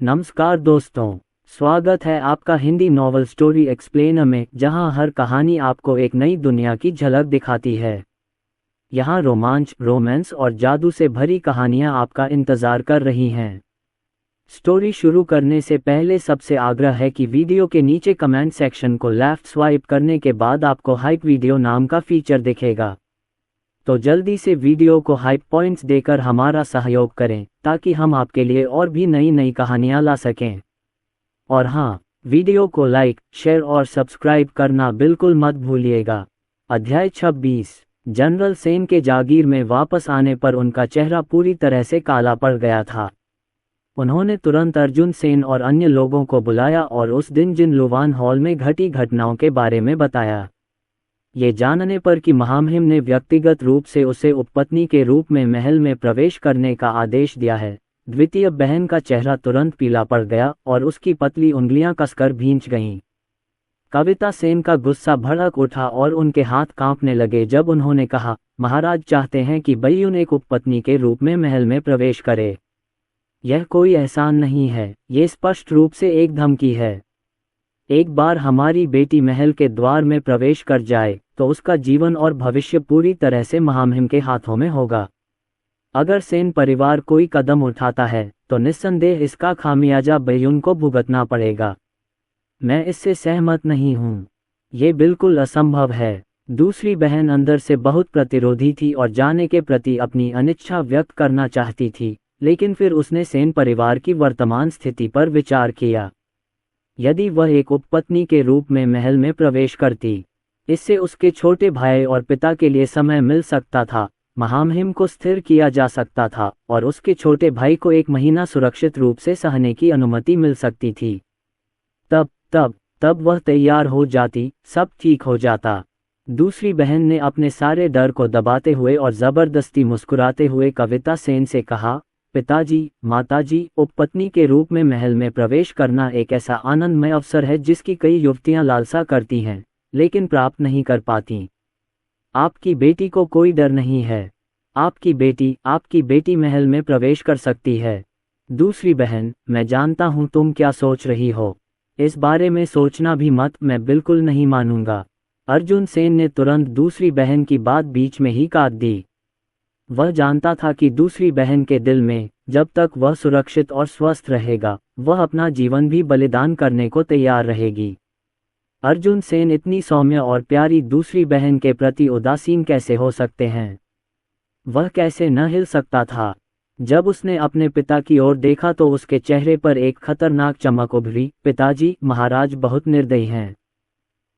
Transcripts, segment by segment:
नमस्कार दोस्तों, स्वागत है आपका हिंदी नॉवल स्टोरी एक्सप्लेनर में, जहां हर कहानी आपको एक नई दुनिया की झलक दिखाती है। यहां रोमांच, रोमांस और जादू से भरी कहानियां आपका इंतजार कर रही हैं। स्टोरी शुरू करने से पहले सबसे आग्रह है कि वीडियो के नीचे कमेंट सेक्शन को लेफ्ट स्वाइप करने के बाद आपको हाइप वीडियो नाम का फीचर दिखेगा। तो जल्दी से वीडियो को हाइप पॉइंट्स देकर हमारा सहयोग करें, ताकि हम आपके लिए और भी नई नई कहानियां ला सकें। और हाँ, वीडियो को लाइक, शेयर और सब्सक्राइब करना बिल्कुल मत भूलिएगा। अध्याय 26। जनरल सेन के जागीर में वापस आने पर उनका चेहरा पूरी तरह से काला पड़ गया था। उन्होंने तुरंत अर्जुन सेन और अन्य लोगों को बुलाया और उस दिन जिन लुवान हॉल में घटी घटनाओं के बारे में बताया। ये जानने पर कि महामहिम ने व्यक्तिगत रूप से उसे उपपत्नी के रूप में महल में प्रवेश करने का आदेश दिया है, द्वितीय बहन का चेहरा तुरंत पीला पड़ गया और उसकी पतली उंगलियां कसकर भींच गईं। कविता सेन का गुस्सा भड़क उठा और उनके हाथ कांपने लगे जब उन्होंने कहा, महाराज चाहते हैं कि बय्यून एक उपपत्नी के रूप में महल में प्रवेश करे। यह कोई एहसान नहीं है, ये स्पष्ट रूप से एक धमकी है। एक बार हमारी बेटी महल के द्वार में प्रवेश कर जाए तो उसका जीवन और भविष्य पूरी तरह से महामहिम के हाथों में होगा। अगर सेन परिवार कोई कदम उठाता है तो निस्संदेह इसका खामियाजा बय्यून को भुगतना पड़ेगा। मैं इससे सहमत नहीं हूँ। ये बिल्कुल असंभव है। दूसरी बहन अंदर से बहुत प्रतिरोधी थी और जाने के प्रति अपनी अनिच्छा व्यक्त करना चाहती थी, लेकिन फिर उसने सेन परिवार की वर्तमान स्थिति पर विचार किया। यदि वह एक उपपत्नी के रूप में महल में प्रवेश करती, इससे उसके छोटे भाई और पिता के लिए समय मिल सकता था, महामहिम को स्थिर किया जा सकता था और उसके छोटे भाई को 1 महीना सुरक्षित रूप से सहने की अनुमति मिल सकती थी। तब वह तैयार हो जाती, सब ठीक हो जाता। दूसरी बहन ने अपने सारे डर को दबाते हुए और जबरदस्ती मुस्कुराते हुए कविता सेन से कहा, पिताजी, माताजी, उपपत्नी के रूप में महल में प्रवेश करना एक ऐसा आनंदमय अवसर है जिसकी कई युवतियां लालसा करती हैं, लेकिन प्राप्त नहीं कर पाती। आपकी बेटी को कोई डर नहीं है। आपकी बेटी महल में प्रवेश कर सकती है। दूसरी बहन, मैं जानता हूं तुम क्या सोच रही हो। इस बारे में सोचना भी मत, मैं बिल्कुल नहीं मानूंगा। अर्जुन सेन ने तुरंत दूसरी बहन की बात बीच में ही काट दी। वह जानता था कि दूसरी बहन के दिल में, जब तक वह सुरक्षित और स्वस्थ रहेगा, वह अपना जीवन भी बलिदान करने को तैयार रहेगी। अर्जुन सेन इतनी सौम्य और प्यारी दूसरी बहन के प्रति उदासीन कैसे हो सकते हैं? वह कैसे न हिल सकता था? जब उसने अपने पिता की ओर देखा तो उसके चेहरे पर एक खतरनाक चमक उभरी। पिताजी, महाराज बहुत निर्दयी हैं।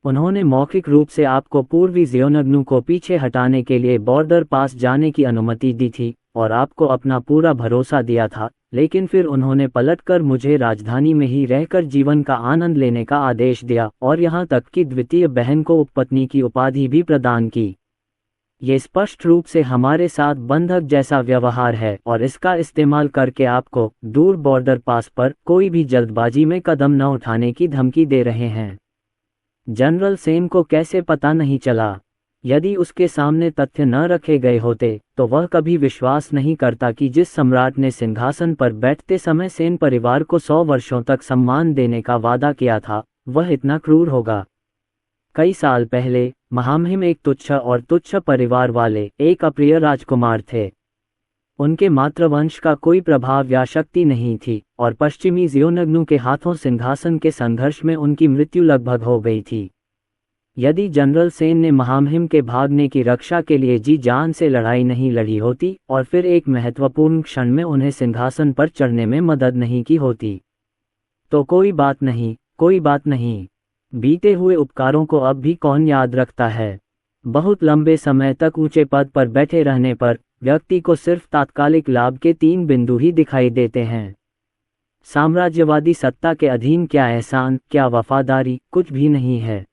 उन्होंने मौखिक रूप से आपको पूर्वी ज़ियोनग्नु को पीछे हटाने के लिए बॉर्डर पास जाने की अनुमति दी थी और आपको अपना पूरा भरोसा दिया था, लेकिन फिर उन्होंने पलटकर मुझे राजधानी में ही रहकर जीवन का आनंद लेने का आदेश दिया और यहाँ तक कि द्वितीय बहन को उपपत्नी की उपाधि भी प्रदान की। ये स्पष्ट रूप से हमारे साथ बंधक जैसा व्यवहार है और इसका इस्तेमाल करके आपको दूर बॉर्डर पास पर कोई भी जल्दबाजी में कदम न उठाने की धमकी दे रहे हैं। जनरल सेन को कैसे पता नहीं चला? यदि उसके सामने तथ्य न रखे गए होते तो वह कभी विश्वास नहीं करता कि जिस सम्राट ने सिंहासन पर बैठते समय सेन परिवार को 100 वर्षों तक सम्मान देने का वादा किया था, वह इतना क्रूर होगा। कई साल पहले महामहिम एक तुच्छ परिवार वाले एक अप्रिय राजकुमार थे। उनके मातृवंश का कोई प्रभाव या शक्ति नहीं थी और पश्चिमी ज़ियोनग्नु के हाथों सिंहासन के संघर्ष में उनकी मृत्यु लगभग हो गई थी। यदि जनरल सेन ने महामहिम के भागने की रक्षा के लिए जी जान से लड़ाई नहीं लड़ी होती और फिर एक महत्वपूर्ण क्षण में उन्हें सिंहासन पर चढ़ने में मदद नहीं की होती, तो कोई बात नहीं। बीते हुए उपकारों को अब भी कौन याद रखता है? बहुत लंबे समय तक ऊंचे पद पर बैठे रहने पर व्यक्ति को सिर्फ तात्कालिक लाभ के 3 बिंदु ही दिखाई देते हैं। साम्राज्यवादी सत्ता के अधीन क्या एहसान, क्या वफादारी, कुछ भी नहीं है।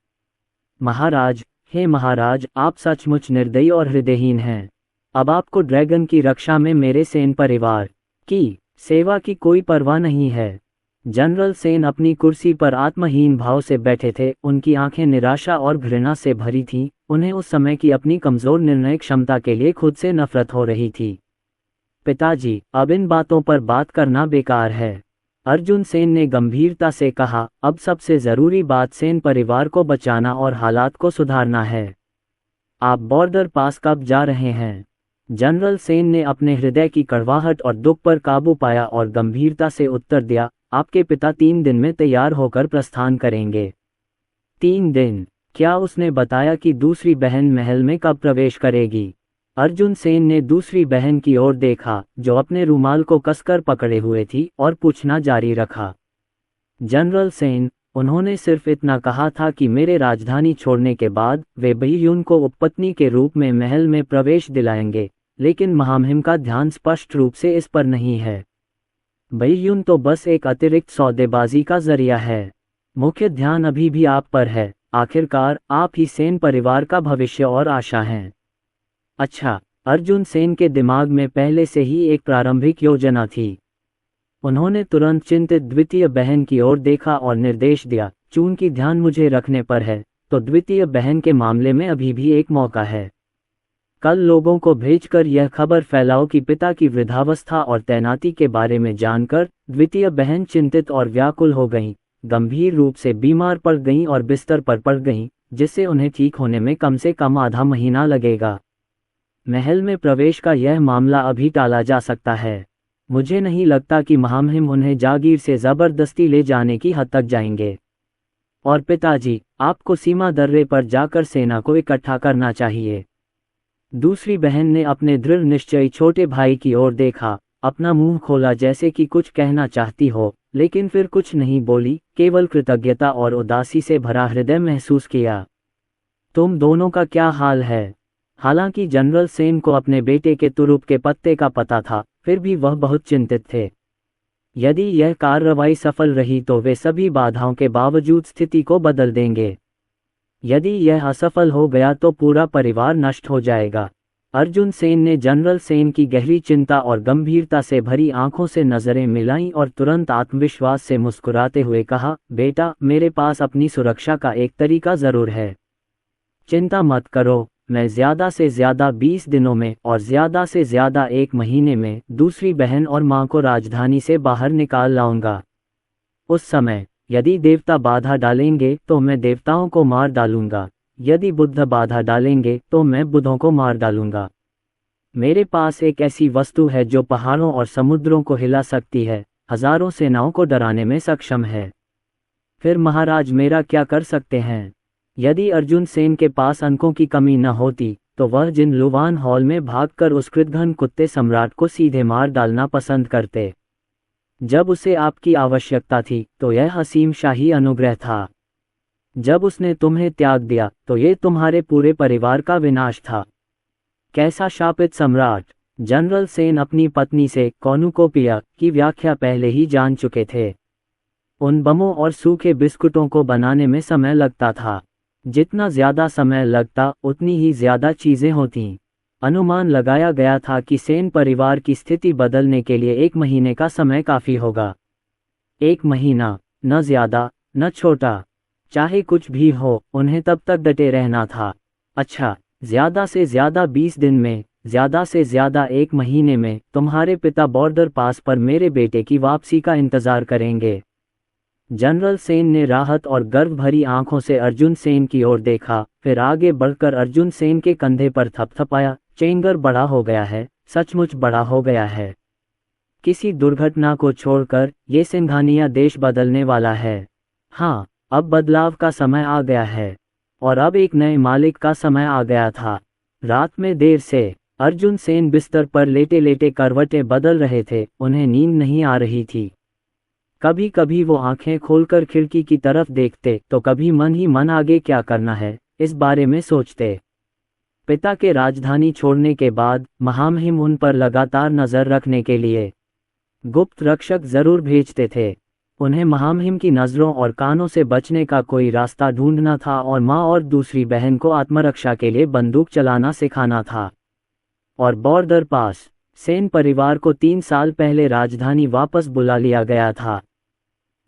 महाराज, हे महाराज, आप सचमुच निर्दयी और हृदयहीन हैं। अब आपको ड्रैगन की रक्षा में मेरे सेन परिवार की सेवा की कोई परवाह नहीं है। जनरल सेन अपनी कुर्सी पर आत्महीन भाव से बैठे थे। उनकी आंखें निराशा और घृणा से भरी थीं। उन्हें उस समय की अपनी कमजोर निर्णय क्षमता के लिए खुद से नफरत हो रही थी। पिताजी, अब इन बातों पर बात करना बेकार है। अर्जुन सेन ने गंभीरता से कहा, अब सबसे जरूरी बात सेन परिवार को बचाना और हालात को सुधारना है। आप बॉर्डर पास कब जा रहे हैं? जनरल सेन ने अपने हृदय की कड़वाहट और दुख पर काबू पाया और गंभीरता से उत्तर दिया, आपके पिता 3 दिन में तैयार होकर प्रस्थान करेंगे। 3 दिन? क्या उसने बताया कि दूसरी बहन महल में कब प्रवेश करेगी? अर्जुन सेन ने दूसरी बहन की ओर देखा, जो अपने रुमाल को कसकर पकड़े हुए थी, और पूछना जारी रखा, जनरल सेन, उन्होंने सिर्फ इतना कहा था कि मेरे राजधानी छोड़ने के बाद वे बईयून को उपपत्नी के रूप में महल में प्रवेश दिलाएंगे, लेकिन महामहिम का ध्यान स्पष्ट रूप से इस पर नहीं है। बईयून तो बस एक अतिरिक्त सौदेबाजी का जरिया है। मुख्य ध्यान अभी भी आप पर है। आखिरकार आप ही सेन परिवार का भविष्य और आशा हैं। अच्छा, अर्जुन सेन के दिमाग में पहले से ही एक प्रारंभिक योजना थी। उन्होंने तुरंत चिंतित द्वितीय बहन की ओर देखा और निर्देश दिया, चूंकि ध्यान मुझे रखने पर है, तो द्वितीय बहन के मामले में अभी भी एक मौका है। कल लोगों को भेजकर यह खबर फैलाओ कि पिता की वृद्धावस्था और तैनाती के बारे में जानकर द्वितीय बहन चिंतित और व्याकुल हो गईं, गंभीर रूप से बीमार पड़ गईं और बिस्तर पर पड़ गईं, जिससे उन्हें ठीक होने में कम से कम आधा महीना लगेगा। महल में प्रवेश का यह मामला अभी टाला जा सकता है। मुझे नहीं लगता कि महामहिम उन्हें जागीर से जबरदस्ती ले जाने की हद तक जाएंगे। और पिताजी, आपको सीमा दर्रे पर जाकर सेना को इकट्ठा करना चाहिए। दूसरी बहन ने अपने दृढ़ निश्चयी छोटे भाई की ओर देखा, अपना मुंह खोला जैसे कि कुछ कहना चाहती हो, लेकिन फिर कुछ नहीं बोली, केवल कृतज्ञता और उदासी से भरा हृदय महसूस किया। तुम दोनों का क्या हाल है? हालांकि जनरल सेन को अपने बेटे के तुरुप के पत्ते का पता था, फिर भी वह बहुत चिंतित थे। यदि यह कार्रवाई सफल रही तो वे सभी बाधाओं के बावजूद स्थिति को बदल देंगे। यदि यह असफल हो गया तो पूरा परिवार नष्ट हो जाएगा। अर्जुन सेन ने जनरल सेन की गहरी चिंता और गंभीरता से भरी आंखों से नजरें मिलाईं और तुरंत आत्मविश्वास से मुस्कुराते हुए कहा, बेटा, मेरे पास अपनी सुरक्षा का एक तरीका जरूर है। चिंता मत करो, मैं ज्यादा से ज्यादा 20 दिनों में और ज्यादा से ज्यादा 1 महीने में दूसरी बहन और मां को राजधानी से बाहर निकाल लाऊंगा। उस समय यदि देवता बाधा डालेंगे तो मैं देवताओं को मार डालूंगा, यदि बुद्ध बाधा डालेंगे तो मैं बुद्धों को मार डालूंगा। मेरे पास एक ऐसी वस्तु है जो पहाड़ों और समुद्रों को हिला सकती है, हजारों सेनाओं को डराने में सक्षम है। फिर महाराज मेरा क्या कर सकते हैं? यदि अर्जुन सेन के पास अंकों की कमी न होती तो वह जिन लुवान हॉल में भागकर उस कृतघ्न कुत्ते सम्राट को सीधे मार डालना पसंद करते। जब उसे आपकी आवश्यकता थी तो यह असीम शाही अनुग्रह था। जब उसने तुम्हें त्याग दिया तो ये तुम्हारे पूरे परिवार का विनाश था। कैसा शापित सम्राट! जनरल सेन अपनी पत्नी से कॉर्नुकोपिया की व्याख्या पहले ही जान चुके थे। उन बमों और सूखे बिस्कुटों को बनाने में समय लगता था। जितना ज्यादा समय लगता उतनी ही ज्यादा चीजें होतीं। अनुमान लगाया गया था कि सेन परिवार की स्थिति बदलने के लिए 1 महीने का समय काफी होगा। 1 महीना, न ज्यादा न छोटा। चाहे कुछ भी हो, उन्हें तब तक डटे रहना था। अच्छा, ज्यादा से ज्यादा 20 दिन में, ज्यादा से ज्यादा 1 महीने में तुम्हारे पिता बॉर्डर पास पर मेरे बेटे की वापसी का इंतजार करेंगे। जनरल सेन ने राहत और गर्व भरी आंखों से अर्जुन सेन की ओर देखा, फिर आगे बढ़कर अर्जुन सेन के कंधे पर थपथपाया। चेंगर बड़ा हो गया है, सचमुच बड़ा हो गया है। किसी दुर्घटना को छोड़कर ये सिंघानिया देश बदलने वाला है। हाँ, अब बदलाव का समय आ गया है, और अब एक नए मालिक का समय आ गया था। रात में देर से अर्जुन सेन बिस्तर पर लेटे लेटे करवटें बदल रहे थे। उन्हें नींद नहीं आ रही थी। कभी कभी वो आंखें खोलकर खिड़की की तरफ देखते तो कभी मन ही मन आगे क्या करना है इस बारे में सोचते। पिता के राजधानी छोड़ने के बाद महामहिम उन पर लगातार नजर रखने के लिए गुप्त रक्षक जरूर भेजते थे। उन्हें महामहिम की नजरों और कानों से बचने का कोई रास्ता ढूंढना था और माँ और दूसरी बहन को आत्मरक्षा के लिए बंदूक चलाना सिखाना था। और बॉर्डर पास सेन परिवार को 3 साल पहले राजधानी वापस बुला लिया गया था।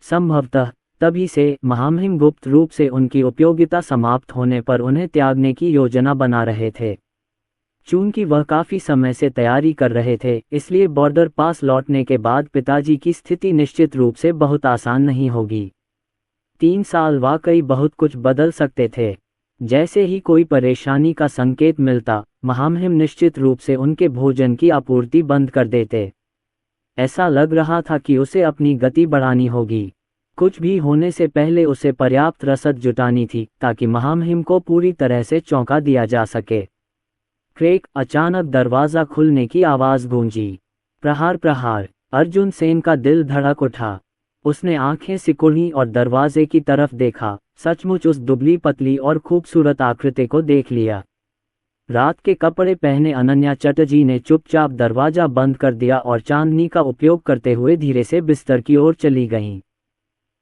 संभवतः तभी से महामहिम गुप्त रूप से उनकी उपयोगिता समाप्त होने पर उन्हें त्यागने की योजना बना रहे थे। चूंकि वह काफी समय से तैयारी कर रहे थे, इसलिए बॉर्डर पास लौटने के बाद पिताजी की स्थिति निश्चित रूप से बहुत आसान नहीं होगी। 3 साल वाकई बहुत कुछ बदल सकते थे। जैसे ही कोई परेशानी का संकेत मिलता, महामहिम निश्चित रूप से उनके भोजन की आपूर्ति बंद कर देते। ऐसा लग रहा था कि उसे अपनी गति बढ़ानी होगी। कुछ भी होने से पहले उसे पर्याप्त रसद जुटानी थी ताकि महामहिम को पूरी तरह से चौंका दिया जा सके। क्रेक, अचानक दरवाज़ा खुलने की आवाज़ गूंजी। प्रहार प्रहार। अर्जुन सेन का दिल धड़क उठा। उसने आंखें सिकुड़ी और दरवाजे की तरफ देखा। सचमुच उस दुबली पतली और खूबसूरत आकृति को देख लिया। रात के कपड़े पहने अनन्या चटर्जी ने चुपचाप दरवाजा बंद कर दिया और चांदनी का उपयोग करते हुए धीरे से बिस्तर की ओर चली गईं।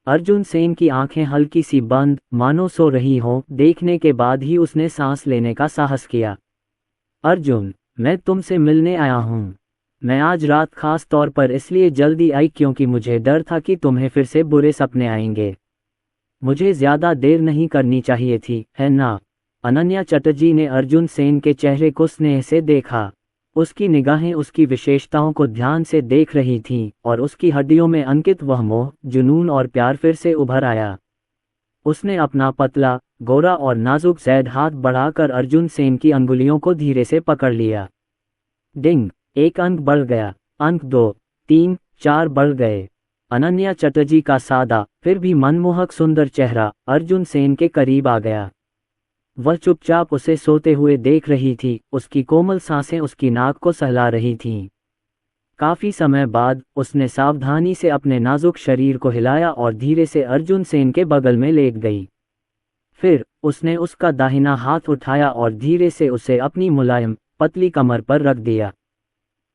अर्जुन सेन की आंखें हल्की सी बंद, मानो सो रही हों। देखने के बाद ही उसने सांस लेने का साहस किया। अर्जुन, मैं तुमसे मिलने आया हूँ। मैं आज रात खास तौर पर इसलिए जल्दी आई क्योंकि मुझे डर था कि तुम्हें फिर से बुरे सपने आएंगे। मुझे ज्यादा देर नहीं करनी चाहिए थी, है ना? अनन्या चटर्जी ने अर्जुन सेन के चेहरे को स्नेह से देखा। उसकी निगाहें उसकी विशेषताओं को ध्यान से देख रही थीं और उसकी हड्डियों में अंकित वह मोह, जुनून और प्यार फिर से उभर आया। उसने अपना पतला, गोरा और नाजुक जैद हाथ बढ़ाकर अर्जुन सेन की अंगुलियों को धीरे से पकड़ लिया। डिंग, एक अंक बढ़ गया। अंक 2, 3, 4 बढ़ गए। अनन्या चटर्जी का सादा फिर भी मनमोहक सुंदर चेहरा अर्जुन सेन के करीब आ गया। वह चुपचाप उसे सोते हुए देख रही थी। उसकी कोमल सांसें उसकी नाक को सहला रही थीं। काफी समय बाद उसने सावधानी से अपने नाजुक शरीर को हिलाया और धीरे से अर्जुन सेन के बगल में लेट गई। फिर उसने उसका दाहिना हाथ उठाया और धीरे से उसे अपनी मुलायम, पतली कमर पर रख दिया।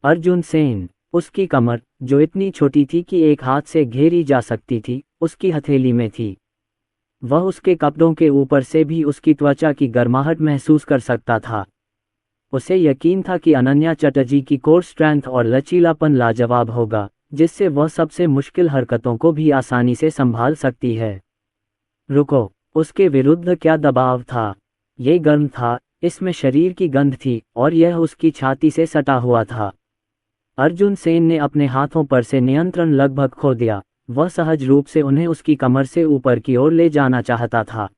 अर्जुन सेन, उसकी कमर, जो इतनी छोटी थी कि एक हाथ से घेरी जा सकती थी, उसकी हथेली में थी। वह उसके कपड़ों के ऊपर से भी उसकी त्वचा की गर्माहट महसूस कर सकता था। उसे यकीन था कि अनन्या चटर्जी की कोर स्ट्रेंथ और लचीलापन लाजवाब होगा, जिससे वह सबसे मुश्किल हरकतों को भी आसानी से संभाल सकती है। रुको, उसके विरुद्ध क्या दबाव था? ये गर्म था, इसमें शरीर की गंध थी और यह उसकी छाती से सटा हुआ था। अर्जुन सेन ने अपने हाथों पर से नियंत्रण लगभग खो दिया। वह सहज रूप से उन्हें उसकी कमर से ऊपर की ओर ले जाना चाहता था।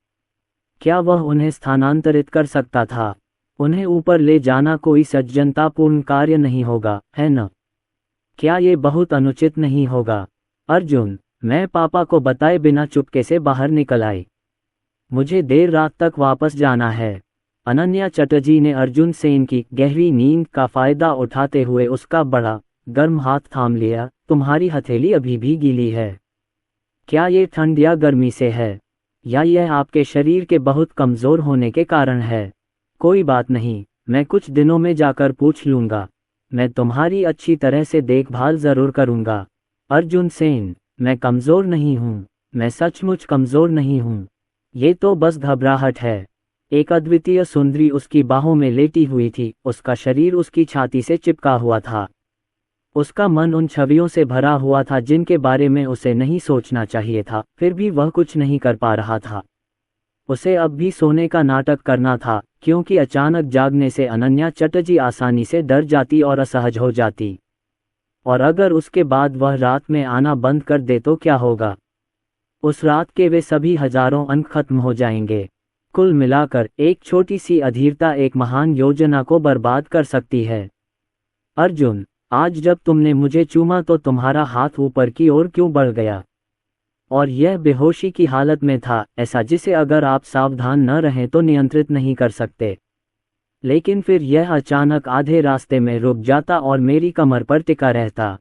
क्या वह उन्हें स्थानांतरित कर सकता था? उन्हें ऊपर ले जाना कोई सज्जनतापूर्ण कार्य नहीं होगा, है न? क्या ये बहुत अनुचित नहीं होगा? अर्जुन, मैं पापा को बताए बिना चुपके से बाहर निकल आई। मुझे देर रात तक वापस जाना है। अनन्या चटर्जी ने अर्जुन सेन की गहरी नींद का फायदा उठाते हुए उसका बड़ा, गर्म हाथ थाम लिया। तुम्हारी हथेली अभी भी गीली है। क्या ये ठंड या गर्मी से है, या यह आपके शरीर के बहुत कमज़ोर होने के कारण है? कोई बात नहीं, मैं कुछ दिनों में जाकर पूछ लूँगा। मैं तुम्हारी अच्छी तरह से देखभाल ज़रूर करूँगा। अर्जुन सेन, मैं कमज़ोर नहीं हूँ। मैं सचमुच कमज़ोर नहीं हूँ। ये तो बस घबराहट है। एक अद्वितीय सुंदरी उसकी बाहों में लेटी हुई थी। उसका शरीर उसकी छाती से चिपका हुआ था। उसका मन उन छवियों से भरा हुआ था जिनके बारे में उसे नहीं सोचना चाहिए था, फिर भी वह कुछ नहीं कर पा रहा था। उसे अब भी सोने का नाटक करना था, क्योंकि अचानक जागने से अनन्या चटर्जी आसानी से डर जाती और असहज हो जाती। और अगर उसके बाद वह रात में आना बंद कर दे तो क्या होगा? उस रात के वे सभी हजारों अंक खत्म हो जाएंगे। कुल मिलाकर एक छोटी सी अधीरता एक महान योजना को बर्बाद कर सकती है। अर्जुन, आज जब तुमने मुझे चूमा तो तुम्हारा हाथ ऊपर की ओर क्यों बढ़ गया? और यह बेहोशी की हालत में था, ऐसा जिसे अगर आप सावधान न रहें तो नियंत्रित नहीं कर सकते। लेकिन फिर यह अचानक आधे रास्ते में रुक जाता और मेरी कमर पर टिका रहता।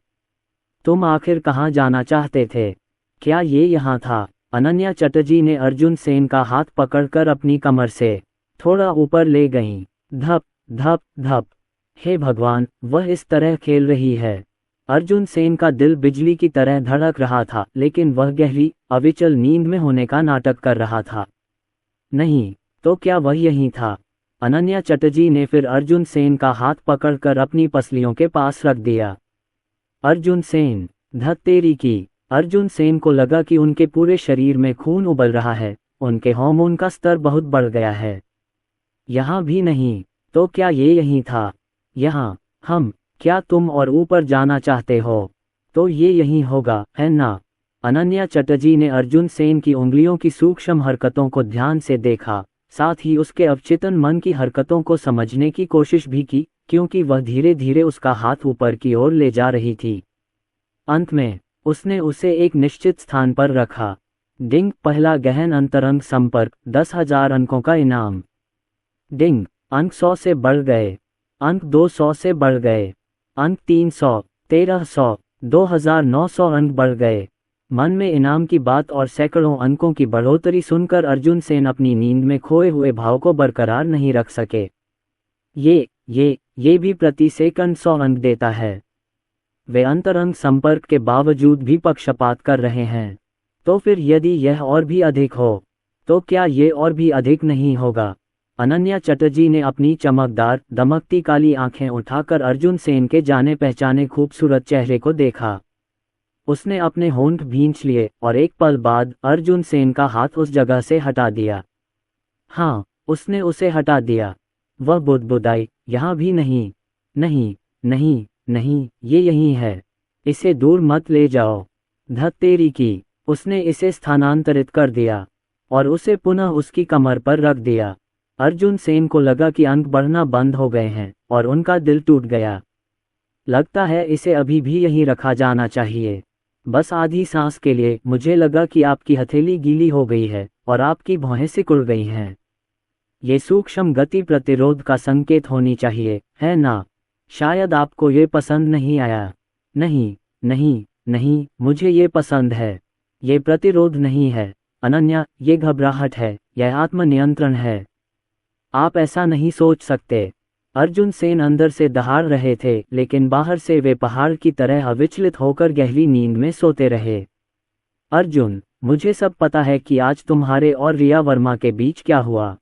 तुम आखिर कहाँ जाना चाहते थे? क्या ये यहाँ था? अनन्या चटर्जी ने अर्जुन सेन का हाथ पकड़कर अपनी कमर से थोड़ा ऊपर ले गईं। धप धप धप। हे भगवान, वह इस तरह खेल रही है। अर्जुन सेन का दिल बिजली की तरह धड़क रहा था, लेकिन वह गहरी, अविचल नींद में होने का नाटक कर रहा था। नहीं, तो क्या वह यहीं था? अनन्या चटर्जी ने फिर अर्जुन सेन का हाथ पकड़कर अपनी पसलियों के पास रख दिया। अर्जुन सेन, धत तेरी की। अर्जुन सेन को लगा कि उनके पूरे शरीर में खून उबल रहा है। उनके हार्मोन का स्तर बहुत बढ़ गया है। यहाँ भी नहीं। तो क्या ये यही था? यहाँ हम, क्या तुम और ऊपर जाना चाहते हो? तो ये यही होगा, है ना? अनन्या चटर्जी ने अर्जुन सेन की उंगलियों की सूक्ष्म हरकतों को ध्यान से देखा, साथ ही उसके अवचेतन मन की हरकतों को समझने की कोशिश भी की, क्योंकि वह धीरे धीरे उसका हाथ ऊपर की ओर ले जा रही थी। अंत में उसने उसे एक निश्चित स्थान पर रखा। डिंग, पहला गहन अंतरंग संपर्क, 10,000 अंकों का इनाम। डिंग, अंक 100 से बढ़ गए, अंक 200 से बढ़ गए, अंक 300, 1300, 2,900 अंक बढ़ गए। मन में इनाम की बात और सैकड़ों अंकों की बढ़ोतरी सुनकर अर्जुन सेन अपनी नींद में खोए हुए भाव को बरकरार नहीं रख सके। ये भी प्रति सेकंड 100 अंक देता है। वे अंतरंग संपर्क के बावजूद भी पक्षपात कर रहे हैं। तो फिर यदि यह और भी अधिक हो, तो क्या ये और भी अधिक नहीं होगा? अनन्या चटर्जी ने अपनी चमकदार, दमकती काली आंखें उठाकर अर्जुन सेन के जाने पहचाने खूबसूरत चेहरे को देखा। उसने अपने होंठ भींच लिए और एक पल बाद अर्जुन सेन का हाथ उस जगह से हटा दिया। हाँ, उसने उसे हटा दिया। वह बुदबुदाई, यहाँ भी नहीं, नहीं, नहीं, नहीं, ये यही है। इसे दूर मत ले जाओ। धत तेरी की। उसने इसे स्थानांतरित कर दिया और उसे पुनः उसकी कमर पर रख दिया। अर्जुन सेन को लगा कि अंक बढ़ना बंद हो गए हैं और उनका दिल टूट गया। लगता है इसे अभी भी यहीं रखा जाना चाहिए, बस आधी सांस के लिए। मुझे लगा कि आपकी हथेली गीली हो गई है और आपकी भौहें सिकुड़ गई हैं। ये सूक्ष्म गति प्रतिरोध का संकेत होनी चाहिए, है ना? शायद आपको ये पसंद नहीं आया। नहीं, नहीं, नहीं, मुझे ये पसंद है। ये प्रतिरोध नहीं है अनन्या, ये घबराहट है, यह आत्मनियंत्रण है। आप ऐसा नहीं सोच सकते। अर्जुन सेन अंदर से दहाड़ रहे थे, लेकिन बाहर से वे पहाड़ की तरह अविचलित होकर गहरी नींद में सोते रहे। अर्जुन, मुझे सब पता है कि आज तुम्हारे और रिया वर्मा के बीच क्या हुआ।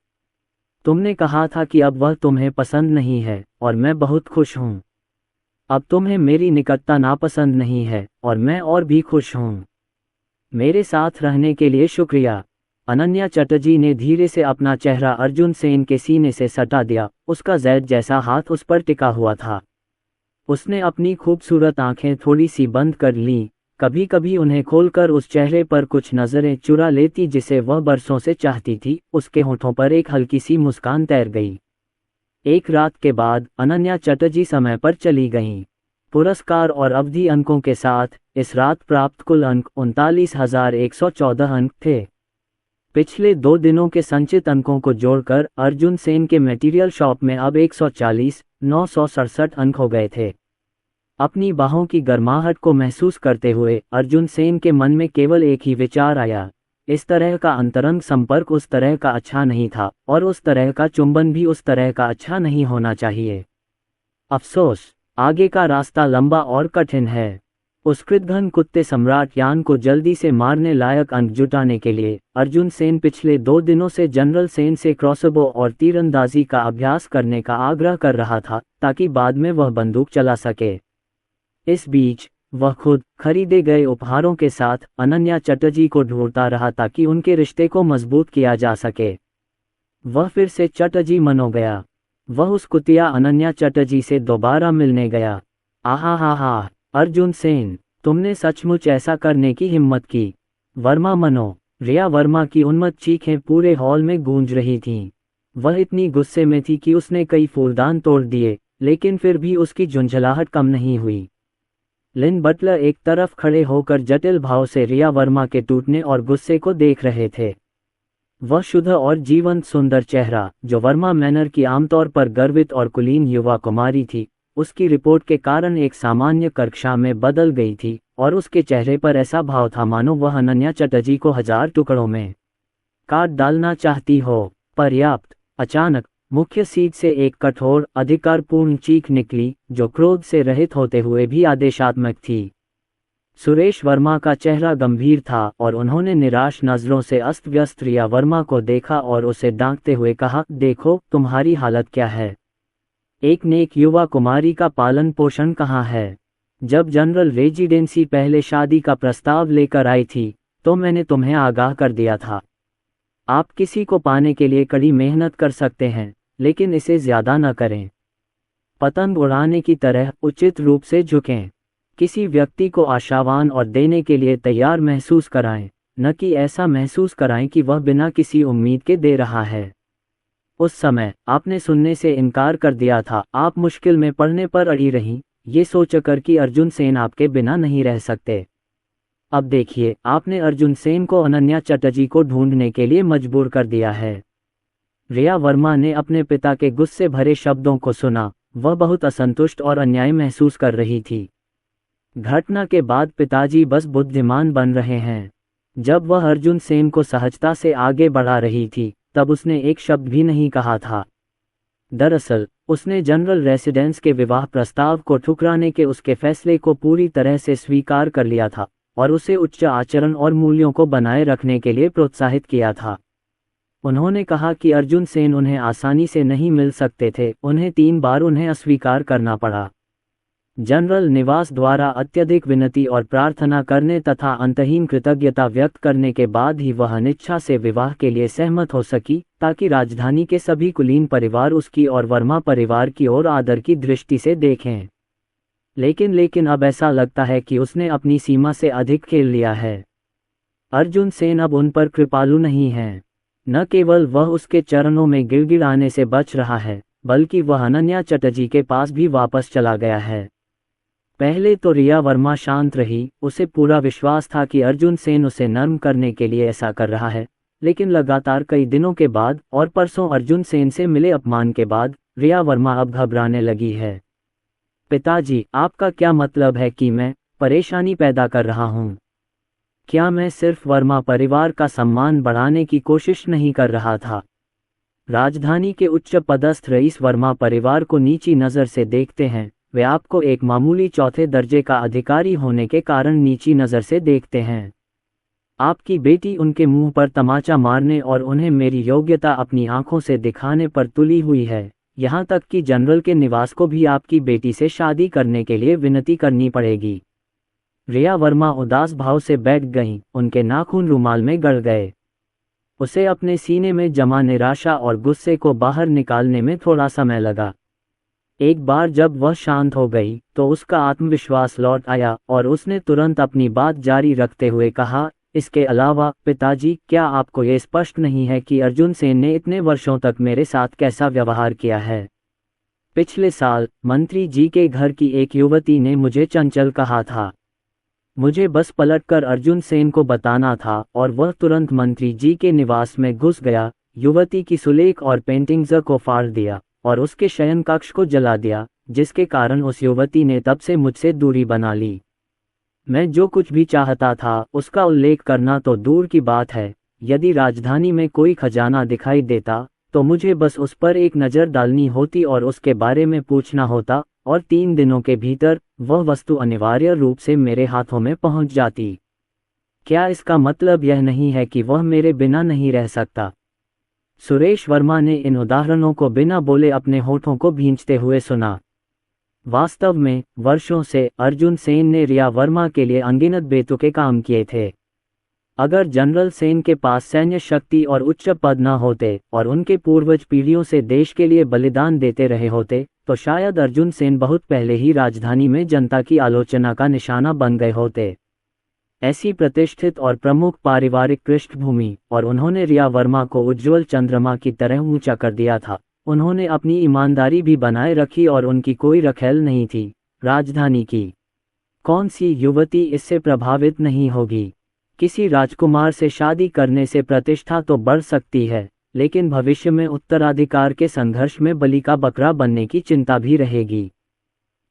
तुमने कहा था कि अब वह तुम्हें पसंद नहीं है और मैं बहुत खुश हूँ। अब तुम्हें मेरी निकटता नापसंद नहीं है और मैं और भी खुश हूँ। मेरे साथ रहने के लिए शुक्रिया। अनन्या चटर्जी ने धीरे से अपना चेहरा अर्जुन सेन के सीने से सटा दिया। उसका जैद जैसा हाथ उस पर टिका हुआ था। उसने अपनी खूबसूरत आंखें थोड़ी सी बंद कर लीं, कभी कभी उन्हें खोलकर उस चेहरे पर कुछ नजरें चुरा लेती जिसे वह बरसों से चाहती थी। उसके होठों पर एक हल्की सी मुस्कान तैर गई। एक रात के बाद अनन्या चटर्जी समय पर चली गईं। पुरस्कार और अवधि अंकों के साथ इस रात प्राप्त कुल अंक 39,114 अंक थे। पिछले 2 दिनों के संचित अंकों को जोड़कर अर्जुन सेन के मटेरियल शॉप में अब 140,967 अंक हो गए थे। अपनी बाहों की गर्माहट को महसूस करते हुए अर्जुन सेन के मन में केवल एक ही विचार आया, इस तरह का अंतरंग संपर्क उस तरह का अच्छा नहीं था और उस तरह का चुंबन भी उस तरह का अच्छा नहीं होना चाहिए। अफसोस, आगे का रास्ता लंबा और कठिन है। उस कृतघ्न कुत्ते सम्राट यान को जल्दी से मारने लायक अंक जुटाने के लिए अर्जुन सेन पिछले 2 दिनों से जनरल सेन से क्रॉसबो और तीरंदाजी का अभ्यास करने का आग्रह कर रहा था, ताकि बाद में वह बंदूक चला सके। इस बीच वह खुद खरीदे गए उपहारों के साथ अनन्या चटर्जी को ढूंढता रहा ताकि उनके रिश्ते को मजबूत किया जा सके। वह फिर से चटर्जी मन हो गया। वह उस कुतिया अनन्या चटर्जी से दोबारा मिलने गया। आहा, अर्जुन सेन, तुमने सचमुच ऐसा करने की हिम्मत की। वर्मा मनो। रिया वर्मा की उन्मत्त चीखें पूरे हॉल में गूंज रही थीं। वह इतनी गुस्से में थी कि उसने कई फूलदान तोड़ दिए, लेकिन फिर भी उसकी झुंझलाहट कम नहीं हुई। लिन बटलर एक तरफ खड़े होकर जटिल भाव से रिया वर्मा के टूटने और गुस्से को देख रहे थे। वह शुद्ध और जीवंत सुंदर चेहरा, जो वर्मा मैनर की आमतौर पर गर्वित और कुलीन युवा कुमारी थी, उसकी रिपोर्ट के कारण एक सामान्य कक्षा में बदल गई थी और उसके चेहरे पर ऐसा भाव था मानो वह अनन्या चटर्जी को 1000 टुकड़ों में काट डालना चाहती हो। पर्याप्त। अचानक मुख्य सीट से एक कठोर, अधिकारपूर्ण चीख निकली, जो क्रोध से रहित होते हुए भी आदेशात्मक थी। सुरेश वर्मा का चेहरा गंभीर था और उन्होंने निराश नजरों से अस्त व्यस्त रिया वर्मा को देखा और उसे डांटते हुए कहा, देखो तुम्हारी हालत क्या है। एक नेक युवा कुमारी का पालन पोषण कहाँ है। जब जनरल रेजिडेंसी पहले शादी का प्रस्ताव लेकर आई थी, तो मैंने तुम्हें आगाह कर दिया था। आप किसी को पाने के लिए कड़ी मेहनत कर सकते हैं, लेकिन इसे ज्यादा न करें। पतंग उड़ाने की तरह उचित रूप से झुकें। किसी व्यक्ति को आशावान और देने के लिए तैयार महसूस कराएं, न कि ऐसा महसूस कराएं कि वह बिना किसी उम्मीद के दे रहा है। उस समय आपने सुनने से इनकार कर दिया था, आप मुश्किल में पड़ने पर अड़ी रहीं, ये सोचकर कि अर्जुन सेन आपके बिना नहीं रह सकते। अब देखिए, आपने अर्जुन सेन को अनन्या चटर्जी को ढूंढने के लिए मजबूर कर दिया है। रिया वर्मा ने अपने पिता के गुस्से भरे शब्दों को सुना। वह बहुत असंतुष्ट और अन्याय महसूस कर रही थी। घटना के बाद पिताजी बस बुद्धिमान बन रहे हैं। जब वह अर्जुन सेन को सहजता से आगे बढ़ा रही थी, तब उसने एक शब्द भी नहीं कहा था। दरअसल उसने जनरल रेसिडेंस के विवाह प्रस्ताव को ठुकराने के उसके फैसले को पूरी तरह से स्वीकार कर लिया था और उसे उच्च आचरण और मूल्यों को बनाए रखने के लिए प्रोत्साहित किया था। उन्होंने कहा कि अर्जुन सेन उन्हें आसानी से नहीं मिल सकते थे, उन्हें 3 बार उन्हें अस्वीकार करना पड़ा। जनरल निवास द्वारा अत्यधिक विनती और प्रार्थना करने तथा अंतहीन कृतज्ञता व्यक्त करने के बाद ही वह अनिच्छा से विवाह के लिए सहमत हो सकी, ताकि राजधानी के सभी कुलीन परिवार उसकी और वर्मा परिवार की ओर आदर की दृष्टि से देखें। लेकिन अब ऐसा लगता है कि उसने अपनी सीमा से अधिक खेल लिया है। अर्जुन सेन अब उन पर कृपालु नहीं है। न केवल वह उसके चरणों में गिड़गिड़ाने से बच रहा है, बल्कि वह अनन्या चटर्जी के पास भी वापस चला गया है। पहले तो रिया वर्मा शांत रही, उसे पूरा विश्वास था कि अर्जुन सेन उसे नर्म करने के लिए ऐसा कर रहा है। लेकिन लगातार कई दिनों के बाद और परसों अर्जुन सेन से मिले अपमान के बाद रिया वर्मा अब घबराने लगी है। पिताजी, आपका क्या मतलब है कि मैं परेशानी पैदा कर रहा हूँ? क्या मैं सिर्फ वर्मा परिवार का सम्मान बढ़ाने की कोशिश नहीं कर रहा था? राजधानी के उच्च पदस्थ रईस वर्मा परिवार को नीची नज़र से देखते हैं। वे आपको एक मामूली चौथे दर्जे का अधिकारी होने के कारण नीची नज़र से देखते हैं। आपकी बेटी उनके मुंह पर तमाचा मारने और उन्हें मेरी योग्यता अपनी आंखों से दिखाने पर तुली हुई है। यहाँ तक कि जनरल के निवास को भी आपकी बेटी से शादी करने के लिए विनती करनी पड़ेगी। रिया वर्मा उदास भाव से बैठ गईं, उनके नाखून रुमाल में गड़ गए। उसे अपने सीने में जमा निराशा और गुस्से को बाहर निकालने में थोड़ा समय लगा। एक बार जब वह शांत हो गई, तो उसका आत्मविश्वास लौट आया और उसने तुरंत अपनी बात जारी रखते हुए कहा, इसके अलावा पिताजी, क्या आपको ये स्पष्ट नहीं है कि अर्जुन सेन ने इतने वर्षों तक मेरे साथ कैसा व्यवहार किया है? पिछले साल मंत्री जी के घर की एक युवती ने मुझे चंचल कहा था। मुझे बस पलटकर अर्जुन सेन को बताना था और वह तुरंत मंत्री जी के निवास में घुस गया, युवती की सुलेख और पेंटिंग्स को फाड़ दिया और उसके शयन कक्ष को जला दिया, जिसके कारण उस युवती ने तब से मुझसे दूरी बना ली। मैं जो कुछ भी चाहता था उसका उल्लेख करना तो दूर की बात है, यदि राजधानी में कोई खजाना दिखाई देता तो मुझे बस उस पर एक नज़र डालनी होती और उसके बारे में पूछना होता, और 3 दिनों के भीतर वह वस्तु अनिवार्य रूप से मेरे हाथों में पहुंच जाती। क्या इसका मतलब यह नहीं है कि वह मेरे बिना नहीं रह सकता? सुरेश वर्मा ने इन उदाहरणों को बिना बोले अपने होठों को भींचते हुए सुना। वास्तव में वर्षों से अर्जुन सेन ने रिया वर्मा के लिए अनगिनत बेतुके काम किए थे। अगर जनरल सेन के पास सैन्य शक्ति और उच्च पद न होते और उनके पूर्वज पीढ़ियों से देश के लिए बलिदान देते रहे होते, तो शायद अर्जुन सेन बहुत पहले ही राजधानी में जनता की आलोचना का निशाना बन गए होते। ऐसी प्रतिष्ठित और प्रमुख पारिवारिक पृष्ठभूमि, और उन्होंने रिया वर्मा को उज्ज्वल चंद्रमा की तरह ऊंचा कर दिया था। उन्होंने अपनी ईमानदारी भी बनाए रखी और उनकी कोई रखेल नहीं थी। राजधानी की कौन सी युवती इससे प्रभावित नहीं होगी? किसी राजकुमार से शादी करने से प्रतिष्ठा तो बढ़ सकती है, लेकिन भविष्य में उत्तराधिकार के संघर्ष में बलि का बकरा बनने की चिंता भी रहेगी।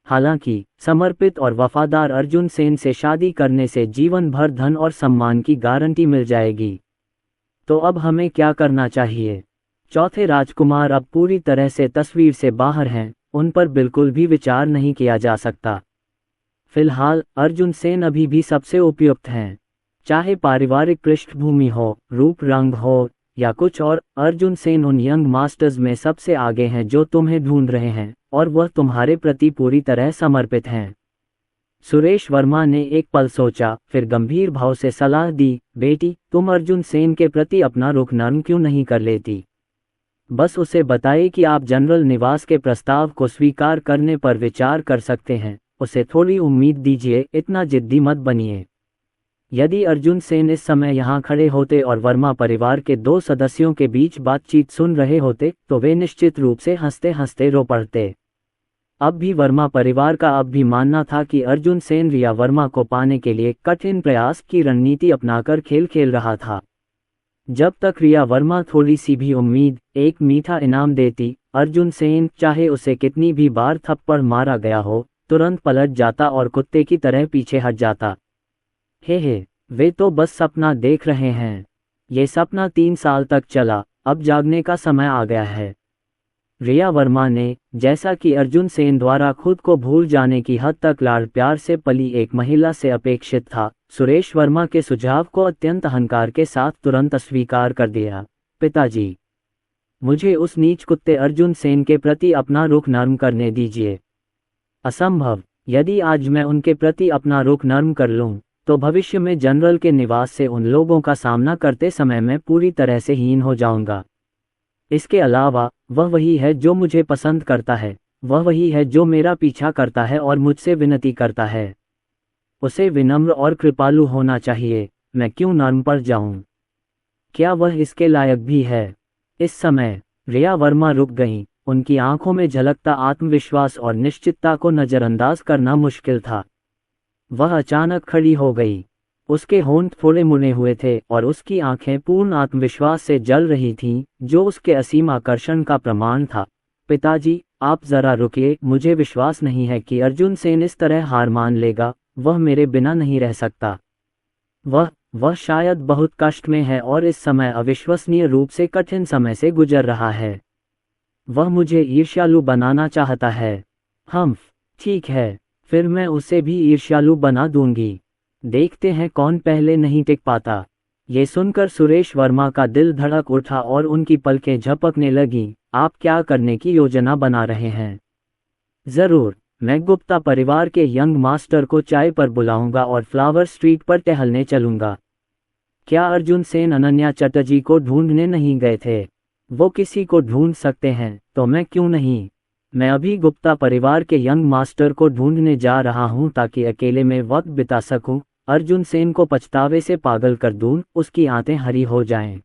हालांकि समर्पित और वफादार अर्जुन सेन से शादी करने से जीवन भर धन और सम्मान की गारंटी मिल जाएगी। तो अब हमें क्या करना चाहिए? चौथे राजकुमार अब पूरी तरह से तस्वीर से बाहर हैं, उन पर बिल्कुल भी विचार नहीं किया जा सकता। फिलहाल अर्जुन सेन अभी भी सबसे उपयुक्त हैं। चाहे पारिवारिक पृष्ठभूमि हो, रूप रंग हो या कुछ और, अर्जुन सेन उन यंग मास्टर्स में सबसे आगे हैं जो तुम्हें ढूंढ रहे हैं, और वह तुम्हारे प्रति पूरी तरह समर्पित हैं। सुरेश वर्मा ने एक पल सोचा, फिर गंभीर भाव से सलाह दी, बेटी, तुम अर्जुन सेन के प्रति अपना रुख नर्म क्यों नहीं कर लेती? बस उसे बताइए कि आप जनरल निवास के प्रस्ताव को स्वीकार करने पर विचार कर सकते हैं। उसे थोड़ी उम्मीद दीजिए, इतना जिद्दी मत बनिए। यदि अर्जुन सेन इस समय यहाँ खड़े होते और वर्मा परिवार के 2 सदस्यों के बीच बातचीत सुन रहे होते तो वे निश्चित रूप से हंसते हंसते रो पड़ते। अब भी वर्मा परिवार का अब भी मानना था कि अर्जुन सेन रिया वर्मा को पाने के लिए कठिन प्रयास की रणनीति अपनाकर खेल खेल रहा था। जब तक रिया वर्मा थोड़ी सी भी उम्मीद, एक मीठा इनाम देती, अर्जुन सेन चाहे उसे कितनी भी बार थप्पड़ मारा गया हो, तुरंत पलट जाता और कुत्ते की तरह पीछे हट जाता। हे, वे तो बस सपना देख रहे हैं। ये सपना 3 साल तक चला, अब जागने का समय आ गया है। रिया वर्मा ने, जैसा कि अर्जुन सेन द्वारा खुद को भूल जाने की हद तक लाड़ प्यार से पली एक महिला से अपेक्षित था, सुरेश वर्मा के सुझाव को अत्यंत अहंकार के साथ तुरंत अस्वीकार कर दिया। पिताजी, मुझे उस नीच कुत्ते अर्जुन सेन के प्रति अपना रुख नर्म करने दीजिए। असंभव। यदि आज मैं उनके प्रति अपना रुख नर्म कर लूं, तो भविष्य में जनरल के निवास से उन लोगों का सामना करते समय मैं पूरी तरह से हीन हो जाऊंगा। इसके अलावा वह वही है जो मुझे पसंद करता है, वह वही है जो मेरा पीछा करता है और मुझसे विनती करता है। उसे विनम्र और कृपालु होना चाहिए, मैं क्यों नर्म पड़ जाऊं? क्या वह इसके लायक भी है? इस समय रिया वर्मा रुक गईं, उनकी आंखों में झलकता आत्मविश्वास और निश्चितता को नजरअंदाज करना मुश्किल था। वह अचानक खड़ी हो गई। उसके होंठ थोड़े मुड़े हुए थे और उसकी आंखें पूर्ण आत्मविश्वास से जल रही थीं, जो उसके असीम आकर्षण का प्रमाण था। पिताजी, आप जरा रुकिए, मुझे विश्वास नहीं है कि अर्जुन सेन इस तरह हार मान लेगा। वह मेरे बिना नहीं रह सकता। वह शायद बहुत कष्ट में है और इस समय अविश्वसनीय रूप से कठिन समय से गुजर रहा है। वह मुझे ईर्ष्यालु बनाना चाहता है। ठीक है, फिर मैं उसे भी ईर्ष्यालु बना दूंगी। देखते हैं कौन पहले नहीं टिक पाता। ये सुनकर सुरेश वर्मा का दिल धड़क उठा और उनकी पलकें झपकने लगीं। आप क्या करने की योजना बना रहे हैं? जरूर, मैं गुप्ता परिवार के यंग मास्टर को चाय पर बुलाऊंगा और फ्लावर स्ट्रीट पर टहलने चलूंगा। क्या अर्जुन सेन अनन्या चटर्जी को ढूंढने नहीं गए थे? वो किसी को ढूंढ सकते हैं, तो मैं क्यों नहीं? मैं अभी गुप्ता परिवार के यंग मास्टर को ढूंढने जा रहा हूं ताकि अकेले में वक्त बिता सकूं, अर्जुन सेन को पछतावे से पागल कर दूं, उसकी आंखें हरी हो जाएं।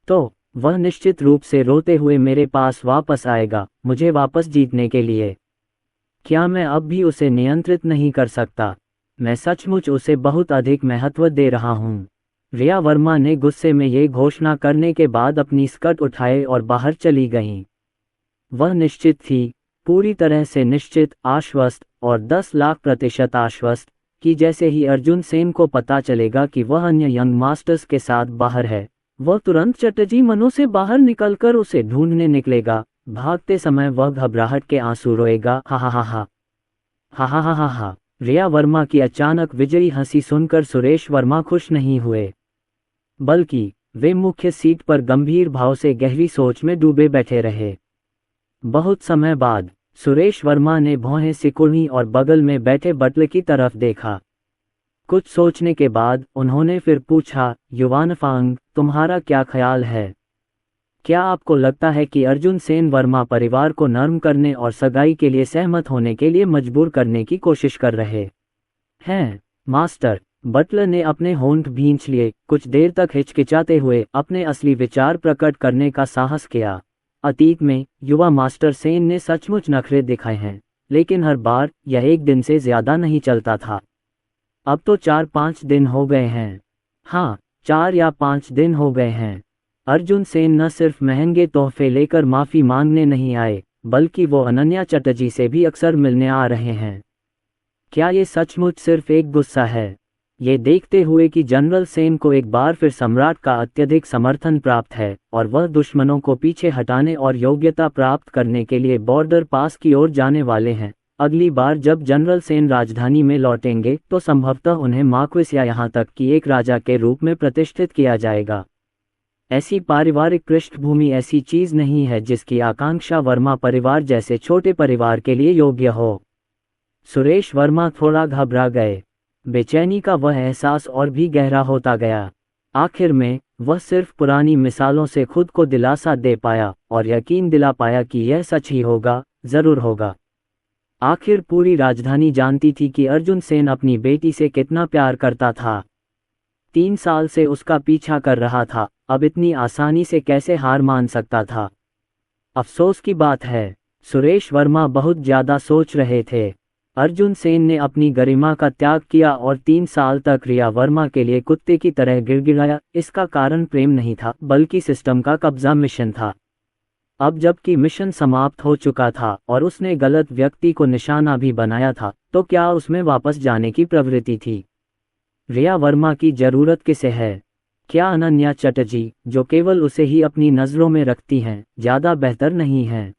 तो वह निश्चित रूप से रोते हुए मेरे पास वापस आएगा, मुझे वापस जीतने के लिए। क्या मैं अब भी उसे नियंत्रित नहीं कर सकता? मैं सचमुच उसे बहुत अधिक महत्व दे रहा हूं। रिया वर्मा ने गुस्से में ये घोषणा करने के बाद अपनी स्कर्ट उठाए और बाहर चली गईं। वह निश्चित थी, पूरी तरह से निश्चित, आश्वस्त और 10,00,000% आश्वस्त कि जैसे ही अर्जुन सेन को पता चलेगा कि वह अन्य यंग मास्टर्स के साथ बाहर है, वह तुरंत चटर्जी मनों से बाहर निकलकर उसे ढूंढने निकलेगा। भागते समय वह घबराहट के आंसू रोएगा। हा। रिया वर्मा की अचानक विजयी हंसी सुनकर सुरेश वर्मा खुश नहीं हुए, बल्कि वे मुख्य सीट पर गंभीर भाव से गहरी सोच में डूबे बैठे रहे। बहुत समय बाद सुरेश वर्मा ने भौहें सिकुड़ी और बगल में बैठे बटले की तरफ देखा। कुछ सोचने के बाद उन्होंने फिर पूछा, युवानफांग, तुम्हारा क्या ख्याल है? क्या आपको लगता है कि अर्जुन सेन वर्मा परिवार को नर्म करने और सगाई के लिए सहमत होने के लिए मजबूर करने की कोशिश कर रहे हैं? मास्टर, बटलर ने अपने होंठ भींच लिए, कुछ देर तक हिचकिचाते हुए अपने असली विचार प्रकट करने का साहस किया। अतीत में युवा मास्टर सेन ने सचमुच नखरे दिखाए हैं, लेकिन हर बार यह एक दिन से ज्यादा नहीं चलता था। अब तो 4-5 दिन हो गए हैं। हाँ, 4 या 5 दिन हो गए हैं। अर्जुन सेन न सिर्फ महंगे तोहफे लेकर माफी मांगने नहीं आए, बल्कि वो अनन्या चटर्जी से भी अक्सर मिलने आ रहे हैं। क्या ये सचमुच सिर्फ एक गुस्सा है? ये देखते हुए कि जनरल सेन को एक बार फिर सम्राट का अत्यधिक समर्थन प्राप्त है और वह दुश्मनों को पीछे हटाने और योग्यता प्राप्त करने के लिए बॉर्डर पास की ओर जाने वाले हैं। अगली बार जब जनरल सेन राजधानी में लौटेंगे तो संभवतः उन्हें मार्क्विस या यहाँ तक कि एक राजा के रूप में प्रतिष्ठित किया जाएगा। ऐसी पारिवारिक पृष्ठभूमि ऐसी चीज नहीं है जिसकी आकांक्षा वर्मा परिवार जैसे छोटे परिवार के लिए योग्य हो। सुरेश वर्मा थोड़ा घबरा गए। बेचैनी का वह एहसास और भी गहरा होता गया। आखिर में वह सिर्फ पुरानी मिसालों से खुद को दिलासा दे पाया और यकीन दिला पाया कि यह सच ही होगा, जरूर होगा। आखिर पूरी राजधानी जानती थी कि अर्जुन सेन अपनी बेटी से कितना प्यार करता था। 3 साल से उसका पीछा कर रहा था, अब इतनी आसानी से कैसे हार मान सकता था। अफसोस की बात है, सुरेश वर्मा बहुत ज्यादा सोच रहे थे। अर्जुन सेन ने अपनी गरिमा का त्याग किया और 3 साल तक रिया वर्मा के लिए कुत्ते की तरह गिड़गिड़ाया। इसका कारण प्रेम नहीं था, बल्कि सिस्टम का कब्जा मिशन था। अब जबकि मिशन समाप्त हो चुका था और उसने गलत व्यक्ति को निशाना भी बनाया था, तो क्या उसमें वापस जाने की प्रवृत्ति थी? रिया वर्मा की जरूरत किसे है? क्या अनन्या चटर्जी, जो केवल उसे ही अपनी नज़रों में रखती हैं, ज़्यादा बेहतर नहीं हैं?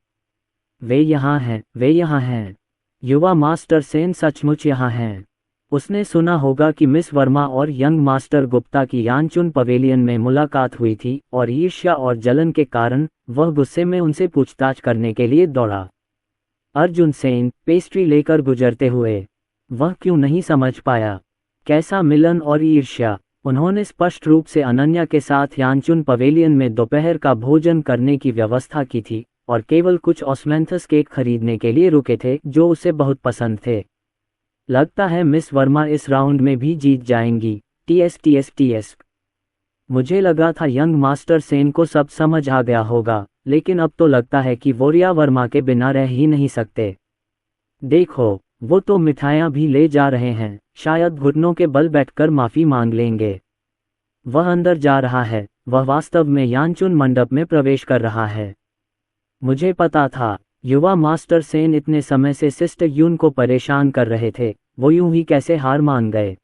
वे यहाँ हैं, वे यहाँ हैं। युवा मास्टर सेन सचमुच यहाँ हैं। उसने सुना होगा कि मिस वर्मा और यंग मास्टर गुप्ता की यानचुन पवेलियन में मुलाकात हुई थी और ईर्ष्या और जलन के कारण वह गुस्से में उनसे पूछताछ करने के लिए दौड़ा। अर्जुन सेन पेस्ट्री लेकर गुजरते हुए, वह क्यों नहीं समझ पाया? कैसा मिलन और ईर्ष्या! उन्होंने स्पष्ट रूप से अनन्या के साथ यानचुन पवेलियन में दोपहर का भोजन करने की व्यवस्था की थी और केवल कुछ ऑस्मेंथस केक खरीदने के लिए रुके थे जो उसे बहुत पसंद थे। लगता है मिस वर्मा इस राउंड में भी जीत जाएंगी। टीएस। मुझे लगा था यंग मास्टर सेन को सब समझ आ गया होगा, लेकिन अब तो लगता है कि वो रिया वर्मा के बिना रह ही नहीं सकते। देखो, वो तो मिठाइयाँ भी ले जा रहे हैं, शायद घुटनों के बल बैठकर माफ़ी मांग लेंगे। वह अंदर जा रहा है, वह वास्तव में यानचुन मंडप में प्रवेश कर रहा है। मुझे पता था। युवा मास्टर सेन इतने समय से सिस्टर यून को परेशान कर रहे थे, वो यूं ही कैसे हार मान गए।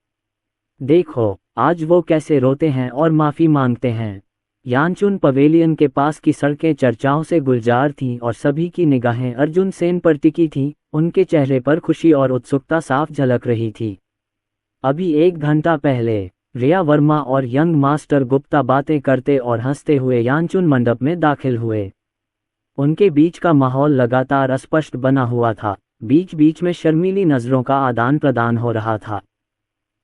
देखो, आज वो कैसे रोते हैं और माफ़ी मांगते हैं। यानचुन पवेलियन के पास की सड़कें चर्चाओं से गुलजार थीं और सभी की निगाहें अर्जुन सेन पर टिकी थीं। उनके चेहरे पर खुशी और उत्सुकता साफ झलक रही थी। अभी 1 घंटा पहले रिया वर्मा और यंग मास्टर गुप्ता बातें करते और हंसते हुए यानचुन मंडप में दाखिल हुए। उनके बीच का माहौल लगातार अस्पष्ट बना हुआ था, बीच बीच में शर्मीली नज़रों का आदान प्रदान हो रहा था।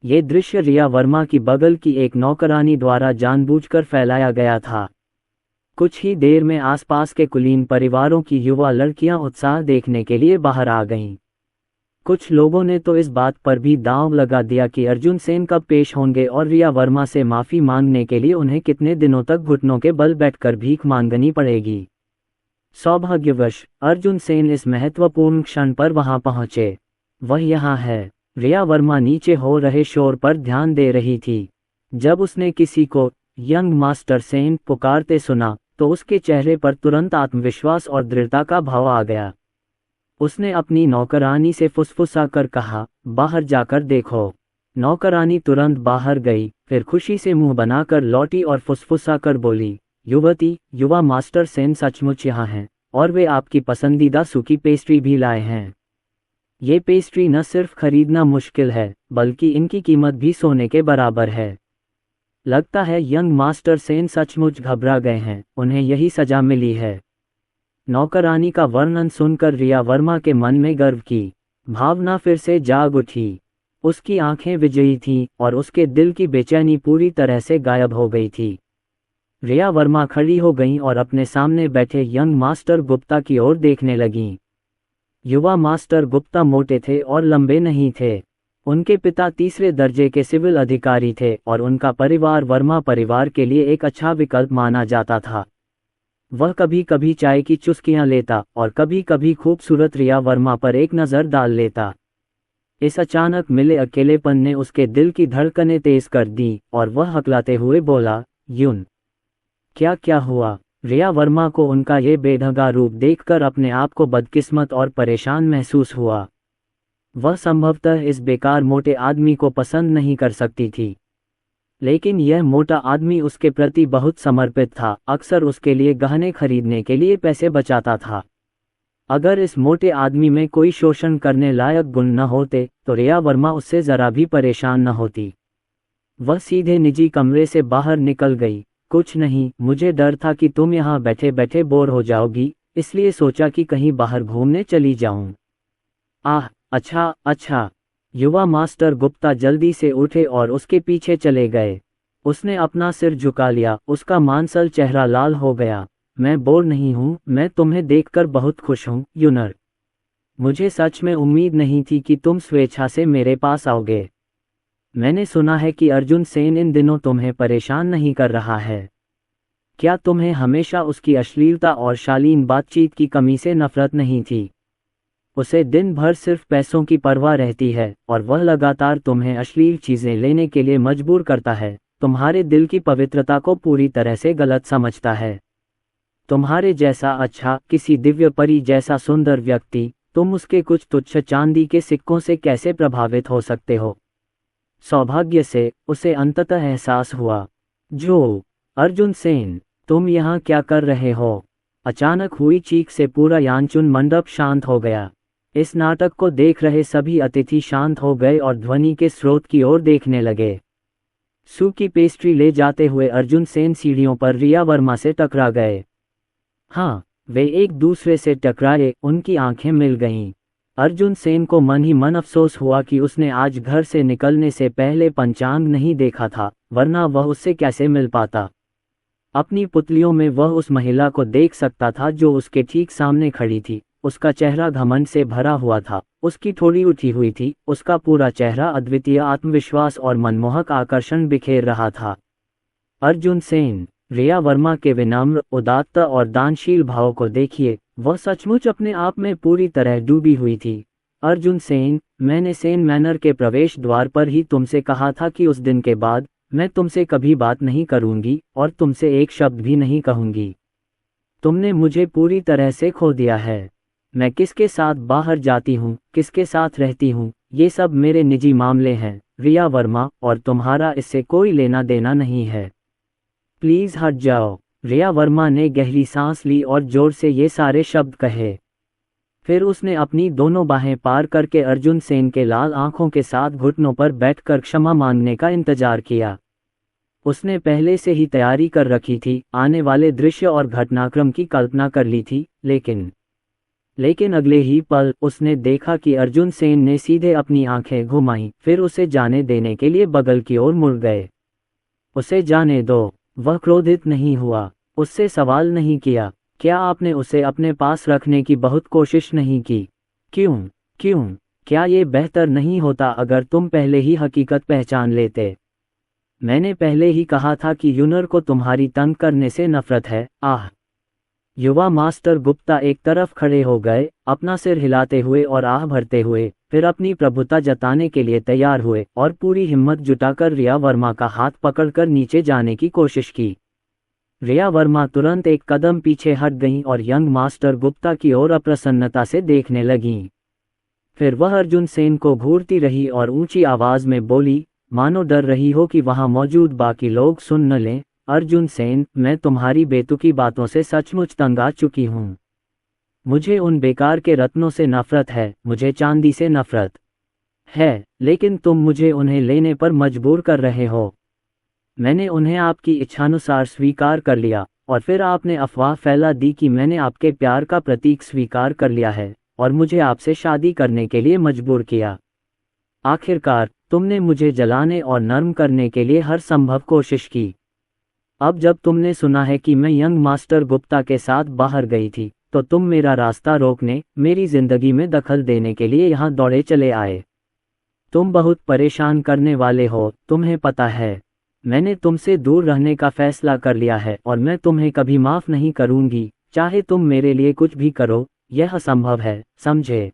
ये दृश्य रिया वर्मा की बगल की एक नौकरानी द्वारा जानबूझकर फैलाया गया था। कुछ ही देर में आसपास के कुलीन परिवारों की युवा लड़कियां उत्साह देखने के लिए बाहर आ गईं। कुछ लोगों ने तो इस बात पर भी दांव लगा दिया कि अर्जुन सेन कब पेश होंगे और रिया वर्मा से माफ़ी मांगने के लिए उन्हें कितने दिनों तक घुटनों के बल बैठकर भीख मांगनी पड़ेगी। सौभाग्यवश अर्जुन सेन इस महत्वपूर्ण क्षण पर वहां पहुंचे। वह यहाँ है। रिया वर्मा नीचे हो रहे शोर पर ध्यान दे रही थी। जब उसने किसी को यंग मास्टर सेन पुकारते सुना तो उसके चेहरे पर तुरंत आत्मविश्वास और दृढ़ता का भाव आ गया। उसने अपनी नौकरानी से फुसफुसा कर कहा, बाहर जाकर देखो। नौकरानी तुरंत बाहर गई, फिर खुशी से मुंह बनाकर लौटी और फुसफुसा कर बोली, युवती, युवा मास्टर सेन सचमुच यहाँ हैं और वे आपकी पसंदीदा सूखी पेस्ट्री भी लाए हैं। ये पेस्ट्री न सिर्फ खरीदना मुश्किल है, बल्कि इनकी कीमत भी सोने के बराबर है। लगता है यंग मास्टर सेन सचमुच घबरा गए हैं, उन्हें यही सजा मिली है। नौकरानी का वर्णन सुनकर रिया वर्मा के मन में गर्व की भावना फिर से जाग उठी। उसकी आंखें विजयी थीं और उसके दिल की बेचैनी पूरी तरह से गायब हो गई थी। रिया वर्मा खड़ी हो गईं और अपने सामने बैठे यंग मास्टर गुप्ता की ओर देखने लगीं। युवा मास्टर गुप्ता मोटे थे और लंबे नहीं थे। उनके पिता तीसरे दर्जे के सिविल अधिकारी थे और उनका परिवार वर्मा परिवार के लिए एक अच्छा विकल्प माना जाता था। वह कभी कभी चाय की चुस्कियां लेता और कभी कभी खूबसूरत रिया वर्मा पर एक नज़र डाल लेता। इस अचानक मिले अकेलेपन ने उसके दिल की धड़कनें तेज कर दी और वह हकलाते हुए बोला, यून, क्या हुआ? रिया वर्मा को उनका ये बेढंगा रूप देखकर अपने आप को बदकिस्मत और परेशान महसूस हुआ। वह संभवतः इस बेकार मोटे आदमी को पसंद नहीं कर सकती थी, लेकिन यह मोटा आदमी उसके प्रति बहुत समर्पित था, अक्सर उसके लिए गहने खरीदने के लिए पैसे बचाता था। अगर इस मोटे आदमी में कोई शोषण करने लायक गुण न होते तो रिया वर्मा उससे ज़रा भी परेशान न होती। वह सीधे निजी कमरे से बाहर निकल गई। कुछ नहीं, मुझे डर था कि तुम यहाँ बैठे बैठे बोर हो जाओगी, इसलिए सोचा कि कहीं बाहर घूमने चली जाऊं। आह, अच्छा। युवा मास्टर गुप्ता जल्दी से उठे और उसके पीछे चले गए। उसने अपना सिर झुका लिया, उसका मांसल चेहरा लाल हो गया। मैं बोर नहीं हूँ, मैं तुम्हें देखकर बहुत खुश हूँ यूनर। मुझे सच में उम्मीद नहीं थी कि तुम स्वेच्छा से मेरे पास आओगे। मैंने सुना है कि अर्जुन सेन इन दिनों तुम्हें परेशान नहीं कर रहा है। क्या तुम्हें हमेशा उसकी अश्लीलता और शालीन बातचीत की कमी से नफरत नहीं थी? उसे दिन भर सिर्फ पैसों की परवाह रहती है और वह लगातार तुम्हें अश्लील चीजें लेने के लिए मजबूर करता है। तुम्हारे दिल की पवित्रता को पूरी तरह से गलत समझता है। तुम्हारे जैसा अच्छा, किसी दिव्य परी जैसा सुंदर व्यक्ति, तुम उसके कुछ तुच्छ चांदी के सिक्कों से कैसे प्रभावित हो सकते हो? सौभाग्य से उसे अंततः एहसास हुआ। जो अर्जुन सेन, तुम यहाँ क्या कर रहे हो? अचानक हुई चीख से पूरा यानचुन मंडप शांत हो गया। इस नाटक को देख रहे सभी अतिथि शांत हो गए और ध्वनि के स्रोत की ओर देखने लगे। सूखी पेस्ट्री ले जाते हुए अर्जुन सेन सीढ़ियों पर रिया वर्मा से टकरा गए। हाँ, वे एक दूसरे से टकराए, उनकी आंखें मिल गईं। अर्जुन सेन को मन ही मन अफसोस हुआ कि उसने आज घर से निकलने से पहले पंचांग नहीं देखा था, वरना वह उससे कैसे मिल पाता। अपनी पुतलियों में वह उस महिला को देख सकता था जो उसके ठीक सामने खड़ी थी। उसका चेहरा घमंड से भरा हुआ था, उसकी ठोड़ी उठी हुई थी, उसका पूरा चेहरा अद्वितीय आत्मविश्वास और मनमोहक आकर्षण बिखेर रहा था। अर्जुन सेन, रिया वर्मा के विनम्र, उदात्त और दानशील भाव को देखिए, वह सचमुच अपने आप में पूरी तरह डूबी हुई थी। अर्जुन सेन, मैंने सेन मैनर के प्रवेश द्वार पर ही तुमसे कहा था कि उस दिन के बाद मैं तुमसे कभी बात नहीं करूंगी और तुमसे एक शब्द भी नहीं कहूंगी। तुमने मुझे पूरी तरह से खो दिया है। मैं किसके साथ बाहर जाती हूँ, किसके साथ रहती हूँ, ये सब मेरे निजी मामले हैं रिया वर्मा, और तुम्हारा इससे कोई लेना देना नहीं है। प्लीज हट जाओ। रिया वर्मा ने गहरी सांस ली और जोर से ये सारे शब्द कहे। फिर उसने अपनी दोनों बाहें पार करके अर्जुन सेन के लाल आंखों के साथ घुटनों पर बैठकर क्षमा मांगने का इंतजार किया। उसने पहले से ही तैयारी कर रखी थी, आने वाले दृश्य और घटनाक्रम की कल्पना कर ली थी, लेकिन अगले ही पल उसने देखा कि अर्जुन सेन ने सीधे अपनी आंखें घुमाईं, फिर उसे जाने देने के लिए बगल की ओर मुड़ गए। उसे जाने दो। वह क्रोधित नहीं हुआ, उससे सवाल नहीं किया। क्या आपने उसे अपने पास रखने की बहुत कोशिश नहीं की? क्यों? क्या ये बेहतर नहीं होता अगर तुम पहले ही हकीकत पहचान लेते? मैंने पहले ही कहा था कि यूनर को तुम्हारी तंग करने से नफरत है। आह! युवा मास्टर गुप्ता एक तरफ खड़े हो गए, अपना सिर हिलाते हुए और आह भरते हुए, फिर अपनी प्रभुता जताने के लिए तैयार हुए और पूरी हिम्मत जुटाकर रिया वर्मा का हाथ पकड़कर नीचे जाने की कोशिश की। रिया वर्मा तुरंत एक कदम पीछे हट गईं और यंग मास्टर गुप्ता की ओर अप्रसन्नता से देखने लगीं। फिर वह अर्जुन सेन को घूरती रही और ऊंची आवाज में बोली, मानो डर रही हो कि वहां मौजूद बाकी लोग सुन न लें, अर्जुन सेन, मैं तुम्हारी बेतुकी बातों से सचमुच तंग आ चुकी हूँ। मुझे उन बेकार के रत्नों से नफरत है, मुझे चांदी से नफरत है, लेकिन तुम मुझे उन्हें लेने पर मजबूर कर रहे हो। मैंने उन्हें आपकी इच्छानुसार स्वीकार कर लिया और फिर आपने अफवाह फैला दी कि मैंने आपके प्यार का प्रतीक स्वीकार कर लिया है और मुझे आपसे शादी करने के लिए मजबूर किया। आखिरकार तुमने मुझे जलाने और नर्म करने के लिए हर संभव कोशिश की। अब जब तुमने सुना है कि मैं यंग मास्टर गुप्ता के साथ बाहर गई थी, तो तुम मेरा रास्ता रोकने, मेरी जिंदगी में दखल देने के लिए यहाँ दौड़े चले आए। तुम बहुत परेशान करने वाले हो, तुम्हें पता है। मैंने तुमसे दूर रहने का फैसला कर लिया है और मैं तुम्हें कभी माफ नहीं करूंगी, चाहे तुम मेरे लिए कुछ भी करो, यह असंभव है, समझे?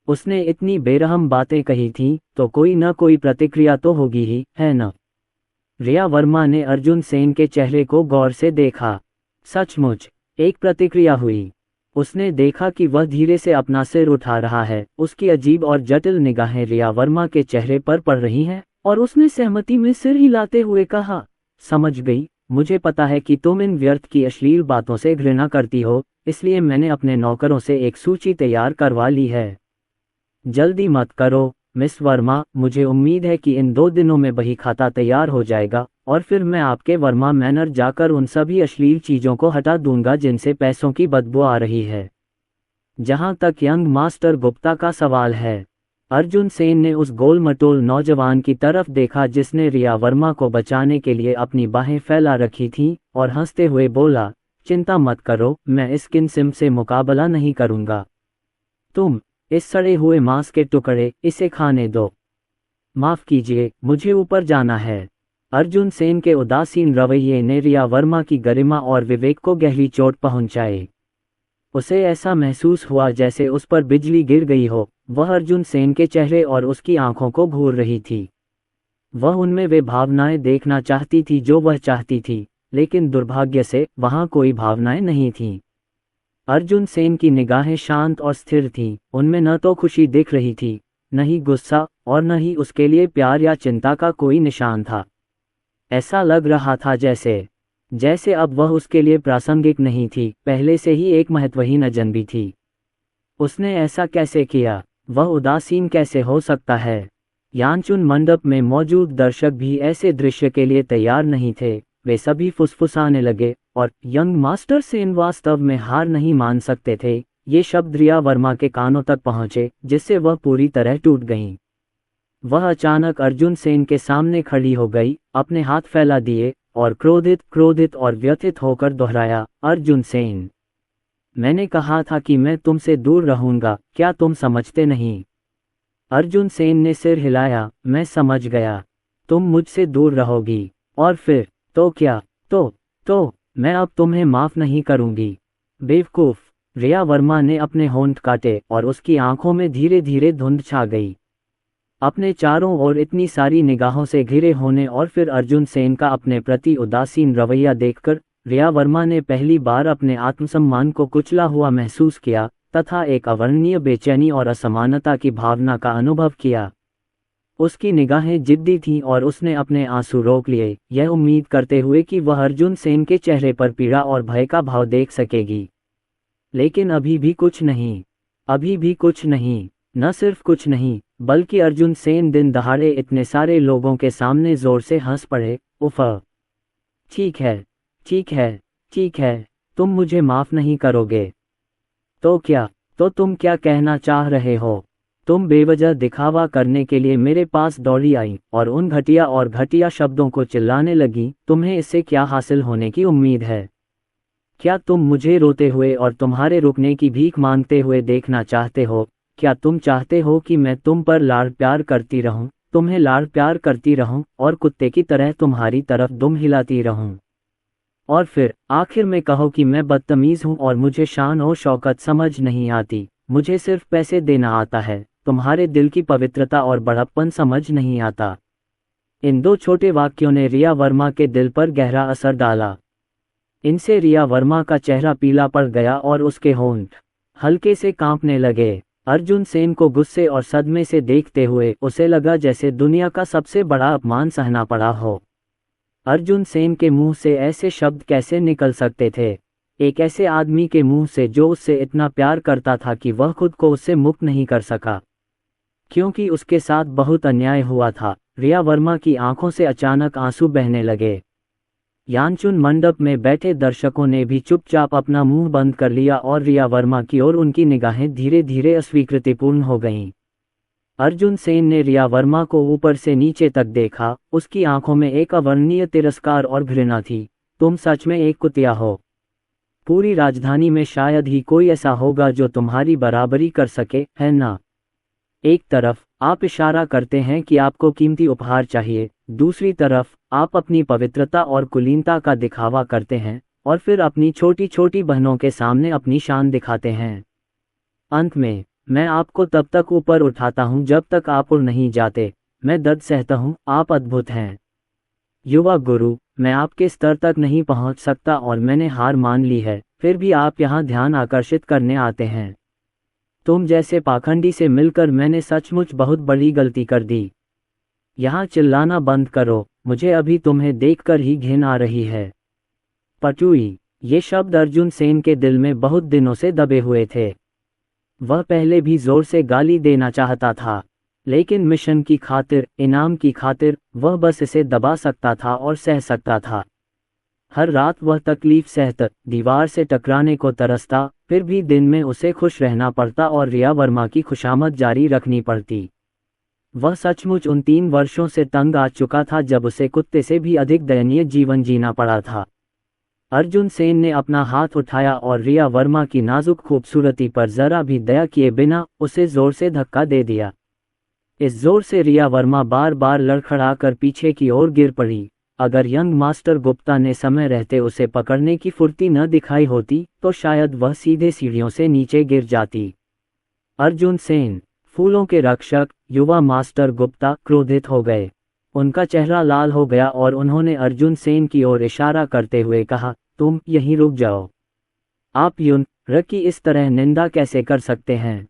उसने इतनी बेरहम बातें कही थीं, तो कोई न कोई प्रतिक्रिया तो होगी ही, है न? रिया वर्मा ने अर्जुन सेन के चेहरे को गौर से देखा। सचमुच एक प्रतिक्रिया हुई। उसने देखा कि वह धीरे से अपना सिर उठा रहा है, उसकी अजीब और जटिल निगाहें रिया वर्मा के चेहरे पर पड़ रही हैं, और उसने सहमति में सिर हिलाते हुए कहा, समझ गई, मुझे पता है कि तुम इन व्यर्थ की अश्लील बातों से घृणा करती हो, इसलिए मैंने अपने नौकरों से एक सूची तैयार करवा ली है। जल्दी मत करो मिस वर्मा, मुझे उम्मीद है कि इन 2 दिनों में बही खाता तैयार हो जाएगा और फिर मैं आपके वर्मा मैनर जाकर उन सभी अश्लील चीज़ों को हटा दूंगा जिनसे पैसों की बदबू आ रही है। जहां तक यंग मास्टर गुप्ता का सवाल है, अर्जुन सेन ने उस गोल मटोल नौजवान की तरफ देखा जिसने रिया वर्मा को बचाने के लिए अपनी बाहें फैला रखी थीं, और हंसते हुए बोला, चिंता मत करो, मैं इस किस्म से मुकाबला नहीं करूंगा। तुम, इस सड़े हुए मांस के टुकड़े, इसे खाने दो। माफ कीजिए, मुझे ऊपर जाना है। अर्जुन सेन के उदासीन रवैये ने रिया वर्मा की गरिमा और विवेक को गहरी चोट पहुंचाई। उसे ऐसा महसूस हुआ जैसे उस पर बिजली गिर गई हो। वह अर्जुन सेन के चेहरे और उसकी आंखों को घूर रही थी। वह उनमें वे भावनाएं देखना चाहती थी जो वह चाहती थी, लेकिन दुर्भाग्य से वहां कोई भावनाएं नहीं थीं। अर्जुन सेन की निगाहें शांत और स्थिर थीं, उनमें न तो खुशी दिख रही थी, न ही गुस्सा, और न ही उसके लिए प्यार या चिंता का कोई निशान था। ऐसा लग रहा था जैसे अब वह उसके लिए प्रासंगिक नहीं थी, पहले से ही एक महत्वहीन अजनबी थी। उसने ऐसा कैसे किया? वह उदासीन कैसे हो सकता है? यानचुन मंडप में मौजूद दर्शक भी ऐसे दृश्य के लिए तैयार नहीं थे। वे सभी फुसफुसाने लगे, और यंग मास्टर सेन वास्तव में हार नहीं मान सकते थे। ये शब्द रिया वर्मा के कानों तक पहुंचे, जिससे वह पूरी तरह टूट गईं। वह अचानक अर्जुन सेन के सामने खड़ी हो गई, अपने हाथ फैला दिए, और क्रोधित और व्यथित होकर दोहराया, अर्जुन सेन, मैंने कहा था कि मैं तुमसे दूर रहूंगा, क्या तुम समझते नहीं? अर्जुन सेन ने सिर हिलाया, मैं समझ गया, तुम मुझसे दूर रहोगी, और फिर, तो क्या? तो मैं अब तुम्हें माफ नहीं करूंगी। बेवकूफ! रिया वर्मा ने अपने होंठ काटे और उसकी आंखों में धीरे धीरे धुंध छा गई। अपने चारों ओर इतनी सारी निगाहों से घिरे होने और फिर अर्जुन सेन का अपने प्रति उदासीन रवैया देखकर रिया वर्मा ने पहली बार अपने आत्मसम्मान को कुचला हुआ महसूस किया, तथा एक अवर्णनीय बेचैनी और असमानता की भावना का अनुभव किया। उसकी निगाहें जिद्दी थीं और उसने अपने आंसू रोक लिए, यह उम्मीद करते हुए कि वह अर्जुन सेन के चेहरे पर पीड़ा और भय का भाव देख सकेगी। लेकिन अभी भी कुछ नहीं, न सिर्फ कुछ नहीं, बल्कि अर्जुन सेन दिन दहाड़े इतने सारे लोगों के सामने जोर से हंस पड़े। उफ़! ठीक है, तुम मुझे माफ नहीं करोगे। तो क्या? तो तुम क्या कहना चाह रहे हो? तुम बेवजह दिखावा करने के लिए मेरे पास दौड़ी आई और उन घटिया शब्दों को चिल्लाने लगी। तुम्हें इससे क्या हासिल होने की उम्मीद है? क्या तुम मुझे रोते हुए और तुम्हारे रुकने की भीख मांगते हुए देखना चाहते हो? क्या तुम चाहते हो कि मैं तुम पर लाड़ प्यार करती रहूं, तुम्हें लाड़ प्यार करती रहूं और कुत्ते की तरह तुम्हारी तरफ दुम हिलाती रहूं? और फिर आखिर में कहो कि मैं बदतमीज हूं और मुझे शान और शौकत समझ नहीं आती, मुझे सिर्फ पैसे देना आता है, तुम्हारे दिल की पवित्रता और बड़प्पन समझ नहीं आता। इन दो छोटे वाक्यों ने रिया वर्मा के दिल पर गहरा असर डाला। इनसे रिया वर्मा का चेहरा पीला पड़ गया और उसके होंठ हल्के से कांपने लगे। अर्जुन सेन को गुस्से और सदमे से देखते हुए उसे लगा जैसे दुनिया का सबसे बड़ा अपमान सहना पड़ा हो। अर्जुन सेन के मुंह से ऐसे शब्द कैसे निकल सकते थे? एक ऐसे आदमी के मुंह से जो उससे इतना प्यार करता था कि वह खुद को उससे मुक्त नहीं कर सका, क्योंकि उसके साथ बहुत अन्याय हुआ था। रिया वर्मा की आंखों से अचानक आंसू बहने लगे। यानचुन मंडप में बैठे दर्शकों ने भी चुपचाप अपना मुंह बंद कर लिया और रिया वर्मा की ओर उनकी निगाहें धीरे धीरे अस्वीकृतिपूर्ण हो गईं। अर्जुन सेन ने रिया वर्मा को ऊपर से नीचे तक देखा, उसकी आंखों में एक अवर्णनीय तिरस्कार और घृणा थी। तुम सच में एक कुतिया हो। पूरी राजधानी में शायद ही कोई ऐसा होगा जो तुम्हारी बराबरी कर सके, है ना? एक तरफ आप इशारा करते हैं कि आपको कीमती उपहार चाहिए, दूसरी तरफ आप अपनी पवित्रता और कुलीनता का दिखावा करते हैं, और फिर अपनी छोटी छोटी बहनों के सामने अपनी शान दिखाते हैं। अंत में मैं आपको तब तक ऊपर उठाता हूं जब तक आप उड़ नहीं जाते। मैं दर्द सहता हूं, आप अद्भुत हैं। युवा गुरु, मैं आपके स्तर तक नहीं पहुंच सकता और मैंने हार मान ली है, फिर भी आप यहां ध्यान आकर्षित करने आते हैं। तुम जैसे पाखंडी से मिलकर मैंने सचमुच बहुत बड़ी गलती कर दी। यहाँ चिल्लाना बंद करो, मुझे अभी तुम्हें देखकर ही घिन आ रही है। पटुई! ये शब्द अर्जुन सेन के दिल में बहुत दिनों से दबे हुए थे। वह पहले भी जोर से गाली देना चाहता था, लेकिन मिशन की खातिर, इनाम की खातिर, वह बस इसे दबा सकता था और सह सकता था। हर रात वह तकलीफ सहता, दीवार से टकराने को तरसता, फिर भी दिन में उसे खुश रहना पड़ता और रिया वर्मा की खुशामद जारी रखनी पड़ती। वह सचमुच उन 3 वर्षों से तंग आ चुका था जब उसे कुत्ते से भी अधिक दयनीय जीवन जीना पड़ा था। अर्जुन सेन ने अपना हाथ उठाया और रिया वर्मा की नाजुक खूबसूरती पर जरा भी दया किए बिना उसे जोर से धक्का दे दिया। इस जोर से रिया वर्मा बार बार लड़खड़ाकर पीछे की ओर गिर पड़ी। अगर यंग मास्टर गुप्ता ने समय रहते उसे पकड़ने की फुर्ती न दिखाई होती तो शायद वह सीधे सीढ़ियों से नीचे गिर जाती। अर्जुन सेन, फूलों के रक्षक, युवा मास्टर गुप्ता क्रोधित हो गए। उनका चेहरा लाल हो गया और उन्होंने अर्जुन सेन की ओर इशारा करते हुए कहा, तुम यहीं रुक जाओ। आप युन की इस तरह निंदा कैसे कर सकते हैं?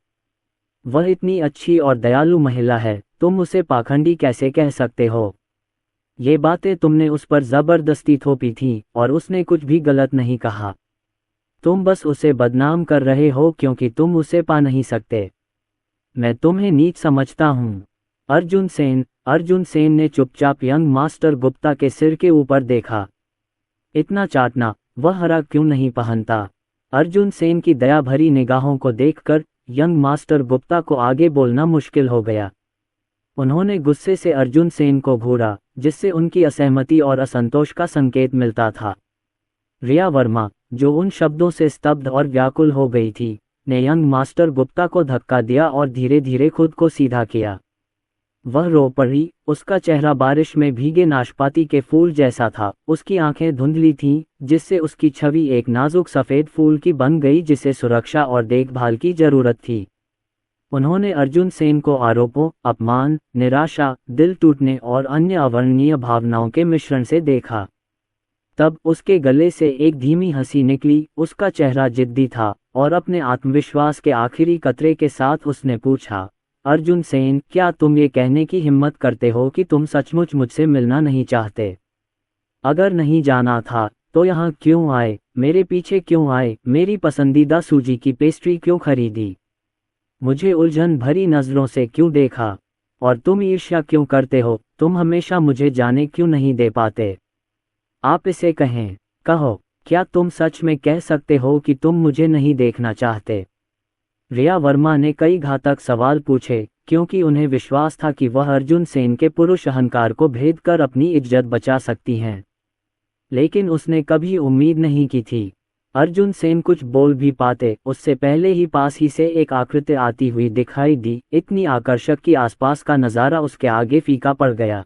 वह इतनी अच्छी और दयालु महिला है, तुम उसे पाखंडी कैसे कह सकते हो? ये बातें तुमने उस पर जबरदस्ती थोपी थीं और उसने कुछ भी गलत नहीं कहा। तुम बस उसे बदनाम कर रहे हो क्योंकि तुम उसे पा नहीं सकते। मैं तुम्हें नीच समझता हूँ। अर्जुन सेन ने चुपचाप यंग मास्टर गुप्ता के सिर के ऊपर देखा। इतना चाटना, वह हरा क्यों नहीं पहनता? अर्जुन सेन की दया भरी निगाहों को देखकर यंग मास्टर गुप्ता को आगे बोलना मुश्किल हो गया। उन्होंने गुस्से से अर्जुन सेन को घूरा, जिससे उनकी असहमति और असंतोष का संकेत मिलता था। रिया वर्मा, जो उन शब्दों से स्तब्ध और व्याकुल हो गई थी, ने यंग मास्टर गुप्ता को धक्का दिया और धीरे धीरे खुद को सीधा किया। वह रो पड़ी, उसका चेहरा बारिश में भीगे नाशपाती के फूल जैसा था। उसकी आंखें धुंधली थीं, जिससे उसकी छवि एक नाजुक सफ़ेद फूल की बन गई जिसे सुरक्षा और देखभाल की जरूरत थी। उन्होंने अर्जुन सेन को आरोपों, अपमान, निराशा, दिल टूटने और अन्य अवर्णनीय भावनाओं के मिश्रण से देखा। तब उसके गले से एक धीमी हंसी निकली। उसका चेहरा जिद्दी था और अपने आत्मविश्वास के आखिरी कतरे के साथ उसने पूछा, अर्जुन सेन, क्या तुम ये कहने की हिम्मत करते हो कि तुम सचमुच मुझसे मिलना नहीं चाहते? अगर नहीं जाना था तो यहाँ क्यों आए? मेरे पीछे क्यों आए? मेरी पसंदीदा सूजी की पेस्ट्री क्यों खरीदी? मुझे उलझन भरी नज़रों से क्यों देखा? और तुम ईर्ष्या क्यों करते हो? तुम हमेशा मुझे जाने क्यों नहीं दे पाते? आप इसे कहें, कहो, क्या तुम सच में कह सकते हो कि तुम मुझे नहीं देखना चाहते? रिया वर्मा ने कई घातक सवाल पूछे, क्योंकि उन्हें विश्वास था कि वह अर्जुन सेन के पुरुष अहंकार को भेद कर अपनी इज्जत बचा सकती हैं। लेकिन उसने कभी उम्मीद नहीं की थी अर्जुन सेन कुछ बोल भी पाते उससे पहले ही पास ही से एक आकृति आती हुई दिखाई दी। इतनी आकर्षक कि आसपास का नज़ारा उसके आगे फीका पड़ गया।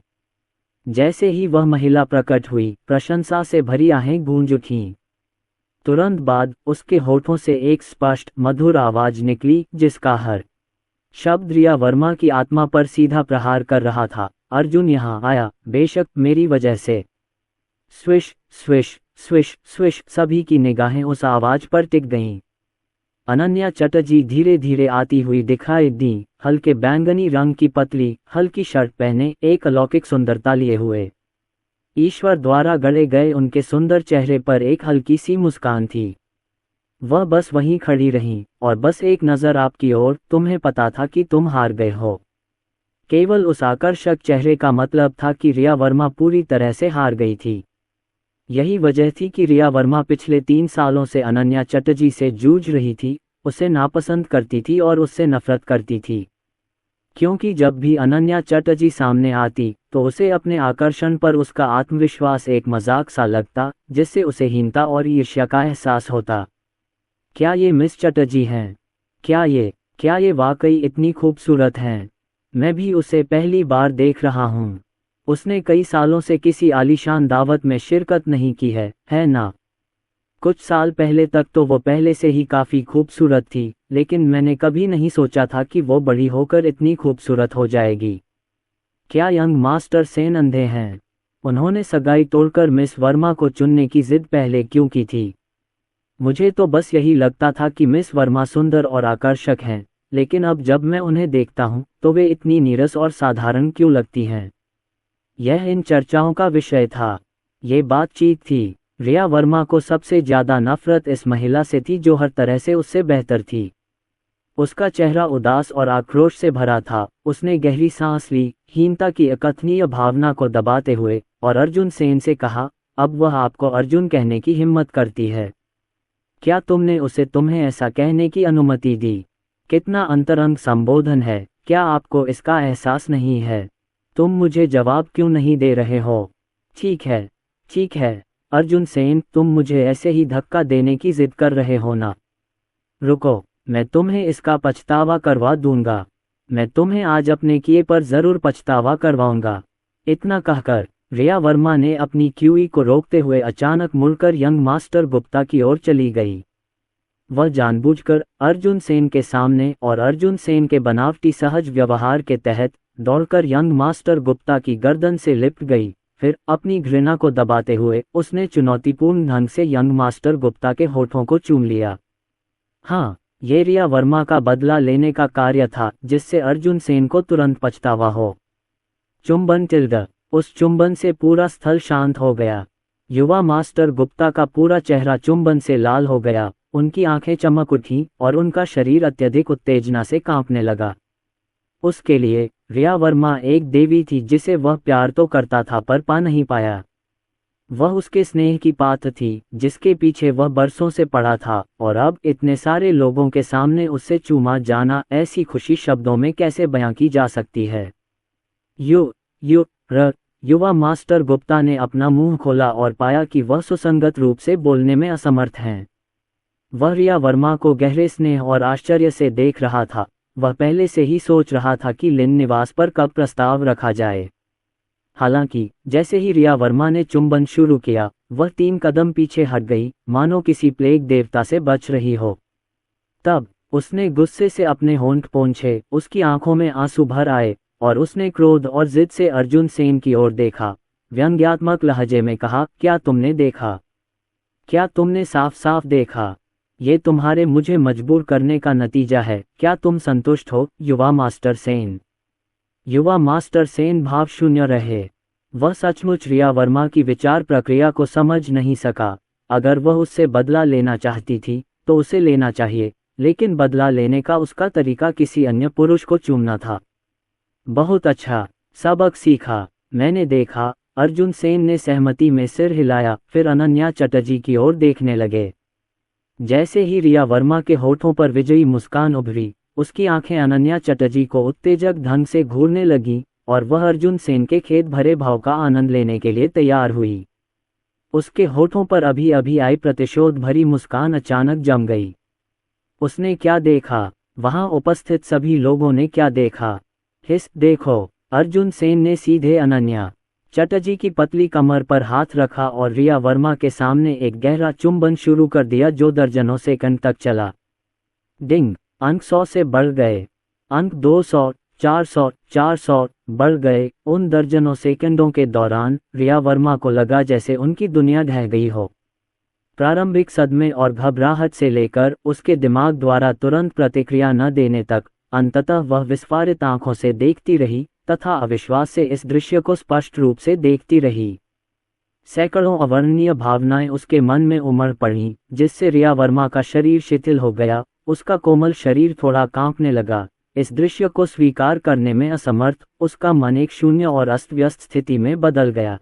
जैसे ही वह महिला प्रकट हुई, प्रशंसा से भरी आहें गूंज उठीं। तुरंत बाद उसके होठों से एक स्पष्ट मधुर आवाज निकली, जिसका हर शब्द रिया वर्मा की आत्मा पर सीधा प्रहार कर रहा था। अर्जुन यहाँ आया, बेशक मेरी वजह से। स्विश स्विश स्विश स्विश, सभी की निगाहें उस आवाज पर टिक गईं। अनन्या चटर्जी धीरे धीरे आती हुई दिखाई दी, हल्के बैंगनी रंग की पतली हल्की शर्ट पहने, एक अलौकिक सुंदरता लिए हुए। ईश्वर द्वारा गढ़े गए उनके सुंदर चेहरे पर एक हल्की सी मुस्कान थी। वह बस वहीं खड़ी रहीं और बस एक नज़र आपकी ओर। तुम्हें पता था कि तुम हार गए हो। केवल उस आकर्षक चेहरे का मतलब था कि रिया वर्मा पूरी तरह से हार गई थी। यही वजह थी कि रिया वर्मा पिछले 3 सालों से अनन्या चटर्जी से जूझ रही थी, उसे नापसंद करती थी और उससे नफरत करती थी। क्योंकि जब भी अनन्या चटर्जी सामने आती तो उसे अपने आकर्षण पर उसका आत्मविश्वास एक मजाक सा लगता, जिससे उसे हीनता और ईर्ष्या का एहसास होता। क्या ये मिस चटर्जी हैं? क्या ये वाकई इतनी खूबसूरत हैं? मैं भी उसे पहली बार देख रहा हूँ। उसने कई सालों से किसी आलीशान दावत में शिरकत नहीं की है ना? कुछ साल पहले तक तो वो पहले से ही काफ़ी खूबसूरत थी, लेकिन मैंने कभी नहीं सोचा था कि वो बड़ी होकर इतनी खूबसूरत हो जाएगी। क्या यंग मास्टर सेन अंधे हैं? उन्होंने सगाई तोड़कर मिस वर्मा को चुनने की जिद पहले क्यों की थी? मुझे तो बस यही लगता था कि मिस वर्मा सुंदर और आकर्षक हैं, लेकिन अब जब मैं उन्हें देखता हूँ तो वे इतनी नीरस और साधारण क्यों लगती हैं? यह इन चर्चाओं का विषय था। ये बातचीत थी। रिया वर्मा को सबसे ज्यादा नफरत इस महिला से थी जो हर तरह से उससे बेहतर थी। उसका चेहरा उदास और आक्रोश से भरा था। उसने गहरी सांस ली, हीनता की अकथनीय भावना को दबाते हुए, और अर्जुन सेन से कहा, अब वह आपको अर्जुन कहने की हिम्मत करती है। क्या तुमने उसे तुम्हें ऐसा कहने की अनुमति दी? कितना अंतरंग संबोधन है, क्या आपको इसका एहसास नहीं है? तुम मुझे जवाब क्यों नहीं दे रहे हो? ठीक है, ठीक है, अर्जुन सेन, तुम मुझे ऐसे ही धक्का देने की जिद कर रहे हो ना? रुको, मैं तुम्हें इसका पछतावा करवा दूंगा। मैं तुम्हें आज अपने किए पर जरूर पछतावा करवाऊंगा। इतना कहकर रिया वर्मा ने अपनी क्यूई को रोकते हुए अचानक मुड़कर यंग मास्टर गुप्ता की ओर चली गई। वह जानबूझकर अर्जुन सेन के सामने और अर्जुन सेन के बनावटी सहज व्यवहार के तहत दौड़कर यंग मास्टर गुप्ता की गर्दन से लिपट गई। फिर अपनी घृणा को दबाते हुए उसने चुनौतीपूर्ण ढंग से यंग मास्टर गुप्ता के होठों को चूम लिया। हाँ, ये रिया वर्मा का बदला लेने का कार्य था जिससे अर्जुन सेन को तुरंत पछतावा हो। चुंबन टिल्ड। उस चुंबन से पूरा स्थल शांत हो गया। युवा मास्टर गुप्ता का पूरा चेहरा चुंबन से लाल हो गया, उनकी आंखें चमक उठी और उनका शरीर अत्यधिक उत्तेजना से कांपने लगा। उसके लिए रिया वर्मा एक देवी थी जिसे वह प्यार तो करता था पर पा नहीं पाया। वह उसके स्नेह की पात्र थी जिसके पीछे वह बरसों से पड़ा था, और अब इतने सारे लोगों के सामने उससे चूमा जाना, ऐसी खुशी शब्दों में कैसे बयां की जा सकती है? युवा मास्टर गुप्ता ने अपना मुंह खोला और पाया कि वह सुसंगत रूप से बोलने में असमर्थ हैं। वह रिया वर्मा को गहरे स्नेह और आश्चर्य से देख रहा था। वह पहले से ही सोच रहा था कि लिन निवास पर कब प्रस्ताव रखा जाए। हालांकि जैसे ही रिया वर्मा ने चुंबन शुरू किया, वह 3 कदम पीछे हट गई, मानो किसी प्लेग देवता से बच रही हो। तब उसने गुस्से से अपने होंठ पोंछे, उसकी आंखों में आंसू भर आए और उसने क्रोध और जिद से अर्जुन सेन की ओर देखा। व्यंग्यात्मक लहजे में कहा, क्या तुमने देखा? क्या तुमने साफ साफ देखा? ये तुम्हारे मुझे मजबूर करने का नतीजा है। क्या तुम संतुष्ट हो, युवा मास्टर सेन? युवा मास्टर सेन भावशून्य रहे। वह सचमुच रिया वर्मा की विचार प्रक्रिया को समझ नहीं सका। अगर वह उससे बदला लेना चाहती थी तो उसे लेना चाहिए, लेकिन बदला लेने का उसका तरीका किसी अन्य पुरुष को चूमना था। बहुत अच्छा, सबक सीखा, मैंने देखा। अर्जुन सेन ने सहमति में सिर हिलाया, फिर अनन्या चटर्जी की ओर देखने लगे। जैसे ही रिया वर्मा के होठों पर विजयी मुस्कान उभरी, उसकी आंखें अनन्या चटर्जी को उत्तेजक ढंग से घूरने लगीं और वह अर्जुन सेन के खेद भरे भाव का आनंद लेने के लिए तैयार हुई। उसके होठों पर अभी अभी आई प्रतिशोध भरी मुस्कान अचानक जम गई। उसने क्या देखा? वहां उपस्थित सभी लोगों ने क्या देखा? हिस, देखो! अर्जुन सेन ने सीधे अनन्या चटर्जी की पतली कमर पर हाथ रखा और रिया वर्मा के सामने एक गहरा चुंबन शुरू कर दिया जो दर्जनों सेकंड तक चला। डिंग! अंक 100 से बढ़ गए। अंक 200, 400, 400 बढ़ गए। उन दर्जनों सेकंडों के दौरान रिया वर्मा को लगा जैसे उनकी दुनिया ढह गई हो। प्रारंभिक सदमे और घबराहट से लेकर उसके दिमाग द्वारा तुरंत प्रतिक्रिया न देने तक, अंततः वह विस्फारित आंखों से देखती रही तथा अविश्वास से इस दृश्य को स्पष्ट रूप से देखती रही। सैकड़ों अवर्णनीय भावनाएं उसके मन में उमड़ पड़ीं, जिससे रिया वर्मा का शरीर शिथिल हो गया। उसका कोमल शरीर थोड़ा कांपने लगा। इस दृश्य को स्वीकार करने में असमर्थ, उसका मन एक शून्य और अस्त व्यस्त स्थिति में बदल गया।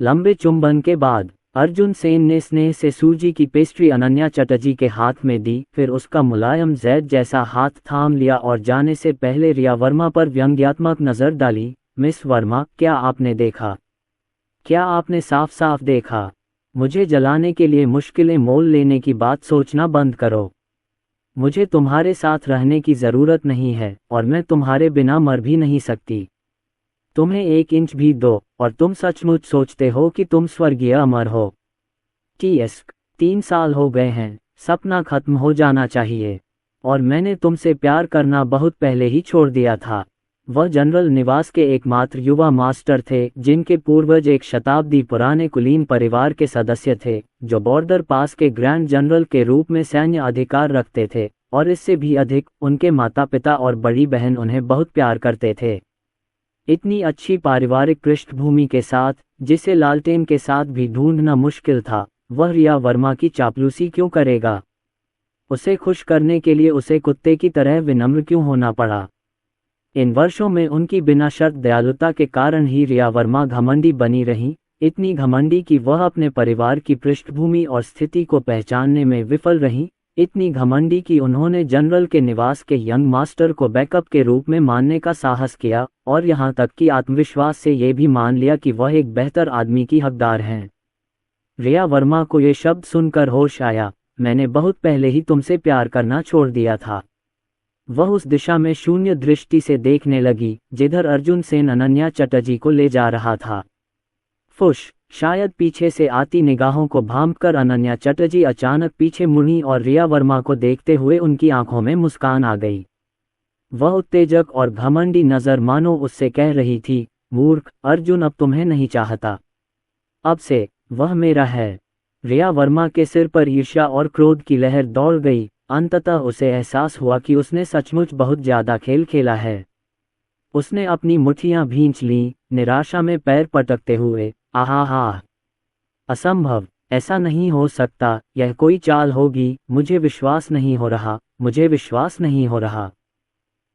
लंबे चुंबन के बाद अर्जुन सेन ने स्नेह से सूजी की पेस्ट्री अनन्या चटर्जी के हाथ में दी, फिर उसका मुलायम जैद जैसा हाथ थाम लिया और जाने से पहले रिया वर्मा पर व्यंग्यात्मक नजर डाली। मिस वर्मा, क्या आपने देखा? क्या आपने साफ साफ देखा? मुझे जलाने के लिए मुश्किलें मोल लेने की बात सोचना बंद करो। मुझे तुम्हारे साथ रहने की जरूरत नहीं है और मैं तुम्हारे बिना मर भी नहीं सकती। तुम्हें 1 इंच भी दो और तुम सचमुच सोचते हो कि तुम स्वर्गीय अमर हो। TSK 3 साल हो गए हैं, सपना खत्म हो जाना चाहिए, और मैंने तुमसे प्यार करना बहुत पहले ही छोड़ दिया था। वह जनरल निवास के एकमात्र युवा मास्टर थे जिनके पूर्वज एक शताब्दी पुराने कुलीन परिवार के सदस्य थे, जो बॉर्डर पास के ग्रैंड जनरल के रूप में सैन्य अधिकार रखते थे, और इससे भी अधिक उनके माता पिता और बड़ी बहन उन्हें बहुत प्यार करते थे। इतनी अच्छी पारिवारिक पृष्ठभूमि के साथ, जिसे लालटेन के साथ भी ढूंढना मुश्किल था, वह रिया वर्मा की चापलूसी क्यों करेगा? उसे खुश करने के लिए उसे कुत्ते की तरह विनम्र क्यों होना पड़ा? इन वर्षों में उनकी बिना शर्त दयालुता के कारण ही रिया वर्मा घमंडी बनी रही। इतनी घमंडी कि वह अपने परिवार की पृष्ठभूमि और स्थिति को पहचानने में विफल रहीं, इतनी घमंडी कि उन्होंने जनरल के निवास के यंग मास्टर को बैकअप के रूप में मानने का साहस किया, और यहाँ तक कि आत्मविश्वास से ये भी मान लिया कि वह एक बेहतर आदमी की हकदार हैं। रिया वर्मा को ये शब्द सुनकर होश आया। मैंने बहुत पहले ही तुमसे प्यार करना छोड़ दिया था। वह उस दिशा में शून्य दृष्टि से देखने लगी जिधर अर्जुन सेन अनन्या चटर्जी को ले जा रहा था। फुश, शायद पीछे से आती निगाहों को भांपकर अनन्या चटर्जी अचानक पीछे मुड़ी और रिया वर्मा को देखते हुए उनकी आंखों में मुस्कान आ गई। वह उत्तेजक और घमंडी नजर मानो उससे कह रही थी, मूर्ख, अर्जुन अब तुम्हें नहीं चाहता। अब से वह मेरा है। रिया वर्मा के सिर पर ईर्ष्या और क्रोध की लहर दौड़ गई। अंततः उसे एहसास हुआ कि उसने सचमुच बहुत ज्यादा खेल खेला है। उसने अपनी मुट्ठियां भींच लीं, निराशा में पैर पटकते हुए। आहा, असंभव, ऐसा नहीं हो सकता, यह कोई चाल होगी, मुझे विश्वास नहीं हो रहा, मुझे विश्वास नहीं हो रहा।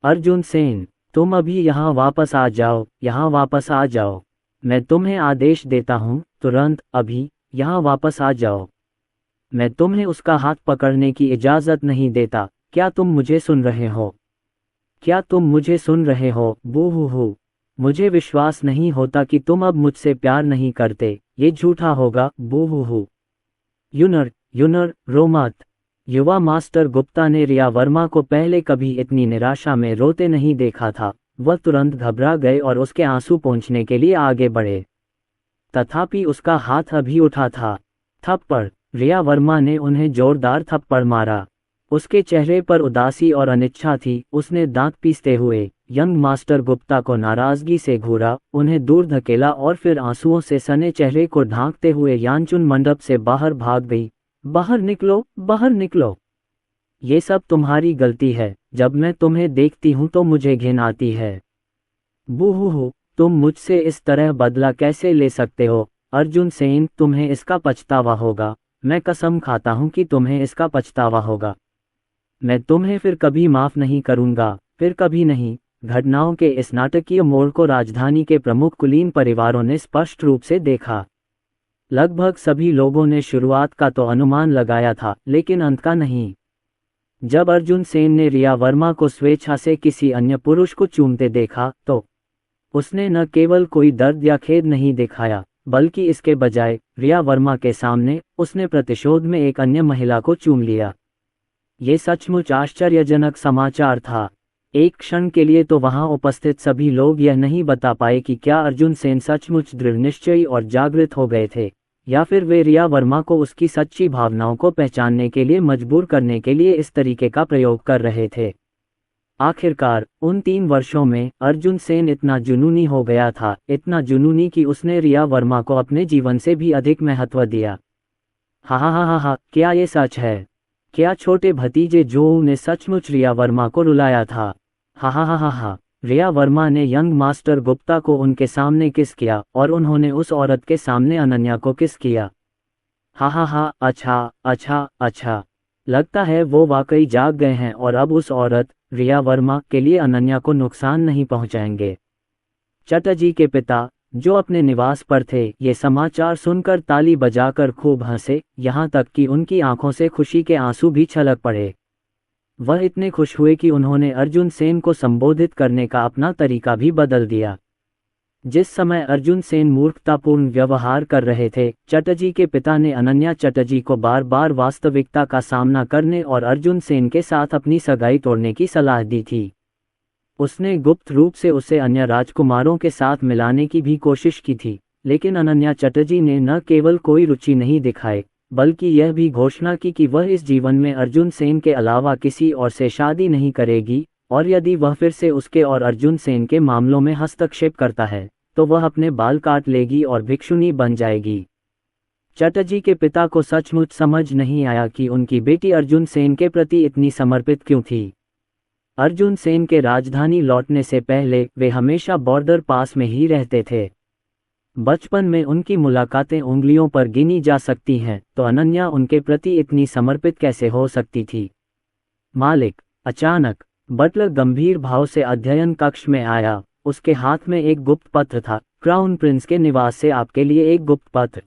अर्जुन सेन, तुम अभी यहाँ वापस आ जाओ, यहाँ वापस आ जाओ। मैं तुम्हें आदेश देता हूँ, तुरंत, अभी, यहाँ वापस आ जाओ। मैं तुम्हें उसका हाथ पकड़ने की इजाज़त नहीं देता। क्या तुम मुझे सुन रहे हो? क्या तुम मुझे सुन रहे हो? बूहू, मुझे विश्वास नहीं होता कि तुम अब मुझसे प्यार नहीं करते, ये झूठा होगा। बूहू। यूनर, रो मत। युवा मास्टर गुप्ता ने रिया वर्मा को पहले कभी इतनी निराशा में रोते नहीं देखा था। वह तुरंत घबरा गए और उसके आंसू पोंछने के लिए आगे बढ़े। तथापि उसका हाथ अभी उठा था। थप्पड़। रिया वर्मा ने उन्हें जोरदार थप्पड़ मारा। उसके चेहरे पर उदासी और अनिच्छा थी। उसने दांत पीसते हुए यंग मास्टर गुप्ता को नाराजगी से घूरा, उन्हें दूर धकेला और फिर आंसुओं से सने चेहरे को ढांकते हुए यानचुन मंडप से बाहर भाग गई। बाहर निकलो, बाहर निकलो। ये सब तुम्हारी गलती है। जब मैं तुम्हें देखती हूँ तो मुझे घिन आती है। बूहू, तुम मुझसे इस तरह बदला कैसे ले सकते हो? अर्जुन सेन, तुम्हें इसका पछतावा होगा। मैं कसम खाता हूँ कि तुम्हें इसका पछतावा होगा। मैं तुम्हें फिर कभी माफ नहीं करूँगा, फिर कभी नहीं। घटनाओं के इस नाटकीय मोड़ को राजधानी के प्रमुख कुलीन परिवारों ने स्पष्ट रूप से देखा। लगभग सभी लोगों ने शुरुआत का तो अनुमान लगाया था, लेकिन अंत का नहीं। जब अर्जुन सेन ने रिया वर्मा को स्वेच्छा से किसी अन्य पुरुष को चूमते देखा तो उसने न केवल कोई दर्द या खेद नहीं दिखाया, बल्कि इसके बजाय रिया वर्मा के सामने उसने प्रतिशोध में एक अन्य महिला को चूम लिया। ये सचमुच आश्चर्यजनक समाचार था। एक क्षण के लिए तो वहां उपस्थित सभी लोग यह नहीं बता पाए कि क्या अर्जुन सेन सचमुच दृढ़ निश्चयी और जागृत हो गए थे, या फिर वे रिया वर्मा को उसकी सच्ची भावनाओं को पहचानने के लिए मजबूर करने के लिए इस तरीके का प्रयोग कर रहे थे। आखिरकार उन 3 वर्षों में अर्जुन सेन इतना जुनूनी हो गया था, इतना जुनूनी कि उसने रिया वर्मा को अपने जीवन से भी अधिक महत्व दिया। हा, क्या ये सच है? क्या छोटे भतीजे जोऊ ने सचमुच रिया वर्मा को रुलाया था? हा। रिया वर्मा ने यंग मास्टर गुप्ता को उनके सामने किस किया और उन्होंने उस औरत के सामने अनन्या को किस किया। हा, अच्छा। लगता है वो वाकई जाग गए हैं और अब उस औरत रिया वर्मा के लिए अनन्या को नुकसान नहीं पहुंचाएंगे। चटर्जी के पिता, जो अपने निवास पर थे, ये समाचार सुनकर ताली बजाकर खूब हंसे, यहाँ तक कि उनकी आंखों से खुशी के आंसू भी छलक पड़े। वह इतने खुश हुए कि उन्होंने अर्जुन सेन को संबोधित करने का अपना तरीका भी बदल दिया। जिस समय अर्जुन सेन मूर्खतापूर्ण व्यवहार कर रहे थे, चटर्जी के पिता ने अनन्या चटर्जी को बार बार वास्तविकता का सामना करने और अर्जुन सेन के साथ अपनी सगाई तोड़ने की सलाह दी थी। उसने गुप्त रूप से उसे अन्य राजकुमारों के साथ मिलाने की भी कोशिश की थी, लेकिन अनन्या चटर्जी ने न केवल कोई रुचि नहीं दिखाई, बल्कि यह भी घोषणा की कि वह इस जीवन में अर्जुन सेन के अलावा किसी और से शादी नहीं करेगी, और यदि वह फिर से उसके और अर्जुन सेन के मामलों में हस्तक्षेप करता है तो वह अपने बाल काट लेगी और भिक्षुणी बन जाएगी। चटर्जी के पिता को सचमुच समझ नहीं आया कि उनकी बेटी अर्जुन सेन के प्रति इतनी समर्पित क्यों थी। अर्जुन सेन के राजधानी लौटने से पहले वे हमेशा बॉर्डर पास में ही रहते थे। बचपन में उनकी मुलाकातें उंगलियों पर गिनी जा सकती हैं, तो अनन्या उनके प्रति इतनी समर्पित कैसे हो सकती थी? मालिक। अचानक बटलर गंभीर भाव से अध्ययन कक्ष में आया। उसके हाथ में एक गुप्त पत्र था। क्राउन प्रिंस के निवास से आपके लिए एक गुप्त पत्र।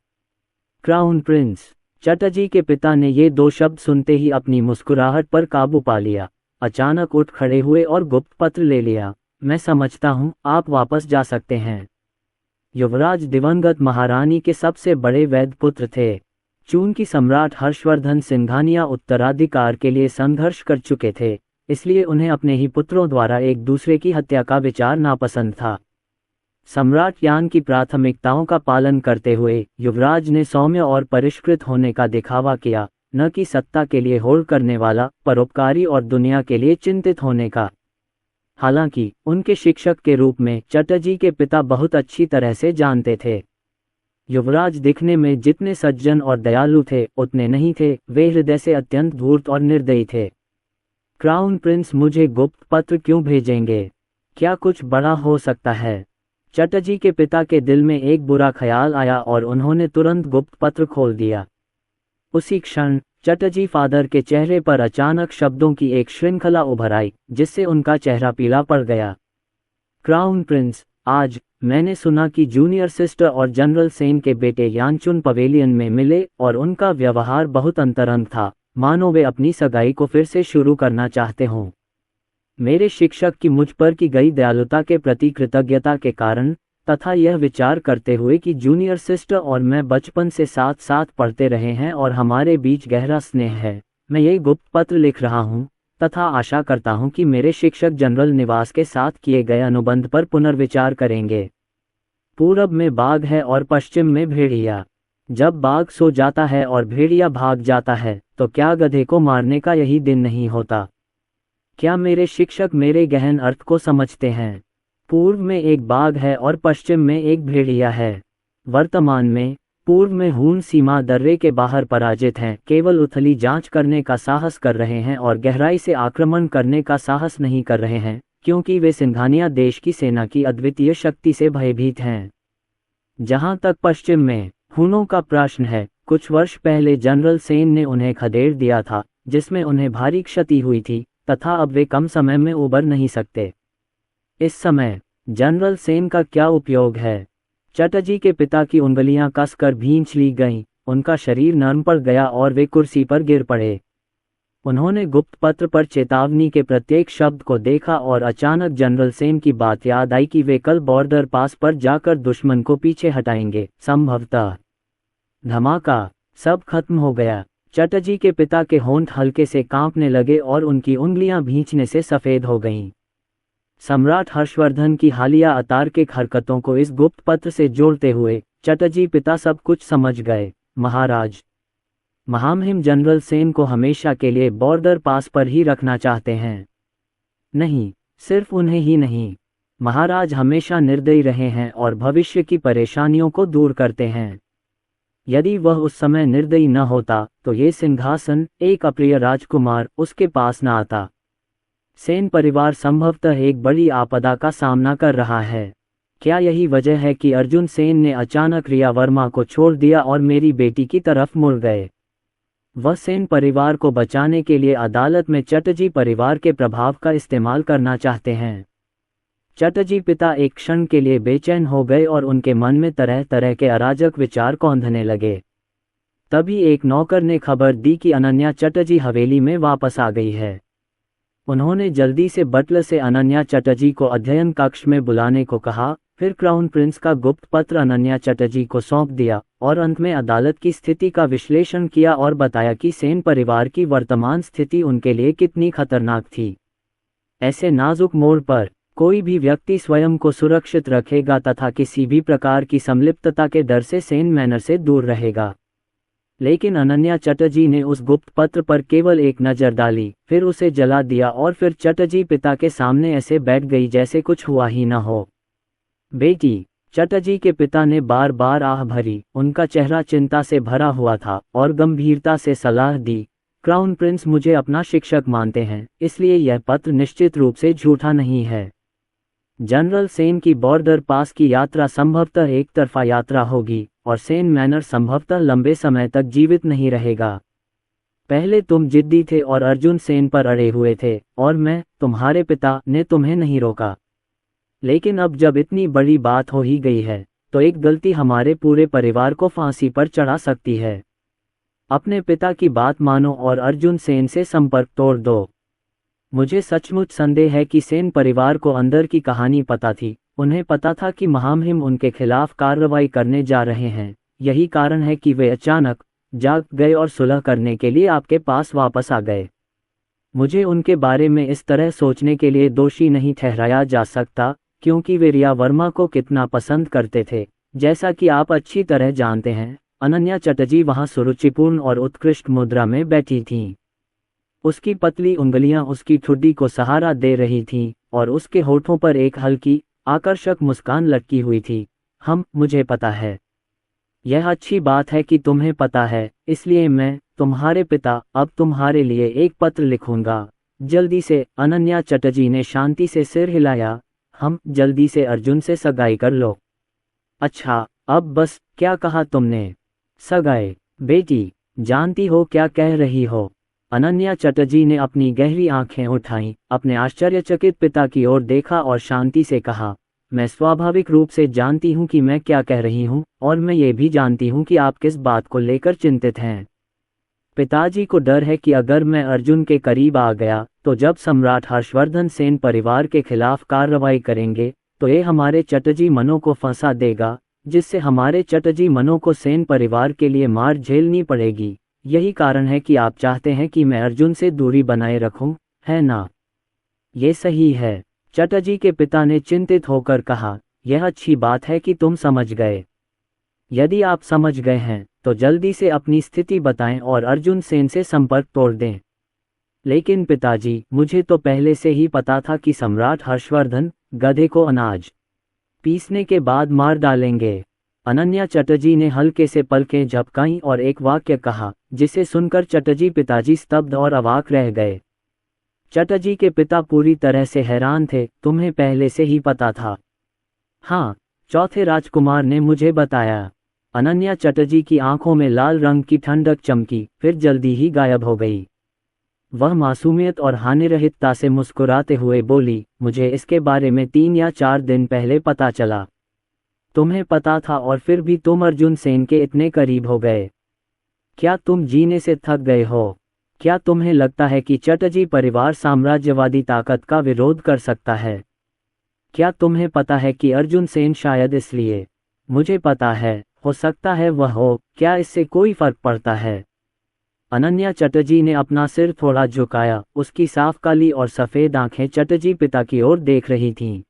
Crown Prince. चटर्जी के पिता ने ये दो शब्द सुनते ही अपनी मुस्कुराहट पर काबू पा लिया, अचानक उठ खड़े हुए और गुप्त पत्र ले लिया। मैं समझता हूँ, आप वापस जा सकते हैं। युवराज दिवंगत महारानी के सबसे बड़े वैध पुत्र थे। चूंकि सम्राट हर्षवर्धन सिंघानिया उत्तराधिकार के लिए संघर्ष कर चुके थे, इसलिए उन्हें अपने ही पुत्रों द्वारा एक दूसरे की हत्या का विचार नापसंद था। सम्राट यान की प्राथमिकताओं का पालन करते हुए युवराज ने सौम्य और परिष्कृत होने का दिखावा किया, न कि सत्ता के लिए होड़ करने वाला, परोपकारी और दुनिया के लिए चिंतित होने का। हालांकि उनके शिक्षक के रूप में चटर्जी के पिता बहुत अच्छी तरह से जानते थे, युवराज दिखने में जितने सज्जन और दयालु थे उतने नहीं थे, वे हृदय से अत्यंत धूर्त और निर्दयी थे। क्राउन प्रिंस मुझे गुप्त पत्र क्यों भेजेंगे? क्या कुछ बड़ा हो सकता है? चटर्जी के पिता के दिल में एक बुरा ख्याल आया और उन्होंने तुरंत गुप्त पत्र खोल दिया। उसी क्षण चटर्जी फादर के चेहरे पर अचानक शब्दों की एक श्रृंखला उभर आई, जिससे उनका चेहरा पीला पड़ गया। क्राउन प्रिंस, आज मैंने सुना कि जूनियर सिस्टर और जनरल सेन के बेटे यानचुन पवेलियन में मिले और उनका व्यवहार बहुत अंतरंग था, मानो वे अपनी सगाई को फिर से शुरू करना चाहते हों। मेरे शिक्षक की मुझ पर की गई दयालुता के प्रति कृतज्ञता के कारण, तथा यह विचार करते हुए कि जूनियर सिस्टर और मैं बचपन से साथ साथ पढ़ते रहे हैं और हमारे बीच गहरा स्नेह है, मैं ये गुप्त पत्र लिख रहा हूँ, तथा आशा करता हूँ कि मेरे शिक्षक जनरल निवास के साथ किए गए अनुबंध पर पुनर्विचार करेंगे। पूरब में बाघ है और पश्चिम में भेड़िया। जब बाघ सो जाता है और भेड़िया भाग जाता है, तो क्या गधे को मारने का यही दिन नहीं होता? क्या मेरे शिक्षक मेरे गहन अर्थ को समझते हैं? पूर्व में एक बाघ है और पश्चिम में एक भेड़िया है। वर्तमान में पूर्व में हून सीमा दर्रे के बाहर पराजित हैं, केवल उथली जांच करने का साहस कर रहे हैं और गहराई से आक्रमण करने का साहस नहीं कर रहे हैं, क्योंकि वे सिंघानिया देश की सेना की अद्वितीय शक्ति से भयभीत हैं। जहां तक पश्चिम में हूनों का प्रश्न है, कुछ वर्ष पहले जनरल सेन ने उन्हें खदेड़ दिया था, जिसमें उन्हें भारी क्षति हुई थी, तथा अब वे कम समय में उबर नहीं सकते। इस समय जनरल सेन का क्या उपयोग है? चटर्जी के पिता की उंगलियां कसकर भींच ली गईं, उनका शरीर नरम पड़ गया और वे कुर्सी पर गिर पड़े। उन्होंने गुप्त पत्र पर चेतावनी के प्रत्येक शब्द को देखा और अचानक जनरल सेन की बात याद आई कि वे कल बॉर्डर पास पर जाकर दुश्मन को पीछे हटाएंगे, संभवतः। धमाका, सब खत्म हो गया। चटर्जी के पिता के होंठ हल्के से कांपने लगे और उनकी उंगलियां भींचने से सफेद हो गईं। सम्राट हर्षवर्धन की हालिया अतार्किक हरकतों को इस गुप्त पत्र से जोड़ते हुए चटर्जी पिता सब कुछ समझ गए। महाराज, महामहिम जनरल सेन को हमेशा के लिए बॉर्डर पास पर ही रखना चाहते हैं। नहीं, सिर्फ उन्हें ही नहीं, महाराज हमेशा निर्दयी रहे हैं और भविष्य की परेशानियों को दूर करते हैं। यदि वह उस समय निर्दयी न होता तो ये सिंहासन, एक अप्रिय राजकुमार, उसके पास न आता। सेन परिवार संभवतः एक बड़ी आपदा का सामना कर रहा है। क्या यही वजह है कि अर्जुन सेन ने अचानक रिया वर्मा को छोड़ दिया और मेरी बेटी की तरफ मुड़ गए? वह सेन परिवार को बचाने के लिए अदालत में चटर्जी परिवार के प्रभाव का इस्तेमाल करना चाहते हैं। चटर्जी पिता एक क्षण के लिए बेचैन हो गए और उनके मन में तरह तरह के अराजक विचार कौंधने लगे। तभी एक नौकर ने खबर दी कि अनन्या चटर्जी हवेली में वापस आ गई है। उन्होंने जल्दी से बटलर से अनन्या चटर्जी को अध्ययन कक्ष में बुलाने को कहा, फिर क्राउन प्रिंस का गुप्त पत्र अनन्या चटर्जी को सौंप दिया और अंत में अदालत की स्थिति का विश्लेषण किया और बताया कि सेन परिवार की वर्तमान स्थिति उनके लिए कितनी खतरनाक थी। ऐसे नाजुक मोड़ पर कोई भी व्यक्ति स्वयं को सुरक्षित रखेगा तथा किसी भी प्रकार की संलिप्तता के डर से सेन मैनर से दूर रहेगा। लेकिन अनन्या चटर्जी ने उस गुप्त पत्र पर केवल एक नज़र डाली, फिर उसे जला दिया और फिर चटर्जी पिता के सामने ऐसे बैठ गई जैसे कुछ हुआ ही न हो। बेटी, चटर्जी के पिता ने बार बार आह भरी, उनका चेहरा चिंता से भरा हुआ था और गंभीरता से सलाह दी, क्राउन प्रिंस मुझे अपना शिक्षक मानते हैं, इसलिए यह पत्र निश्चित रूप से झूठा नहीं है। जनरल सेन की बॉर्डर पास की यात्रा संभवतः एक तरफा यात्रा होगी और सेन मैनर संभवतः लंबे समय तक जीवित नहीं रहेगा। पहले तुम जिद्दी थे और अर्जुन सेन पर अड़े हुए थे और मैं, तुम्हारे पिता, ने तुम्हें नहीं रोका। लेकिन अब जब इतनी बड़ी बात हो ही गई है तो एक गलती हमारे पूरे परिवार को फांसी पर चढ़ा सकती है। अपने पिता की बात मानो और अर्जुन सेन से संपर्क तोड़ दो। मुझे सचमुच संदेह है कि सेन परिवार को अंदर की कहानी पता थी। उन्हें पता था कि महामहिम उनके खिलाफ कार्रवाई करने जा रहे हैं। यही कारण है कि वे अचानक जाग गए और सुलह करने के लिए आपके पास वापस आ गए। मुझे उनके बारे में इस तरह सोचने के लिए दोषी नहीं ठहराया जा सकता, क्योंकि वे रिया वर्मा को कितना पसंद करते थे। जैसा कि आप अच्छी तरह जानते हैं, अनन्या चटर्जी वहां सुरुचिपूर्ण और उत्कृष्ट मुद्रा में बैठी थीं। उसकी पतली उंगलियां उसकी ठुड्डी को सहारा दे रही थीं और उसके होठों पर एक हल्की आकर्षक मुस्कान लटकी हुई थी। मुझे पता है। यह अच्छी बात है कि तुम्हें पता है, इसलिए मैं, तुम्हारे पिता, अब तुम्हारे लिए एक पत्र लिखूंगा। जल्दी से। अनन्या चटर्जी ने शांति से सिर हिलाया। जल्दी से अर्जुन से सगाई कर लो। अच्छा, अब बस, क्या कहा तुमने? सगाई? बेटी, जानती हो क्या कह रही हो? अनन्या चटर्जी ने अपनी गहरी आंखें उठाईं, अपने आश्चर्यचकित पिता की ओर देखा और शांति से कहा, मैं स्वाभाविक रूप से जानती हूं कि मैं क्या कह रही हूं, और मैं ये भी जानती हूं कि आप किस बात को लेकर चिंतित हैं। पिताजी को डर है कि अगर मैं अर्जुन के करीब आ गया तो जब सम्राट हर्षवर्धन सेन परिवार के खिलाफ कार्रवाई करेंगे तो ये हमारे चटर्जी मनों को फंसा देगा, जिससे हमारे चटर्जी मनों को सेन परिवार के लिए मार झेलनी पड़ेगी। यही कारण है कि आप चाहते हैं कि मैं अर्जुन से दूरी बनाए रखूं, है ना? ये सही है, चटर्जी के पिता ने चिंतित होकर कहा। यह अच्छी बात है कि तुम समझ गए। यदि आप समझ गए हैं तो जल्दी से अपनी स्थिति बताएं और अर्जुन सेन से संपर्क तोड़ दें। लेकिन पिताजी, मुझे तो पहले से ही पता था कि सम्राट हर्षवर्धन गधे को अनाज पीसने के बाद मार डालेंगे। अनन्या चटर्जी ने हल्के से पलकें झपकाईं और एक वाक्य कहा, जिसे सुनकर चटर्जी पिताजी स्तब्ध और अवाक रह गए। चटर्जी के पिता पूरी तरह से हैरान थे। तुम्हें पहले से ही पता था? हाँ, चौथे राजकुमार ने मुझे बताया। अनन्या चटर्जी की आंखों में लाल रंग की ठंडक चमकी, फिर जल्दी ही गायब हो गई। वह मासूमियत और हानिरहितता से मुस्कुराते हुए बोली, मुझे इसके बारे में 3 या 4 दिन पहले पता चला। तुम्हें पता था और फिर भी तुम अर्जुन सेन के इतने करीब हो गए। क्या तुम जीने से थक गए हो? क्या तुम्हें लगता है कि चटर्जी परिवार साम्राज्यवादी ताकत का विरोध कर सकता है? क्या तुम्हें पता है कि अर्जुन सेन शायद इसलिए? मुझे पता है, हो सकता है वह हो। क्या इससे कोई फर्क पड़ता है? अनन्या चटर्जी ने अपना सिर थोड़ा झुकाया। उसकी साफ काली और सफ़ेद आंखें चटर्जी पिता की ओर देख रही थीं।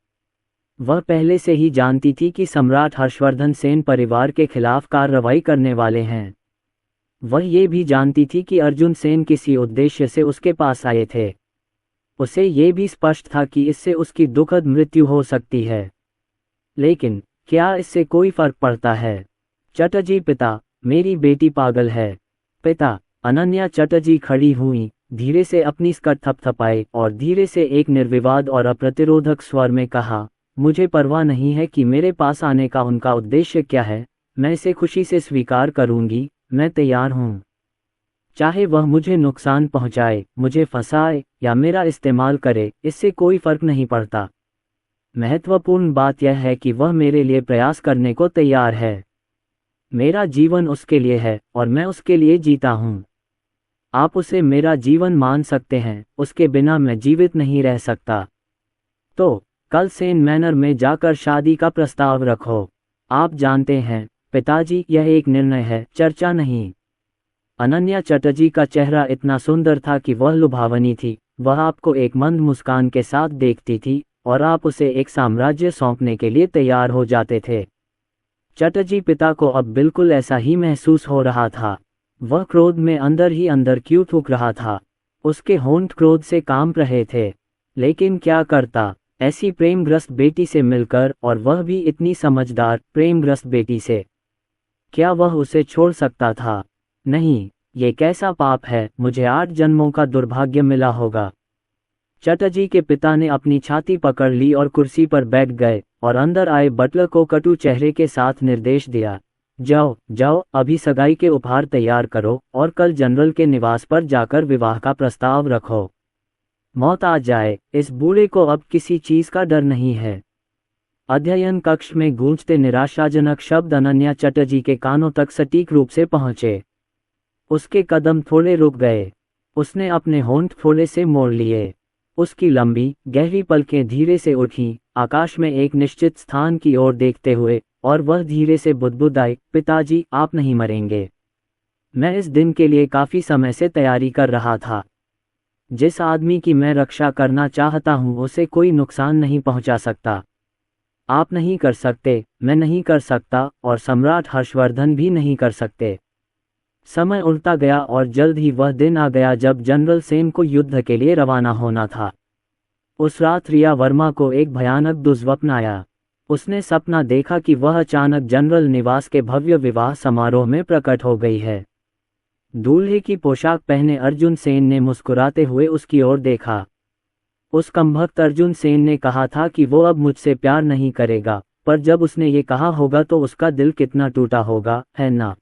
वह पहले से ही जानती थी कि सम्राट हर्षवर्धन सेन परिवार के खिलाफ कार्रवाई करने वाले हैं। वह ये भी जानती थी कि अर्जुन सेन किसी उद्देश्य से उसके पास आए थे। उसे ये भी स्पष्ट था कि इससे उसकी दुखद मृत्यु हो सकती है। लेकिन क्या इससे कोई फर्क पड़ता है? चटर्जी पिता, मेरी बेटी पागल है। पिता। अनन्या चटर्जी खड़ी हुई, धीरे से अपनी स्कर्ट थपथपाए और धीरे से एक निर्विवाद और अप्रतिरोधक स्वर में कहा, मुझे परवाह नहीं है कि मेरे पास आने का उनका उद्देश्य क्या है। मैं इसे खुशी से स्वीकार करूंगी। मैं तैयार हूं। चाहे वह मुझे नुकसान पहुंचाए, मुझे फंसाए या मेरा इस्तेमाल करे, इससे कोई फर्क नहीं पड़ता। महत्वपूर्ण बात यह है कि वह मेरे लिए प्रयास करने को तैयार है। मेरा जीवन उसके लिए है और मैं उसके लिए जीता हूं। आप उसे मेरा जीवन मान सकते हैं, उसके बिना मैं जीवित नहीं रह सकता। तो कल सेन मैनर में जाकर शादी का प्रस्ताव रखो। आप जानते हैं पिताजी, यह एक निर्णय है, चर्चा नहीं। अनन्या चटर्जी का चेहरा इतना सुंदर था कि वह लुभावनी थी। वह आपको एक मंद मुस्कान के साथ देखती थी और आप उसे एक साम्राज्य सौंपने के लिए तैयार हो जाते थे। चटर्जी पिता को अब बिल्कुल ऐसा ही महसूस हो रहा था। वह क्रोध में अंदर ही अंदर क्यों थूक रहा था। उसके होंठ क्रोध से कांप रहे थे। लेकिन क्या करता, ऐसी प्रेमग्रस्त बेटी से मिलकर, और वह भी इतनी समझदार प्रेमग्रस्त बेटी से। क्या वह उसे छोड़ सकता था? नहीं, ये कैसा पाप है। मुझे 8 जन्मों का दुर्भाग्य मिला होगा। चटर्जी के पिता ने अपनी छाती पकड़ ली और कुर्सी पर बैठ गए और अंदर आए बटलर को कटु चेहरे के साथ निर्देश दिया, जाओ जाओ, अभी सगाई के उपहार तैयार करो और कल जनरल के निवास पर जाकर विवाह का प्रस्ताव रखो। मौत आ जाए, इस बूढ़े को अब किसी चीज का डर नहीं है। अध्ययन कक्ष में गूंजते निराशाजनक शब्द अनन्या चटर्जी के कानों तक सटीक रूप से पहुंचे। उसके कदम थोड़े रुक गए। उसने अपने होंठ थोड़े से मोड़ लिए। उसकी लंबी गहरी पलकें धीरे से उठी, आकाश में एक निश्चित स्थान की ओर देखते हुए, और वह धीरे से बुदबुदाई, पिताजी, आप नहीं मरेंगे। मैं इस दिन के लिए काफी समय से तैयारी कर रहा था। जिस आदमी की मैं रक्षा करना चाहता हूं उसे कोई नुकसान नहीं पहुंचा सकता। आप नहीं कर सकते, मैं नहीं कर सकता, और सम्राट हर्षवर्धन भी नहीं कर सकते। समय उड़ता गया और जल्द ही वह दिन आ गया जब जनरल सेन को युद्ध के लिए रवाना होना था। उस रात रिया वर्मा को एक भयानक दुस्वप्न आया। उसने सपना देखा कि वह अचानक जनरल निवास के भव्य विवाह समारोह में प्रकट हो गई है। दूल्हे की पोशाक पहने अर्जुन सेन ने मुस्कुराते हुए उसकी ओर देखा। उस कमबख्त अर्जुन सेन ने कहा था कि वो अब मुझसे प्यार नहीं करेगा, पर जब उसने ये कहा होगा तो उसका दिल कितना टूटा होगा, है ना?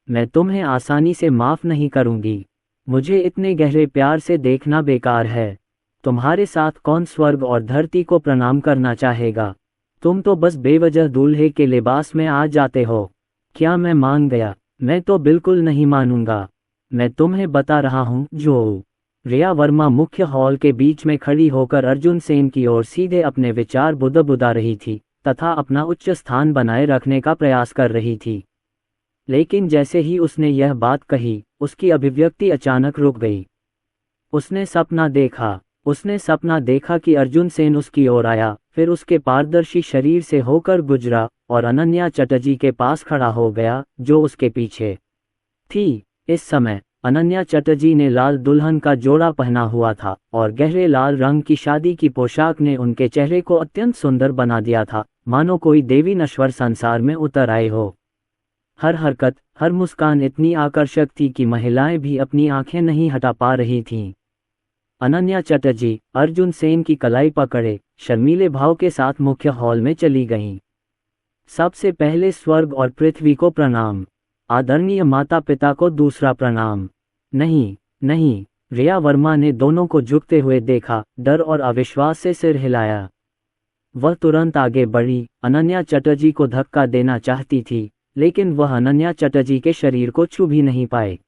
मैं तुम्हें आसानी से माफ नहीं करूंगी। मुझे इतने गहरे प्यार से देखना बेकार है। तुम्हारे साथ कौन स्वर्ग और धरती को प्रणाम करना चाहेगा? तुम तो बस बेवजह दूल्हे के लिबास में आ जाते हो। क्या मैं मान गया? मैं तो बिल्कुल नहीं मानूंगा। मैं तुम्हें बता रहा हूँ जो। रिया वर्मा मुख्य हॉल के बीच में खड़ी होकर अर्जुन सेन की ओर सीधे अपने विचार बुदा रही थी तथा अपना उच्च स्थान बनाए रखने का प्रयास कर रही थी। लेकिन जैसे ही उसने यह बात कही, उसकी अभिव्यक्ति अचानक रुक गई। उसने सपना देखा कि अर्जुन सेन उसकी ओर आया, फिर उसके पारदर्शी शरीर से होकर गुजरा और अनन्या चटर्जी के पास खड़ा हो गया, जो उसके पीछे थी। इस समय अनन्या चटर्जी ने लाल दुल्हन का जोड़ा पहना हुआ था और गहरे लाल रंग की शादी की पोशाक ने उनके चेहरे को अत्यंत सुंदर बना दिया था, मानो कोई देवी नश्वर संसार में उतर आए हो। हर हरकत, हर मुस्कान इतनी आकर्षक थी कि महिलाएं भी अपनी आंखें नहीं हटा पा रही थीं। अनन्या चटर्जी अर्जुन सेन की कलाई पकड़े शर्मीले भाव के साथ मुख्य हॉल में चली गईं। सबसे पहले स्वर्ग और पृथ्वी को प्रणाम। आदरणीय माता पिता को दूसरा प्रणाम। नहीं, नहीं, रिया वर्मा ने दोनों को झुकते हुए देखा, डर और अविश्वास से सिर हिलाया। वह तुरंत आगे बढ़ी, अनन्या चटर्जी को धक्का देना चाहती थी, लेकिन वह अनन्या चटर्जी के शरीर को छू भी नहीं पाए।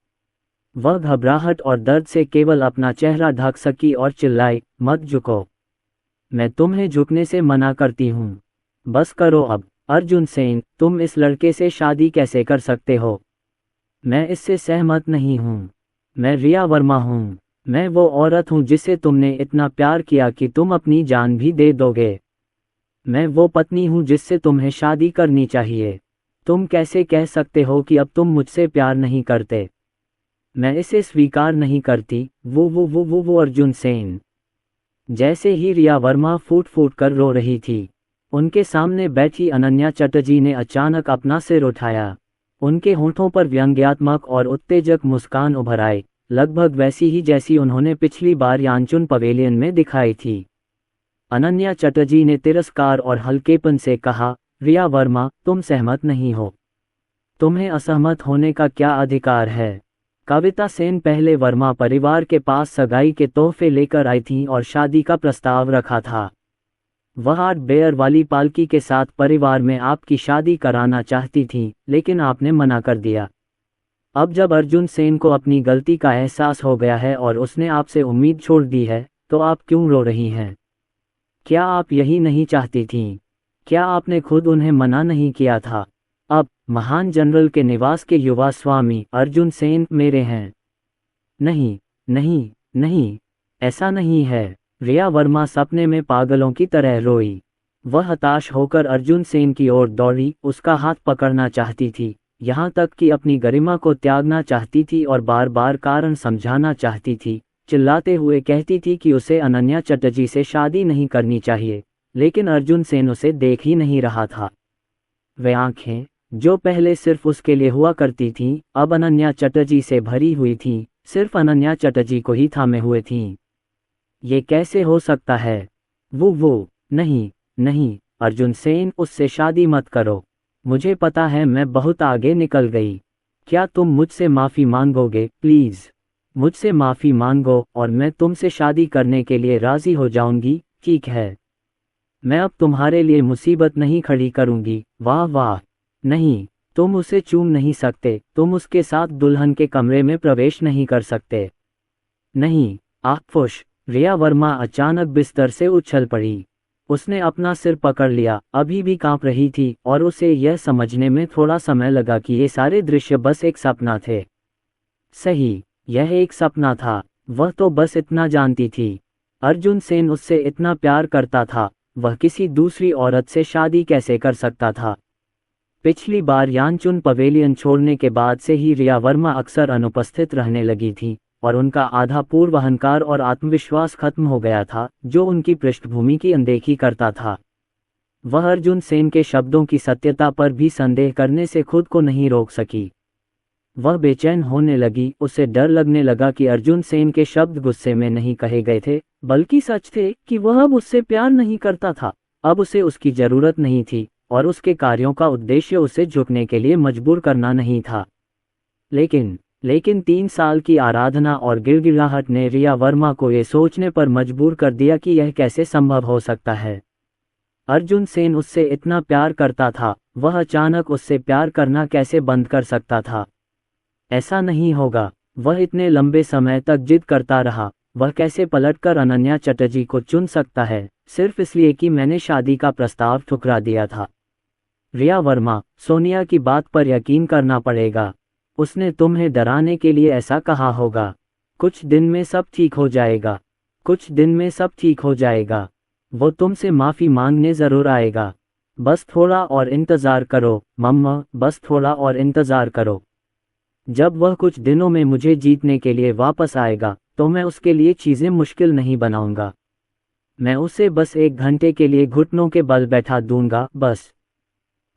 वह घबराहट और दर्द से केवल अपना चेहरा ढक सकी और चिल्लाई, मत झुको। मैं तुम्हें झुकने से मना करती हूँ। बस करो अब। अर्जुन सेन, तुम इस लड़के से शादी कैसे कर सकते हो? मैं इससे सहमत नहीं हूँ। मैं रिया वर्मा हूँ। मैं वो औरत हूँ जिसे तुमने इतना प्यार किया कि तुम अपनी जान भी दे दोगे। मैं वो पत्नी हूँ जिससे तुम्हें शादी करनी चाहिए। तुम कैसे कह सकते हो कि अब तुम मुझसे प्यार नहीं करते? मैं इसे स्वीकार नहीं करती। वो अर्जुन सेन। जैसे ही रिया वर्मा फूट फूट कर रो रही थी, उनके सामने बैठी अनन्या चटर्जी ने अचानक अपना सिर उठाया। उनके होंठों पर व्यंग्यात्मक और उत्तेजक मुस्कान उभर आई, लगभग वैसी ही जैसी उन्होंने पिछली बार यांचुन पवेलियन में दिखाई थी। अनन्या चटर्जी ने तिरस्कार और हल्केपन से कहा, रिया वर्मा, तुम सहमत नहीं हो। तुम्हें असहमत होने का क्या अधिकार है? कविता सेन पहले वर्मा परिवार के पास सगाई के तोहफे लेकर आई थीं और शादी का प्रस्ताव रखा था। वह 8 बेयर वाली पालकी के साथ परिवार में आपकी शादी कराना चाहती थीं, लेकिन आपने मना कर दिया। अब जब अर्जुन सेन को अपनी गलती का एहसास हो गया है और उसने आपसे उम्मीद छोड़ दी है, तो आप क्यों रो रही हैं? क्या आप यही नहीं चाहती थीं? क्या आपने खुद उन्हें मना नहीं किया था? अब महान जनरल के निवास के युवा स्वामी अर्जुन सेन मेरे हैं। नहीं, नहीं, नहीं, ऐसा नहीं है। रिया वर्मा सपने में पागलों की तरह रोई। वह हताश होकर अर्जुन सेन की ओर दौड़ी, उसका हाथ पकड़ना चाहती थी, यहाँ तक कि अपनी गरिमा को त्यागना चाहती थी और बार बार कारण समझाना चाहती थी, चिल्लाते हुए कहती थी कि उसे अनन्या चटर्जी से शादी नहीं करनी चाहिए, लेकिन अर्जुन सेन उसे देख ही नहीं रहा था। वे आंखें, जो पहले सिर्फ उसके लिए हुआ करती थीं, अब अनन्या चटर्जी से भरी हुई थीं, सिर्फ अनन्या चटर्जी को ही थामे हुए थीं। ये कैसे हो सकता है? वो नहीं, नहीं, अर्जुन सेन, उससे शादी मत करो। मुझे पता है मैं बहुत आगे निकल गई। क्या तुम मुझसे माफ़ी मांगोगे? प्लीज़ मुझसे माफ़ी मांगो और मैं तुमसे शादी करने के लिए राज़ी हो जाऊंगी। ठीक है। मैं अब तुम्हारे लिए मुसीबत नहीं खड़ी करूंगी। वाह वाह। नहीं, तुम उसे चूम नहीं सकते, तुम उसके साथ दुल्हन के कमरे में प्रवेश नहीं कर सकते। नहीं, आफुश। रिया वर्मा अचानक बिस्तर से उछल पड़ी। उसने अपना सिर पकड़ लिया, अभी भी कांप रही थी, और उसे यह समझने में थोड़ा समय लगा कि ये सारे दृश्य बस एक सपना थे। सही, यह एक सपना था। वह तो बस इतना जानती थी, अर्जुन सेन उससे इतना प्यार करता था, वह किसी दूसरी औरत से शादी कैसे कर सकता था। पिछली बार यानचुन पवेलियन छोड़ने के बाद से ही रिया वर्मा अक्सर अनुपस्थित रहने लगी थी, और उनका आधा पूर्व अहंकार और आत्मविश्वास खत्म हो गया था, जो उनकी पृष्ठभूमि की अनदेखी करता था। वह अर्जुन सेन के शब्दों की सत्यता पर भी संदेह करने से खुद को नहीं रोक सकी। वह बेचैन होने लगी, उसे डर लगने लगा कि अर्जुन सेन के शब्द गुस्से में नहीं कहे गए थे, बल्कि सच थे कि वह अब उससे प्यार नहीं करता था। अब उसे उसकी जरूरत नहीं थी, और उसके कार्यों का उद्देश्य उसे झुकने के लिए मजबूर करना नहीं था। लेकिन 3 साल की आराधना और गिड़गिड़ाहट ने रिया वर्मा को ये सोचने पर मजबूर कर दिया कि यह कैसे संभव हो सकता है। अर्जुन सेन उससे इतना प्यार करता था, वह अचानक उससे प्यार करना कैसे बंद कर सकता था। ऐसा नहीं होगा। वह इतने लंबे समय तक जिद करता रहा, वह कैसे पलटकर अनन्या चटर्जी को चुन सकता है, सिर्फ इसलिए कि मैंने शादी का प्रस्ताव ठुकरा दिया था। रिया वर्मा, सोनिया की बात पर यकीन करना पड़ेगा। उसने तुम्हें डराने के लिए ऐसा कहा होगा। कुछ दिन में सब ठीक हो जाएगा। कुछ दिन में सब ठीक हो जाएगा। वो तुमसे माफ़ी मांगने ज़रूर आएगा। बस थोड़ा और इंतज़ार करो मम्मा, बस थोड़ा और इंतज़ार करो। जब वह कुछ दिनों में मुझे जीतने के लिए वापस आएगा, तो मैं उसके लिए चीज़ें मुश्किल नहीं बनाऊंगा। मैं उसे बस 1 घंटे के लिए घुटनों के बल बैठा दूंगा, बस।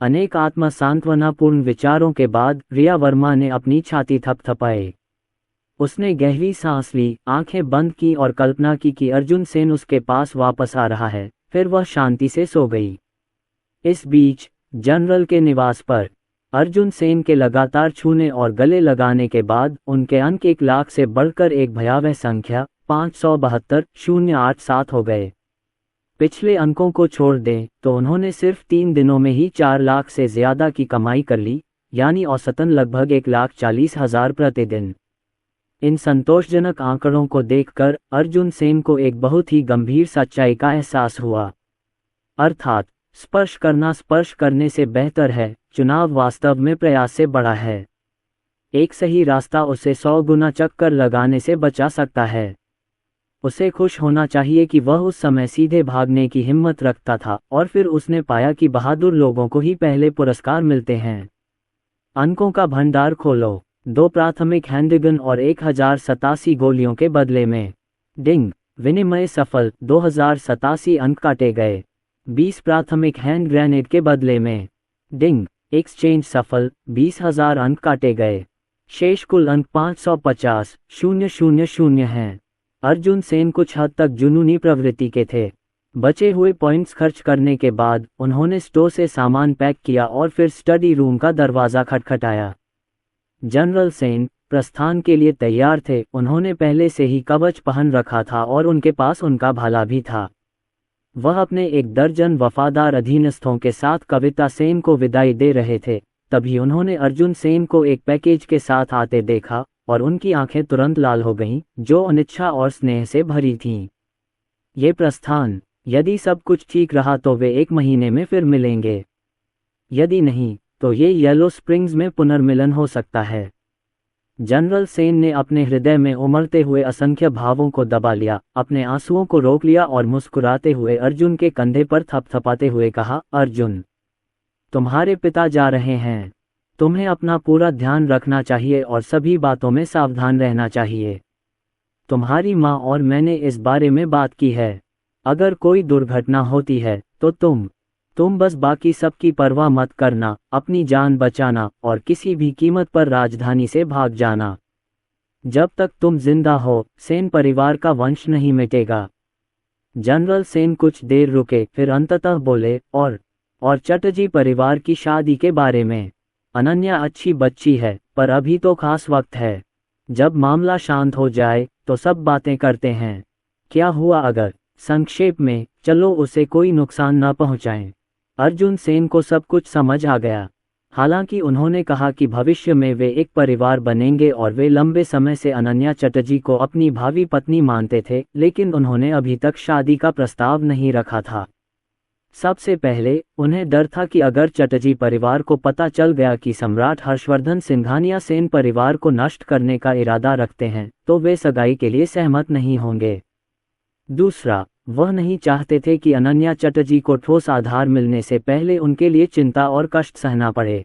अनेक आत्मा सांत्वनापूर्ण विचारों के बाद रिया वर्मा ने अपनी छाती थपथपाई। उसने गहरी सांस ली, आंखें बंद की और कल्पना की कि अर्जुन सेन उसके पास वापस आ रहा है। फिर वह शांति से सो गई। इस बीच जनरल के निवास पर अर्जुन सेन के लगातार छूने और गले लगाने के बाद उनके अंक 1 लाख से बढ़कर एक भयावह संख्या 572,087 हो गए। पिछले अंकों को छोड़ दें तो उन्होंने सिर्फ 3 दिनों में ही 4 लाख से ज्यादा की कमाई कर ली, यानी औसतन लगभग 1,40,000 प्रतिदिन। इन संतोषजनक आंकड़ों को देखकर अर्जुन सेन को एक बहुत ही गंभीर सच्चाई का एहसास हुआ। अर्थात स्पर्श करना स्पर्श करने से बेहतर है, चुनाव वास्तव में प्रयास से बड़ा है। एक सही रास्ता उसे 100 गुना चक्कर लगाने से बचा सकता है। उसे खुश होना चाहिए कि वह उस समय सीधे भागने की हिम्मत रखता था, और फिर उसने पाया कि बहादुर लोगों को ही पहले पुरस्कार मिलते हैं। अंकों का भंडार खोलो। 2 प्राथमिक हैंडगन और 1087 गोलियों के बदले में। डिंग। विनिमय सफल। 2087 अंक काटे गए। 20 प्राथमिक हैंड ग्रेनेड के बदले में। डिंग। एक्सचेंज सफल। 20,000 अंक काटे गए। शेष कुल अंक 550,000 हैं। अर्जुन सेन कुछ हद तक जुनूनी प्रवृत्ति के थे। बचे हुए पॉइंट्स खर्च करने के बाद उन्होंने स्टोर से सामान पैक किया और फिर स्टडी रूम का दरवाज़ा खटखटाया। जनरल सेन प्रस्थान के लिए तैयार थे। उन्होंने पहले से ही कवच पहन रखा था और उनके पास उनका भाला भी था। वह अपने 1 दर्जन वफादार अधीनस्थों के साथ कविता सेन को विदाई दे रहे थे। तभी उन्होंने अर्जुन सेन को एक पैकेज के साथ आते देखा और उनकी आंखें तुरंत लाल हो गईं, जो अनिच्छा और स्नेह से भरी थीं। ये प्रस्थान, यदि सब कुछ ठीक रहा तो वे 1 महीने में फिर मिलेंगे। यदि नहीं, तो ये येलो स्प्रिंग्स में पुनर्मिलन हो सकता है। जनरल सेन ने अपने हृदय में उमड़ते हुए असंख्य भावों को दबा लिया, अपने आंसुओं को रोक लिया और मुस्कुराते हुए अर्जुन के कंधे पर थपथपाते हुए कहा, अर्जुन, तुम्हारे पिता जा रहे हैं। तुम्हें अपना पूरा ध्यान रखना चाहिए और सभी बातों में सावधान रहना चाहिए। तुम्हारी माँ और मैंने इस बारे में बात की है। अगर कोई दुर्घटना होती है तो तुम बस बाकी सब की परवाह मत करना, अपनी जान बचाना और किसी भी कीमत पर राजधानी से भाग जाना। जब तक तुम जिंदा हो, सेन परिवार का वंश नहीं मिटेगा। जनरल सेन कुछ देर रुके, फिर अंततः बोले, और चटर्जी परिवार की शादी के बारे में। अनन्या अच्छी बच्ची है, पर अभी तो खास वक्त है। जब मामला शांत हो जाए तो सब बातें करते हैं। क्या हुआ अगर संक्षेप में, चलो उसे कोई नुकसान न पहुंचाएं। अर्जुन सेन को सब कुछ समझ आ गया। हालांकि उन्होंने कहा कि भविष्य में वे एक परिवार बनेंगे और वे लंबे समय से अनन्या चटर्जी को अपनी भावी पत्नी मानते थे, लेकिन उन्होंने अभी तक शादी का प्रस्ताव नहीं रखा था। सबसे पहले उन्हें डर था कि अगर चटर्जी परिवार को पता चल गया कि सम्राट हर्षवर्धन सिंघानिया सेन परिवार को नष्ट करने का इरादा रखते हैं, तो वे सगाई के लिए सहमत नहीं होंगे। दूसरा, वह नहीं चाहते थे कि अनन्या चटर्जी को ठोस आधार मिलने से पहले उनके लिए चिंता और कष्ट सहना पड़े।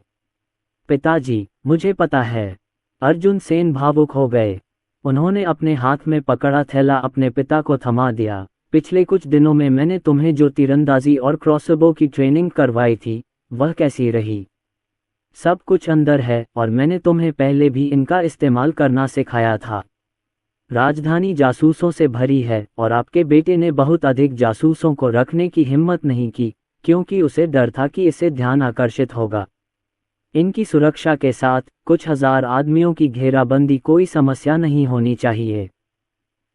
पिताजी, मुझे पता है। अर्जुन सेन भावुक हो गए। उन्होंने अपने हाथ में पकड़ा थैला अपने पिता को थमा दिया। पिछले कुछ दिनों में मैंने तुम्हें जो तीरंदाजी और क्रॉसबो की ट्रेनिंग करवाई थी, वह कैसी रही? सब कुछ अंदर है और मैंने तुम्हें पहले भी इनका इस्तेमाल करना सिखाया था। राजधानी जासूसों से भरी है और आपके बेटे ने बहुत अधिक जासूसों को रखने की हिम्मत नहीं की, क्योंकि उसे डर था कि इससे ध्यान आकर्षित होगा। इनकी सुरक्षा के साथ कुछ हजार आदमियों की घेराबंदी कोई समस्या नहीं होनी चाहिए।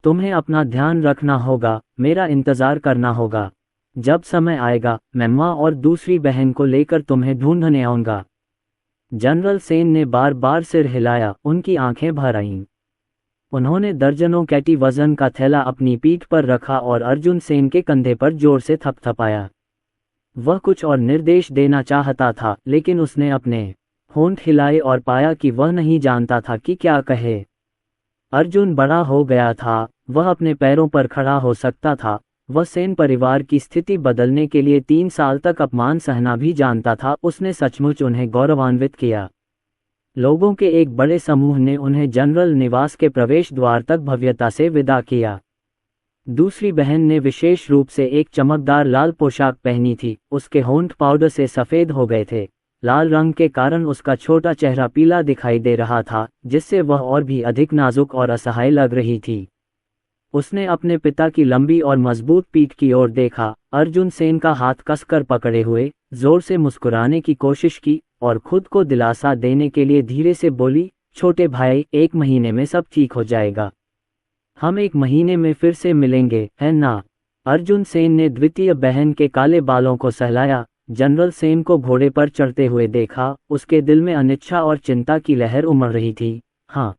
तुम्हें अपना ध्यान रखना होगा, मेरा इंतजार करना होगा। जब समय आएगा, मैं माँ और दूसरी बहन को लेकर तुम्हें ढूंढने आऊंगा। जनरल सेन ने बार बार सिर हिलाया, उनकी आंखें भर आईं। उन्होंने दर्जनों कैटी वजन का थैला अपनी पीठ पर रखा और अर्जुन सेन के कंधे पर जोर से थपथपाया। वह कुछ और निर्देश देना चाहता था, लेकिन उसने अपने होंठ हिलाए और पाया कि वह नहीं जानता था कि क्या कहे। अर्जुन बड़ा हो गया था, वह अपने पैरों पर खड़ा हो सकता था। वह सेन परिवार की स्थिति बदलने के लिए 3 साल तक अपमान सहना भी जानता था। उसने सचमुच उन्हें गौरवान्वित किया। लोगों के एक बड़े समूह ने उन्हें जनरल निवास के प्रवेश द्वार तक भव्यता से विदा किया। दूसरी बहन ने विशेष रूप से एक चमकदार लाल पोशाक पहनी थी। उसके होंठ पाउडर से सफ़ेद हो गए थे। लाल रंग के कारण उसका छोटा चेहरा पीला दिखाई दे रहा था, जिससे वह और भी अधिक नाजुक और असहाय लग रही थी। उसने अपने पिता की लंबी और मजबूत पीठ की ओर देखा, अर्जुन सेन का हाथ कसकर पकड़े हुए, जोर से मुस्कुराने की कोशिश की और खुद को दिलासा देने के लिए धीरे से बोली, छोटे भाई, 1 महीने में सब ठीक हो जाएगा। हम 1 महीने में फिर से मिलेंगे, है ना? अर्जुन सेन ने द्वितीय बहन के काले बालों को सहलाया। जनरल सेन को घोड़े पर चढ़ते हुए देखा। उसके दिल में अनिच्छा और चिंता की लहर उमड़ रही थी। हाँ,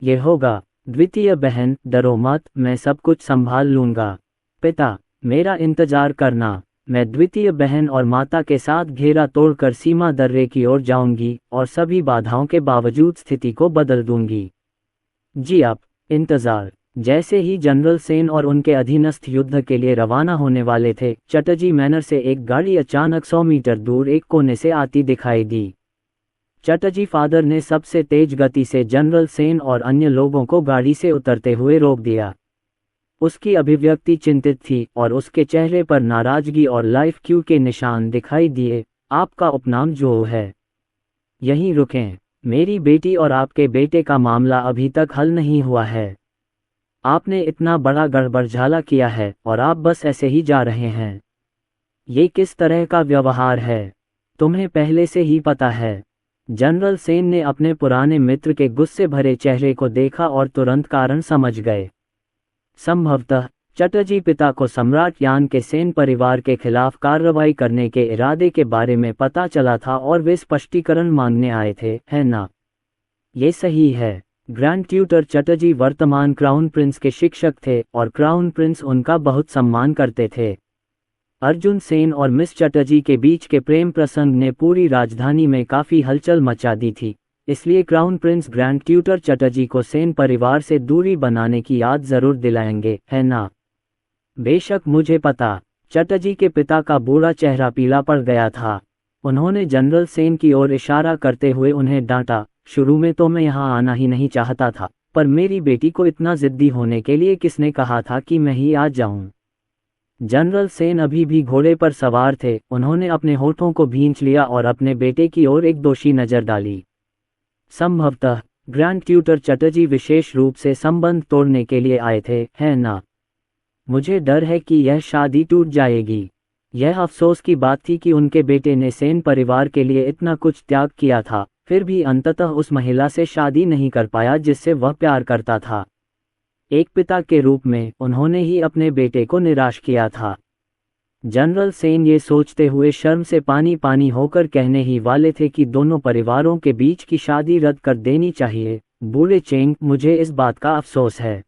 ये होगा। द्वितीय बहन, डरो मत, मैं सब कुछ संभाल लूंगा। पिता, मेरा इंतजार करना। मैं द्वितीय बहन और माता के साथ घेरा तोड़कर सीमा दर्रे की ओर जाऊंगी और सभी बाधाओं के बावजूद स्थिति को बदल दूंगी। जी आप, इंतजार। जैसे ही जनरल सेन और उनके अधीनस्थ युद्ध के लिए रवाना होने वाले थे, चटर्जी मैनर से एक गाड़ी अचानक 100 मीटर दूर एक कोने से आती दिखाई दी। चटर्जी फादर ने सबसे तेज गति से जनरल सेन और अन्य लोगों को गाड़ी से उतरते हुए रोक दिया। उसकी अभिव्यक्ति चिंतित थी और उसके चेहरे पर नाराजगी और लाइफ क्यू के निशान दिखाई दिए। आपका उपनाम जो है। यहीं रुकें। मेरी बेटी और आपके बेटे का मामला अभी तक हल नहीं हुआ है। आपने इतना बड़ा गड़बड़झाला किया है और आप बस ऐसे ही जा रहे हैं। ये किस तरह का व्यवहार है? तुम्हें पहले से ही पता है। जनरल सेन ने अपने पुराने मित्र के गुस्से भरे चेहरे को देखा और तुरंत कारण समझ गए। संभवतः चटर्जी पिता को सम्राट यान के सेन परिवार के खिलाफ कार्रवाई करने के इरादे के बारे में पता चला था और वे स्पष्टीकरण मांगने आए थे, है ना? ये सही है। ग्रैंड ट्यूटर चटर्जी वर्तमान क्राउन प्रिंस के शिक्षक थे और क्राउन प्रिंस उनका बहुत सम्मान करते थे। अर्जुन सेन और मिस चटर्जी के बीच के प्रेम प्रसंग ने पूरी राजधानी में काफ़ी हलचल मचा दी थी, इसलिए crown Prince grand tutor Chatterjee को सेन परिवार से दूरी बनाने की याद जरूर दिलाएंगे, है ना? बेशक, मुझे पता। चटर्जी के पिता का बूढ़ा चेहरा पीला पड़ गया था। उन्होंने जनरल सेन की ओर इशारा करते हुए उन्हें डांटा। शुरू में तो मैं यहाँ आना ही नहीं चाहता था, पर मेरी बेटी को इतना जिद्दी होने के लिए किसने कहा था कि मैं ही आ जाऊं? जनरल सेन अभी भी घोड़े पर सवार थे। उन्होंने अपने होठों को भींच लिया और अपने बेटे की ओर एक दोषी नज़र डाली। संभवतः ग्रैंड ट्यूटर चटर्जी विशेष रूप से संबंध तोड़ने के लिए आए थे, है ना? मुझे डर है कि यह शादी टूट जाएगी। यह अफसोस की बात थी कि उनके बेटे ने सेन परिवार के लिए इतना कुछ त्याग किया था, फिर भी अंततः उस महिला से शादी नहीं कर पाया जिससे वह प्यार करता था। एक पिता के रूप में उन्होंने ही अपने बेटे को निराश किया था। जनरल सेन ये सोचते हुए शर्म से पानी पानी होकर कहने ही वाले थे कि दोनों परिवारों के बीच की शादी रद्द कर देनी चाहिए। बूढ़े चेंग, मुझे इस बात का अफसोस है।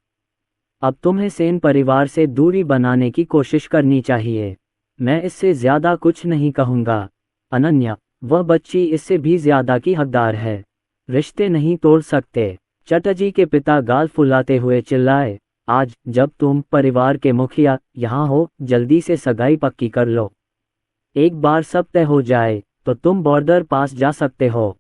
अब तुम्हें सेन परिवार से दूरी बनाने की कोशिश करनी चाहिए। मैं इससे ज्यादा कुछ नहीं कहूँगा। अनन्या, वह बच्ची इससे भी ज्यादा की हकदार है। रिश्ते नहीं तोड़ सकते। चटर्जी के पिता गाल फुलाते हुए चिल्लाए, आज जब तुम परिवार के मुखिया यहाँ हो, जल्दी से सगाई पक्की कर लो। एक बार सब तय हो जाए तो तुम बॉर्डर पास जा सकते हो।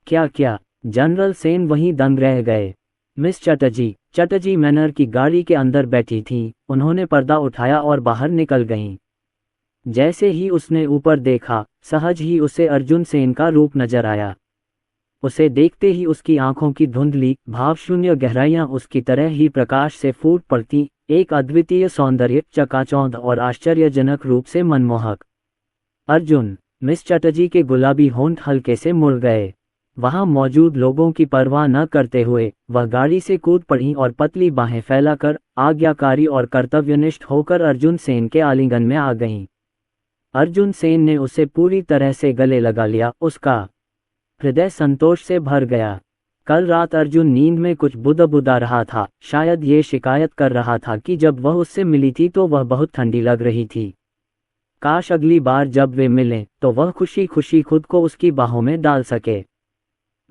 क्या क्या? जनरल सेन वहीं दंग रह गए। मिस चटर्जी, चटर्जी मैनर की गाड़ी के अंदर बैठी थीं। उन्होंने पर्दा उठाया और बाहर निकल गईं। जैसे ही उसने ऊपर देखा, सहज ही उसे अर्जुन सेन का रूप नजर आया। उसे देखते ही उसकी आंखों की धुंधली भावशून्य गहराइयां उसकी तरह ही प्रकाश से फूट पड़ती, एक अद्वितीय सौंदर्य, चकाचौंध और आश्चर्यजनक रूप से मनमोहक। अर्जुन! मिस चटर्जी के गुलाबी होंठ हल्के से मुड़ गए। वहां मौजूद लोगों की परवाह न करते हुए वह गाड़ी से कूद पड़ी और पतली बाहें फैलाकर, आज्ञाकारी और कर्तव्यनिष्ठ होकर अर्जुन सेन के आलिंगन में आ गईं। अर्जुन सेन ने उसे पूरी तरह से गले लगा लिया। उसका हृदय संतोष से भर गया। कल रात अर्जुन नींद में कुछ बुदबुदा रहा था, शायद ये शिकायत कर रहा था कि जब वह उससे मिली थी तो वह बहुत ठंडी लग रही थी। काश अगली बार जब वे मिलें तो वह खुशी खुशी खुद को उसकी बाहों में डाल सके।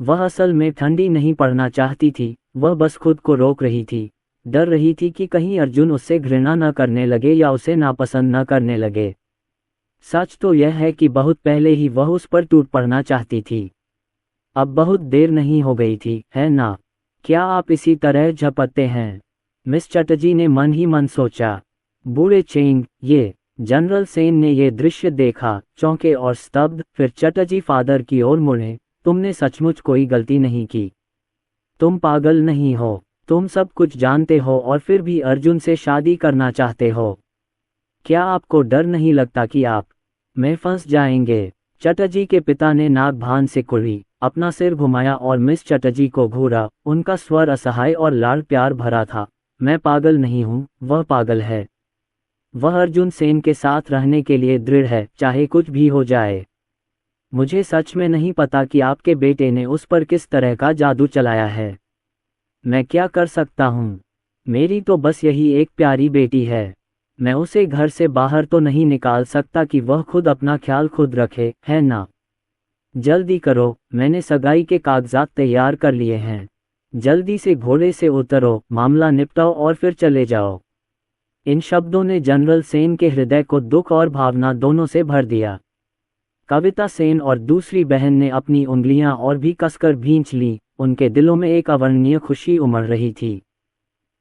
वह असल में ठंडी नहीं पड़ना चाहती थी, वह बस खुद को रोक रही थी। डर रही थी कि कहीं अर्जुन उससे घृणा न करने लगे या उसे नापसंद न करने लगे। सच तो यह है कि बहुत पहले ही वह उस पर टूट पड़ना चाहती थी। अब बहुत देर नहीं हो गई थी, है ना? क्या आप इसी तरह झपटते हैं? मिस चटर्जी ने मन ही मन सोचा। बूढ़े चेंग, ये। जनरल सेन ने यह दृश्य देखा, चौंके और स्तब्ध, फिर चटर्जी फादर की ओर मुड़े। तुमने सचमुच कोई गलती नहीं की। तुम पागल नहीं हो। तुम सब कुछ जानते हो और फिर भी अर्जुन से शादी करना चाहते हो। क्या आपको डर नहीं लगता कि आप में फंस जाएंगे? चटर्जी के पिता ने नाक भान से कुड़ी, अपना सिर घुमाया और मिस चटर्जी को घूरा। उनका स्वर असहाय और लाड़ प्यार भरा था। मैं पागल नहीं हूँ, वह पागल है। वह अर्जुन सेन के साथ रहने के लिए दृढ़ है, चाहे कुछ भी हो जाए। मुझे सच में नहीं पता कि आपके बेटे ने उस पर किस तरह का जादू चलाया है। मैं क्या कर सकता हूँ? मेरी तो बस यही एक प्यारी बेटी है। मैं उसे घर से बाहर तो नहीं निकाल सकता कि वह खुद अपना ख्याल खुद रखे, है ना? जल्दी करो, मैंने सगाई के कागजात तैयार कर लिए हैं। जल्दी से घोड़े से उतरो, मामला निपटाओ और फिर चले जाओ। इन शब्दों ने जनरल सेन के हृदय को दुख और भावना दोनों से भर दिया। कविता सेन और दूसरी बहन ने अपनी उंगलियां और भी कसकर भींच लीं। उनके दिलों में एक अवर्णनीय खुशी उमड़ रही थी।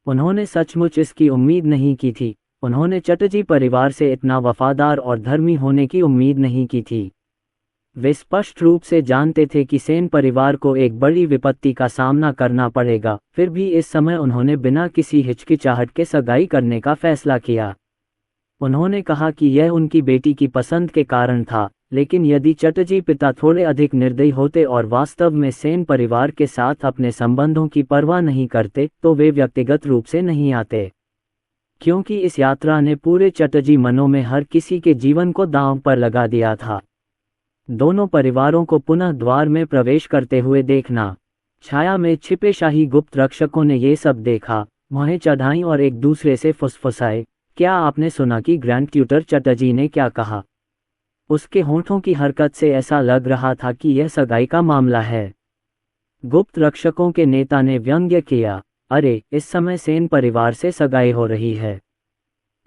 उन्होंने सचमुच इसकी उम्मीद नहीं की थी। उन्होंने चटर्जी परिवार से इतना वफादार और धर्मी होने की उम्मीद नहीं की थी। वे स्पष्ट रूप से जानते थे कि सेन परिवार को एक बड़ी विपत्ति का सामना करना पड़ेगा, फिर भी इस समय उन्होंने बिना किसी हिचकिचाहट के सगाई करने का फैसला किया। उन्होंने कहा कि यह उनकी बेटी की पसंद के कारण था, लेकिन यदि चटर्जी पिता थोड़े अधिक निर्दयी होते और वास्तव में सेन परिवार के साथ अपने संबंधों की परवाह नहीं करते, तो वे व्यक्तिगत रूप से नहीं आते। क्योंकि इस यात्रा ने पूरे चटर्जी मनों में हर किसी के जीवन को दांव पर लगा दिया था। दोनों परिवारों को पुनः द्वार में प्रवेश करते हुए देखना। छाया में छिपे शाही गुप्त रक्षकों ने ये सब देखा, मुँहें चढ़ाई और एक दूसरे से फुसफुसाए, क्या आपने सुना कि ग्रैंड ट्यूटर चटर्जी ने क्या कहा? उसके होंठों की हरकत से ऐसा लग रहा था कि यह सगाई का मामला है। गुप्त रक्षकों के नेता ने व्यंग्य किया, अरे, इस समय सेन परिवार से सगाई हो रही है।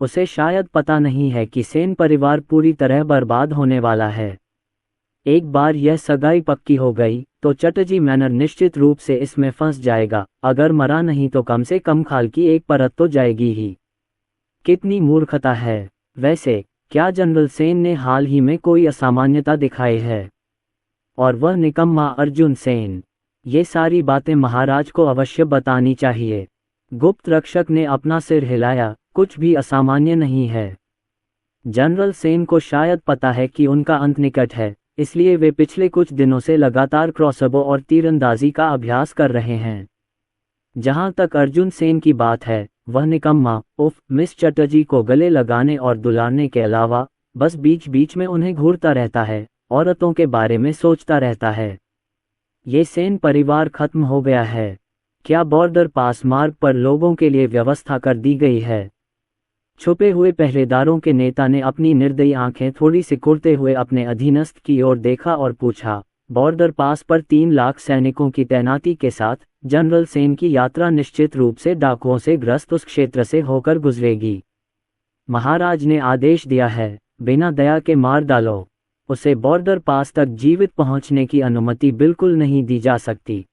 उसे शायद पता नहीं है कि सेन परिवार पूरी तरह बर्बाद होने वाला है। एक बार यह सगाई पक्की हो गई तो चटर्जी मैनर निश्चित रूप से इसमें फंस जाएगा। अगर मरा नहीं तो कम से कम खाल की एक परत तो जाएगी ही। कितनी मूर्खता है। वैसे क्या जनरल सेन ने हाल ही में कोई असामान्यता दिखाई है? और वह निकम्मा अर्जुन सेन। ये सारी बातें महाराज को अवश्य बतानी चाहिए। गुप्त रक्षक ने अपना सिर हिलाया, कुछ भी असामान्य नहीं है। जनरल सेन को शायद पता है कि उनका अंत निकट है, इसलिए वे पिछले कुछ दिनों से लगातार क्रॉसबो और तीरंदाजी का अभ्यास कर रहे हैं। जहां तक अर्जुन सेन की बात है, वह निकम्मा, मिस चटर्जी को गले लगाने और दुलारने के अलावा बस बीच बीच में उन्हें घूरता रहता है, औरतों के बारे में सोचता रहता है। ये सेन परिवार खत्म हो गया है। क्या बॉर्डर पास मार्ग पर लोगों के लिए व्यवस्था कर दी गई है? छुपे हुए पहरेदारों के नेता ने अपनी निर्दयी आंखें थोड़ी सिकुड़ते हुए अपने अधीनस्थ की ओर देखा और पूछा, बॉर्डर पास पर 3 लाख सैनिकों की तैनाती के साथ जनरल सेन की यात्रा निश्चित रूप से डाकुओं से ग्रस्त उस क्षेत्र से होकर गुजरेगी। महाराज ने आदेश दिया है, बिना दया के मार डालो। उसे बॉर्डर पास तक जीवित पहुंचने की अनुमति बिल्कुल नहीं दी जा सकती।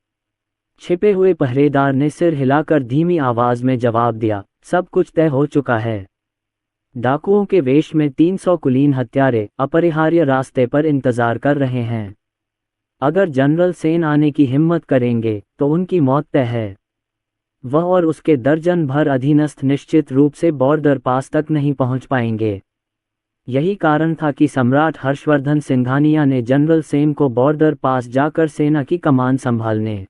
छिपे हुए पहरेदार ने सिर हिलाकर धीमी आवाज में जवाब दिया, सब कुछ तय हो चुका है। डाकुओं के वेश में 300 कुलीन हत्यारे अपरिहार्य रास्ते पर इंतजार कर रहे हैं। अगर जनरल सेन आने की हिम्मत करेंगे तो उनकी मौत तय है। वह और उसके दर्जन भर अधीनस्थ निश्चित रूप से बॉर्डर पास तक नहीं पहुंच पाएंगे। यही कारण था कि सम्राट हर्षवर्धन सिंघानिया ने जनरल सेन को बॉर्डर पास जाकर सेना की कमान संभालने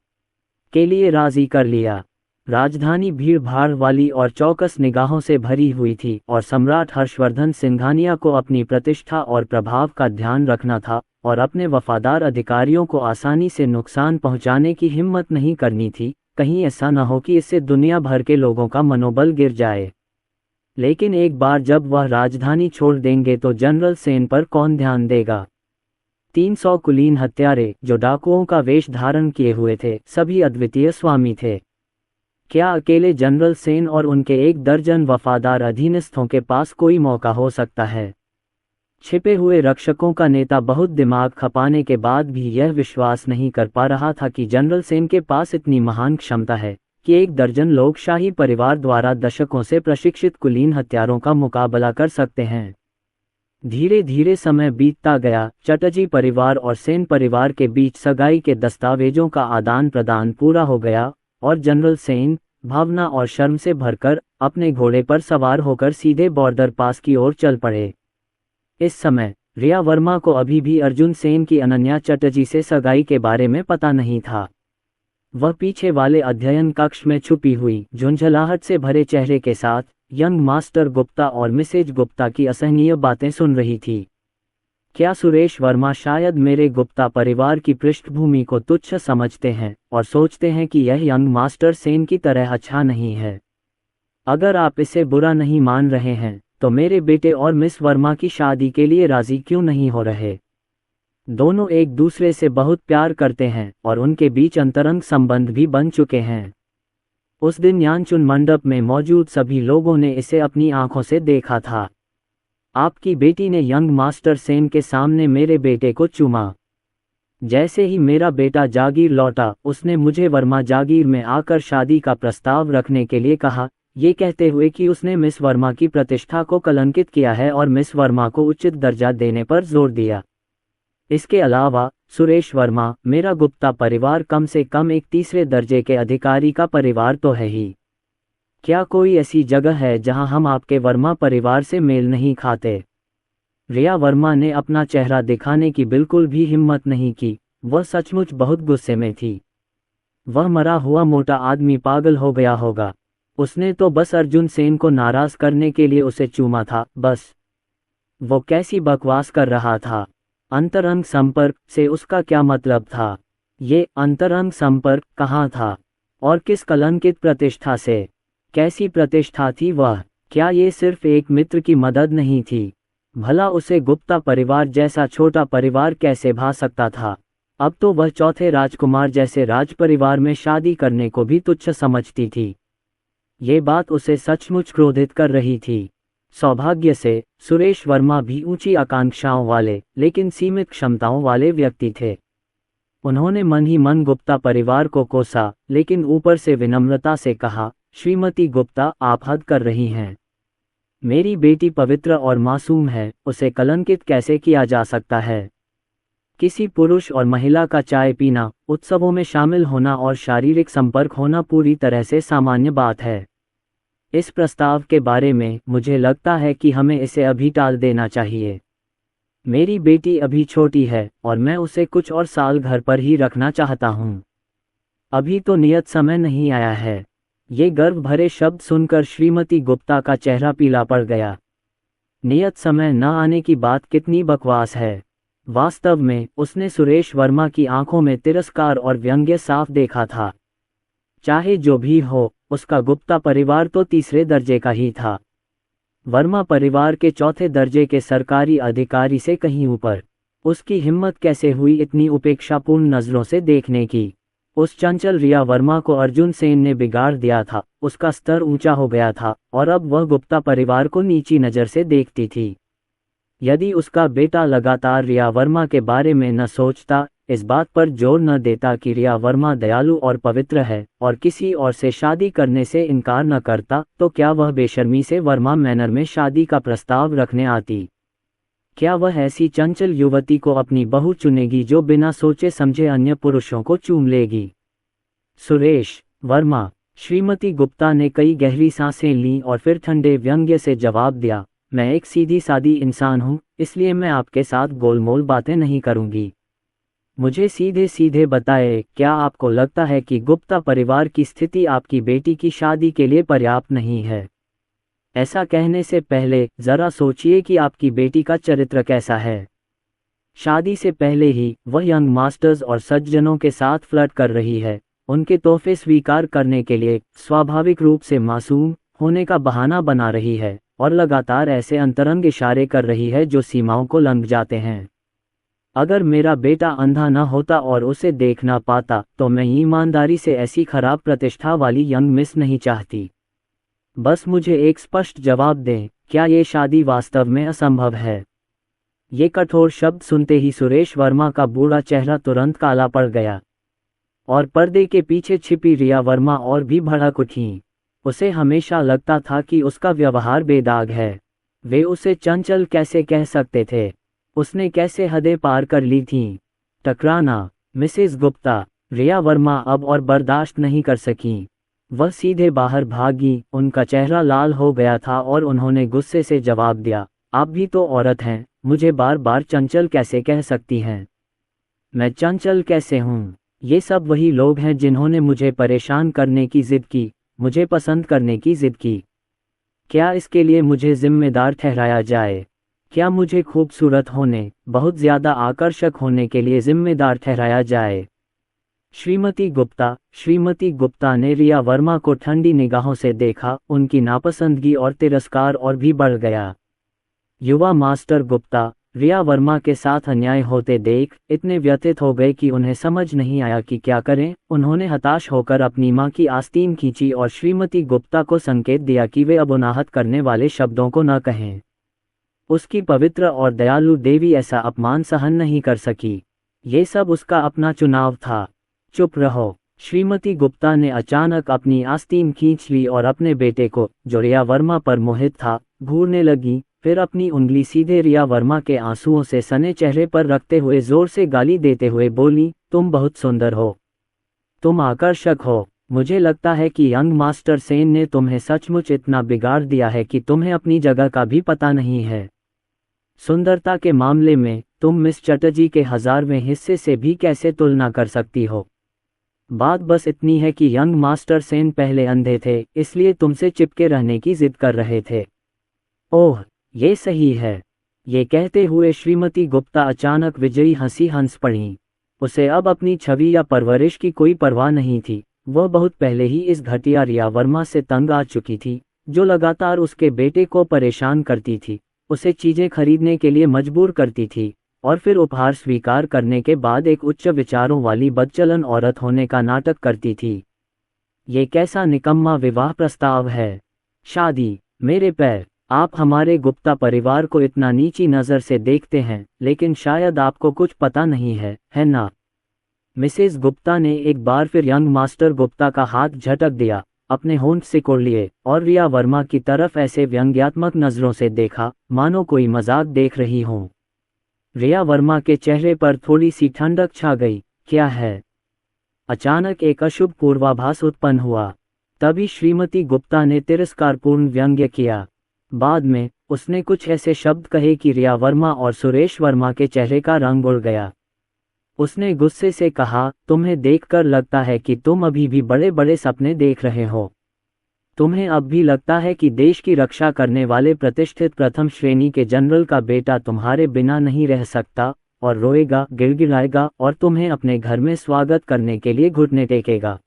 के लिए राजी कर लिया। राजधानी भीड़ भाड़ वाली और चौकस निगाहों से भरी हुई थी और सम्राट हर्षवर्धन सिंघानिया को अपनी प्रतिष्ठा और प्रभाव का ध्यान रखना था और अपने वफादार अधिकारियों को आसानी से नुकसान पहुंचाने की हिम्मत नहीं करनी थी, कहीं ऐसा न हो कि इससे दुनिया भर के लोगों का मनोबल गिर जाए। लेकिन एक बार जब वह राजधानी छोड़ देंगे तो जनरल सेन पर कौन ध्यान देगा? 300 कुलीन हत्यारे जो डाकुओं का वेश धारण किए हुए थे, सभी अद्वितीय स्वामी थे। क्या अकेले जनरल सेन और उनके 1 दर्जन वफादार अधीनस्थों के पास कोई मौका हो सकता है? छिपे हुए रक्षकों का नेता बहुत दिमाग खपाने के बाद भी यह विश्वास नहीं कर पा रहा था कि जनरल सेन के पास इतनी महान क्षमता है कि 1 दर्जन लोग शाही परिवार द्वारा दशकों से प्रशिक्षित कुलीन हत्यारों का मुकाबला कर सकते हैं। धीरे धीरे समय बीतता गया। चटर्जी परिवार और सेन परिवार के बीच सगाई के दस्तावेजों का आदान प्रदान पूरा हो गया और जनरल सेन, भावना और शर्म से भरकर, अपने घोड़े पर सवार होकर सीधे बॉर्डर पास की ओर चल पड़े। इस समय रिया वर्मा को अभी भी अर्जुन सेन की अनन्या चटर्जी से सगाई के बारे में पता नहीं था। वह पीछे वाले अध्ययन कक्ष में छुपी हुई झुंझलाहट से भरे चेहरे के साथ यंग मास्टर गुप्ता और मिसेज गुप्ता की असहनीय बातें सुन रही थी। क्या सुरेश वर्मा शायद मेरे गुप्ता परिवार की पृष्ठभूमि को तुच्छ समझते हैं और सोचते हैं कि यह यंग मास्टर सेन की तरह अच्छा नहीं है? अगर आप इसे बुरा नहीं मान रहे हैं तो मेरे बेटे और मिस वर्मा की शादी के लिए राजी क्यों नहीं हो रहे? दोनों एक दूसरे से बहुत प्यार करते हैं और उनके बीच अंतरंग संबंध भी बन चुके हैं। उस दिन यानचुन मंडप में मौजूद सभी लोगों ने इसे अपनी आंखों से देखा था। आपकी बेटी ने यंग मास्टर सेन के सामने मेरे बेटे को चूमा। जैसे ही मेरा बेटा जागीर लौटा, उसने मुझे वर्मा जागीर में आकर शादी का प्रस्ताव रखने के लिए कहा, ये कहते हुए कि उसने मिस वर्मा की प्रतिष्ठा को कलंकित किया है और मिस वर्मा को उचित दर्जा देने पर जोर दिया। इसके अलावा सुरेश वर्मा, मेरा गुप्ता परिवार कम से कम एक 3रे दर्जे के अधिकारी का परिवार तो है ही। क्या कोई ऐसी जगह है जहां हम आपके वर्मा परिवार से मेल नहीं खाते? रिया वर्मा ने अपना चेहरा दिखाने की बिल्कुल भी हिम्मत नहीं की। वह सचमुच बहुत गुस्से में थी। वह मरा हुआ मोटा आदमी पागल हो गया होगा। उसने तो बस अर्जुन सेन को नाराज करने के लिए उसे चूमा था, बस। वो कैसी बकवास कर रहा था? अंतरंग संपर्क से उसका क्या मतलब था? ये अंतरंग संपर्क कहाँ था? और किस कलंकित प्रतिष्ठा से? कैसी प्रतिष्ठा थी वह? क्या ये सिर्फ एक मित्र की मदद नहीं थी? भला उसे गुप्ता परिवार जैसा छोटा परिवार कैसे भा सकता था? अब तो वह चौथे राजकुमार जैसे राज परिवार में शादी करने को भी तुच्छ समझती थी। ये बात उसे सचमुच क्रोधित कर रही थी। सौभाग्य से सुरेश वर्मा भी ऊंची आकांक्षाओं वाले लेकिन सीमित क्षमताओं वाले व्यक्ति थे। उन्होंने मन ही मन गुप्ता परिवार को कोसा, लेकिन ऊपर से विनम्रता से कहा, श्रीमती गुप्ता, आप हद कर रही हैं। मेरी बेटी पवित्र और मासूम है, उसे कलंकित कैसे किया जा सकता है? किसी पुरुष और महिला का चाय पीना, उत्सवों में शामिल होना और शारीरिक संपर्क होना पूरी तरह से सामान्य बात है। इस प्रस्ताव के बारे में मुझे लगता है कि हमें इसे अभी टाल देना चाहिए। मेरी बेटी अभी छोटी है और मैं उसे कुछ और साल घर पर ही रखना चाहता हूँ। अभी तो नियत समय नहीं आया है। ये गर्व भरे शब्द सुनकर श्रीमती गुप्ता का चेहरा पीला पड़ गया। नियत समय न आने की बात कितनी बकवास है। वास्तव में उसने सुरेश वर्मा की आंखों में तिरस्कार और व्यंग्य साफ देखा था। चाहे जो भी हो, उसका गुप्ता परिवार तो तीसरे दर्जे का ही था। वर्मा परिवार के चौथे दर्जे के सरकारी अधिकारी से कहीं ऊपर। उसकी हिम्मत कैसे हुई इतनी उपेक्षापूर्ण नजरों से देखने की। उस चंचल रिया वर्मा को अर्जुन सेन ने बिगाड़ दिया था। उसका स्तर ऊंचा हो गया था और अब वह गुप्ता परिवार को नीची नज़र से देखती थी। यदि उसका बेटा लगातार रिया वर्मा के बारे में न सोचता, इस बात पर जोर न देता कि रिया वर्मा दयालु और पवित्र है और किसी और से शादी करने से इनकार न करता, तो क्या वह बेशर्मी से वर्मा मैनर में शादी का प्रस्ताव रखने आती? क्या वह ऐसी चंचल युवती को अपनी बहू चुनेगी जो बिना सोचे समझे अन्य पुरुषों को चूम लेगी? सुरेश वर्मा। श्रीमती गुप्ता ने कई गहरी सांसें लीं और फिर ठंडे व्यंग्य से जवाब दिया, मैं एक सीधी सादी इंसान हूँ, इसलिए मैं आपके साथ गोलमोल बातें नहीं करूँगी। मुझे सीधे सीधे बताएं, क्या आपको लगता है कि गुप्ता परिवार की स्थिति आपकी बेटी की शादी के लिए पर्याप्त नहीं है? ऐसा कहने से पहले जरा सोचिए कि आपकी बेटी का चरित्र कैसा है। शादी से पहले ही वह यंग मास्टर्स और सज्जनों के साथ फ्लर्ट कर रही है, उनके तोहफे स्वीकार करने के लिए स्वाभाविक रूप से मासूम होने का बहाना बना रही है और लगातार ऐसे अंतरंग इशारे कर रही है जो सीमाओं को लंघ जाते हैं। अगर मेरा बेटा अंधा न होता और उसे देख ना पाता तो मैं ईमानदारी से ऐसी खराब प्रतिष्ठा वाली यंग मिस नहीं चाहती। बस मुझे एक स्पष्ट जवाब दें, क्या ये शादी वास्तव में असंभव है? ये कठोर शब्द सुनते ही सुरेश वर्मा का बूढ़ा चेहरा तुरंत काला पड़ गया और पर्दे के पीछे छिपी रिया वर्मा और भी भड़क उठीं। उसे हमेशा लगता था कि उसका व्यवहार बेदाग है। वे उसे चंचल कैसे कह सकते थे? उसने कैसे हदें पार कर ली थीं? टकराना। मिसेस गुप्ता। रिया वर्मा अब और बर्दाश्त नहीं कर सकीं। वह सीधे बाहर भागी। उनका चेहरा लाल हो गया था और उन्होंने गुस्से से जवाब दिया, आप भी तो औरत हैं, मुझे बार बार चंचल कैसे कह सकती हैं? मैं चंचल कैसे हूँ? ये सब वही लोग हैं जिन्होंने मुझे परेशान करने की जिद की, मुझे पसंद करने की जिद की। क्या इसके लिए मुझे जिम्मेदार ठहराया जाए? क्या मुझे खूबसूरत होने, बहुत ज्यादा आकर्षक होने के लिए जिम्मेदार ठहराया जाए? श्रीमती गुप्ता ने रिया वर्मा को ठंडी निगाहों से देखा। उनकी नापसंदगी और तिरस्कार और भी बढ़ गया। युवा मास्टर गुप्ता रिया वर्मा के साथ अन्याय होते देख इतने व्यथित हो गए कि उन्हें समझ नहीं आया कि क्या करें। उन्होंने हताश होकर अपनी मां की आस्तीन खींची और श्रीमती गुप्ता को संकेत दिया कि वे अब अनाहत करने वाले शब्दों को न कहें। उसकी पवित्र और दयालु देवी ऐसा अपमान सहन नहीं कर सकी। ये सब उसका अपना चुनाव था। चुप रहो। श्रीमती गुप्ता ने अचानक अपनी आस्तीन खींच ली और अपने बेटे को, जो रिया वर्मा पर मोहित था, घूरने लगी। फिर अपनी उंगली सीधे रिया वर्मा के आंसुओं से सने चेहरे पर रखते हुए जोर से गाली देते हुए बोली, तुम बहुत सुंदर हो, तुम आकर्षक हो। मुझे लगता है कि यंग मास्टर सेन ने तुम्हें सचमुच इतना बिगाड़ दिया है कि तुम्हें अपनी जगह का भी पता नहीं है। सुंदरता के मामले में तुम मिस चटर्जी के 1000वें हिस्से से भी कैसे तुलना कर सकती हो? बात बस इतनी है कि यंग मास्टर सेन पहले अंधे थे, इसलिए तुमसे चिपके रहने की जिद कर रहे थे। ओह, ये सही है। ये कहते हुए श्रीमती गुप्ता अचानक विजयी हंसी हंस पड़ीं। उसे अब अपनी छवि या परवरिश की कोई परवाह नहीं थी। वह बहुत पहले ही इस घटिया रिया वर्मा से तंग आ चुकी थी, जो लगातार उसके बेटे को परेशान करती थी, उसे चीजें खरीदने के लिए मजबूर करती थी और फिर उपहार स्वीकार करने के बाद एक उच्च विचारों वाली बदचलन औरत होने का नाटक करती थी। ये कैसा निकम्मा विवाह प्रस्ताव है? शादी, मेरे पैर। आप हमारे गुप्ता परिवार को इतना नीची नज़र से देखते हैं, लेकिन शायद आपको कुछ पता नहीं है ना? मिसेस गुप्ता ने एक बार फिर यंग मास्टर गुप्ता का हाथ झटक दिया, अपने होंठ सिकोड़ लिए और रिया वर्मा की तरफ ऐसे व्यंग्यात्मक नज़रों से देखा मानो कोई मजाक देख रही हों। रिया वर्मा के चेहरे पर थोड़ी सी ठंडक छा गई। क्या है? अचानक एक अशुभ पूर्वाभास उत्पन्न हुआ। तभी श्रीमती गुप्ता ने तिरस्कारपूर्ण व्यंग्य किया। बाद में उसने कुछ ऐसे शब्द कहे कि रिया वर्मा और सुरेश वर्मा के चेहरे का रंग उड़ गया। उसने गुस्से से कहा, तुम्हें देखकर लगता है कि तुम अभी भी बड़े बड़े सपने देख रहे हो। तुम्हें अब भी लगता है कि देश की रक्षा करने वाले प्रतिष्ठित प्रथम श्रेणी के जनरल का बेटा तुम्हारे बिना नहीं रह सकता, और रोएगा, गिड़गिड़ाएगा और तुम्हें अपने घर में स्वागत करने के लिए घुटने टेकेगा।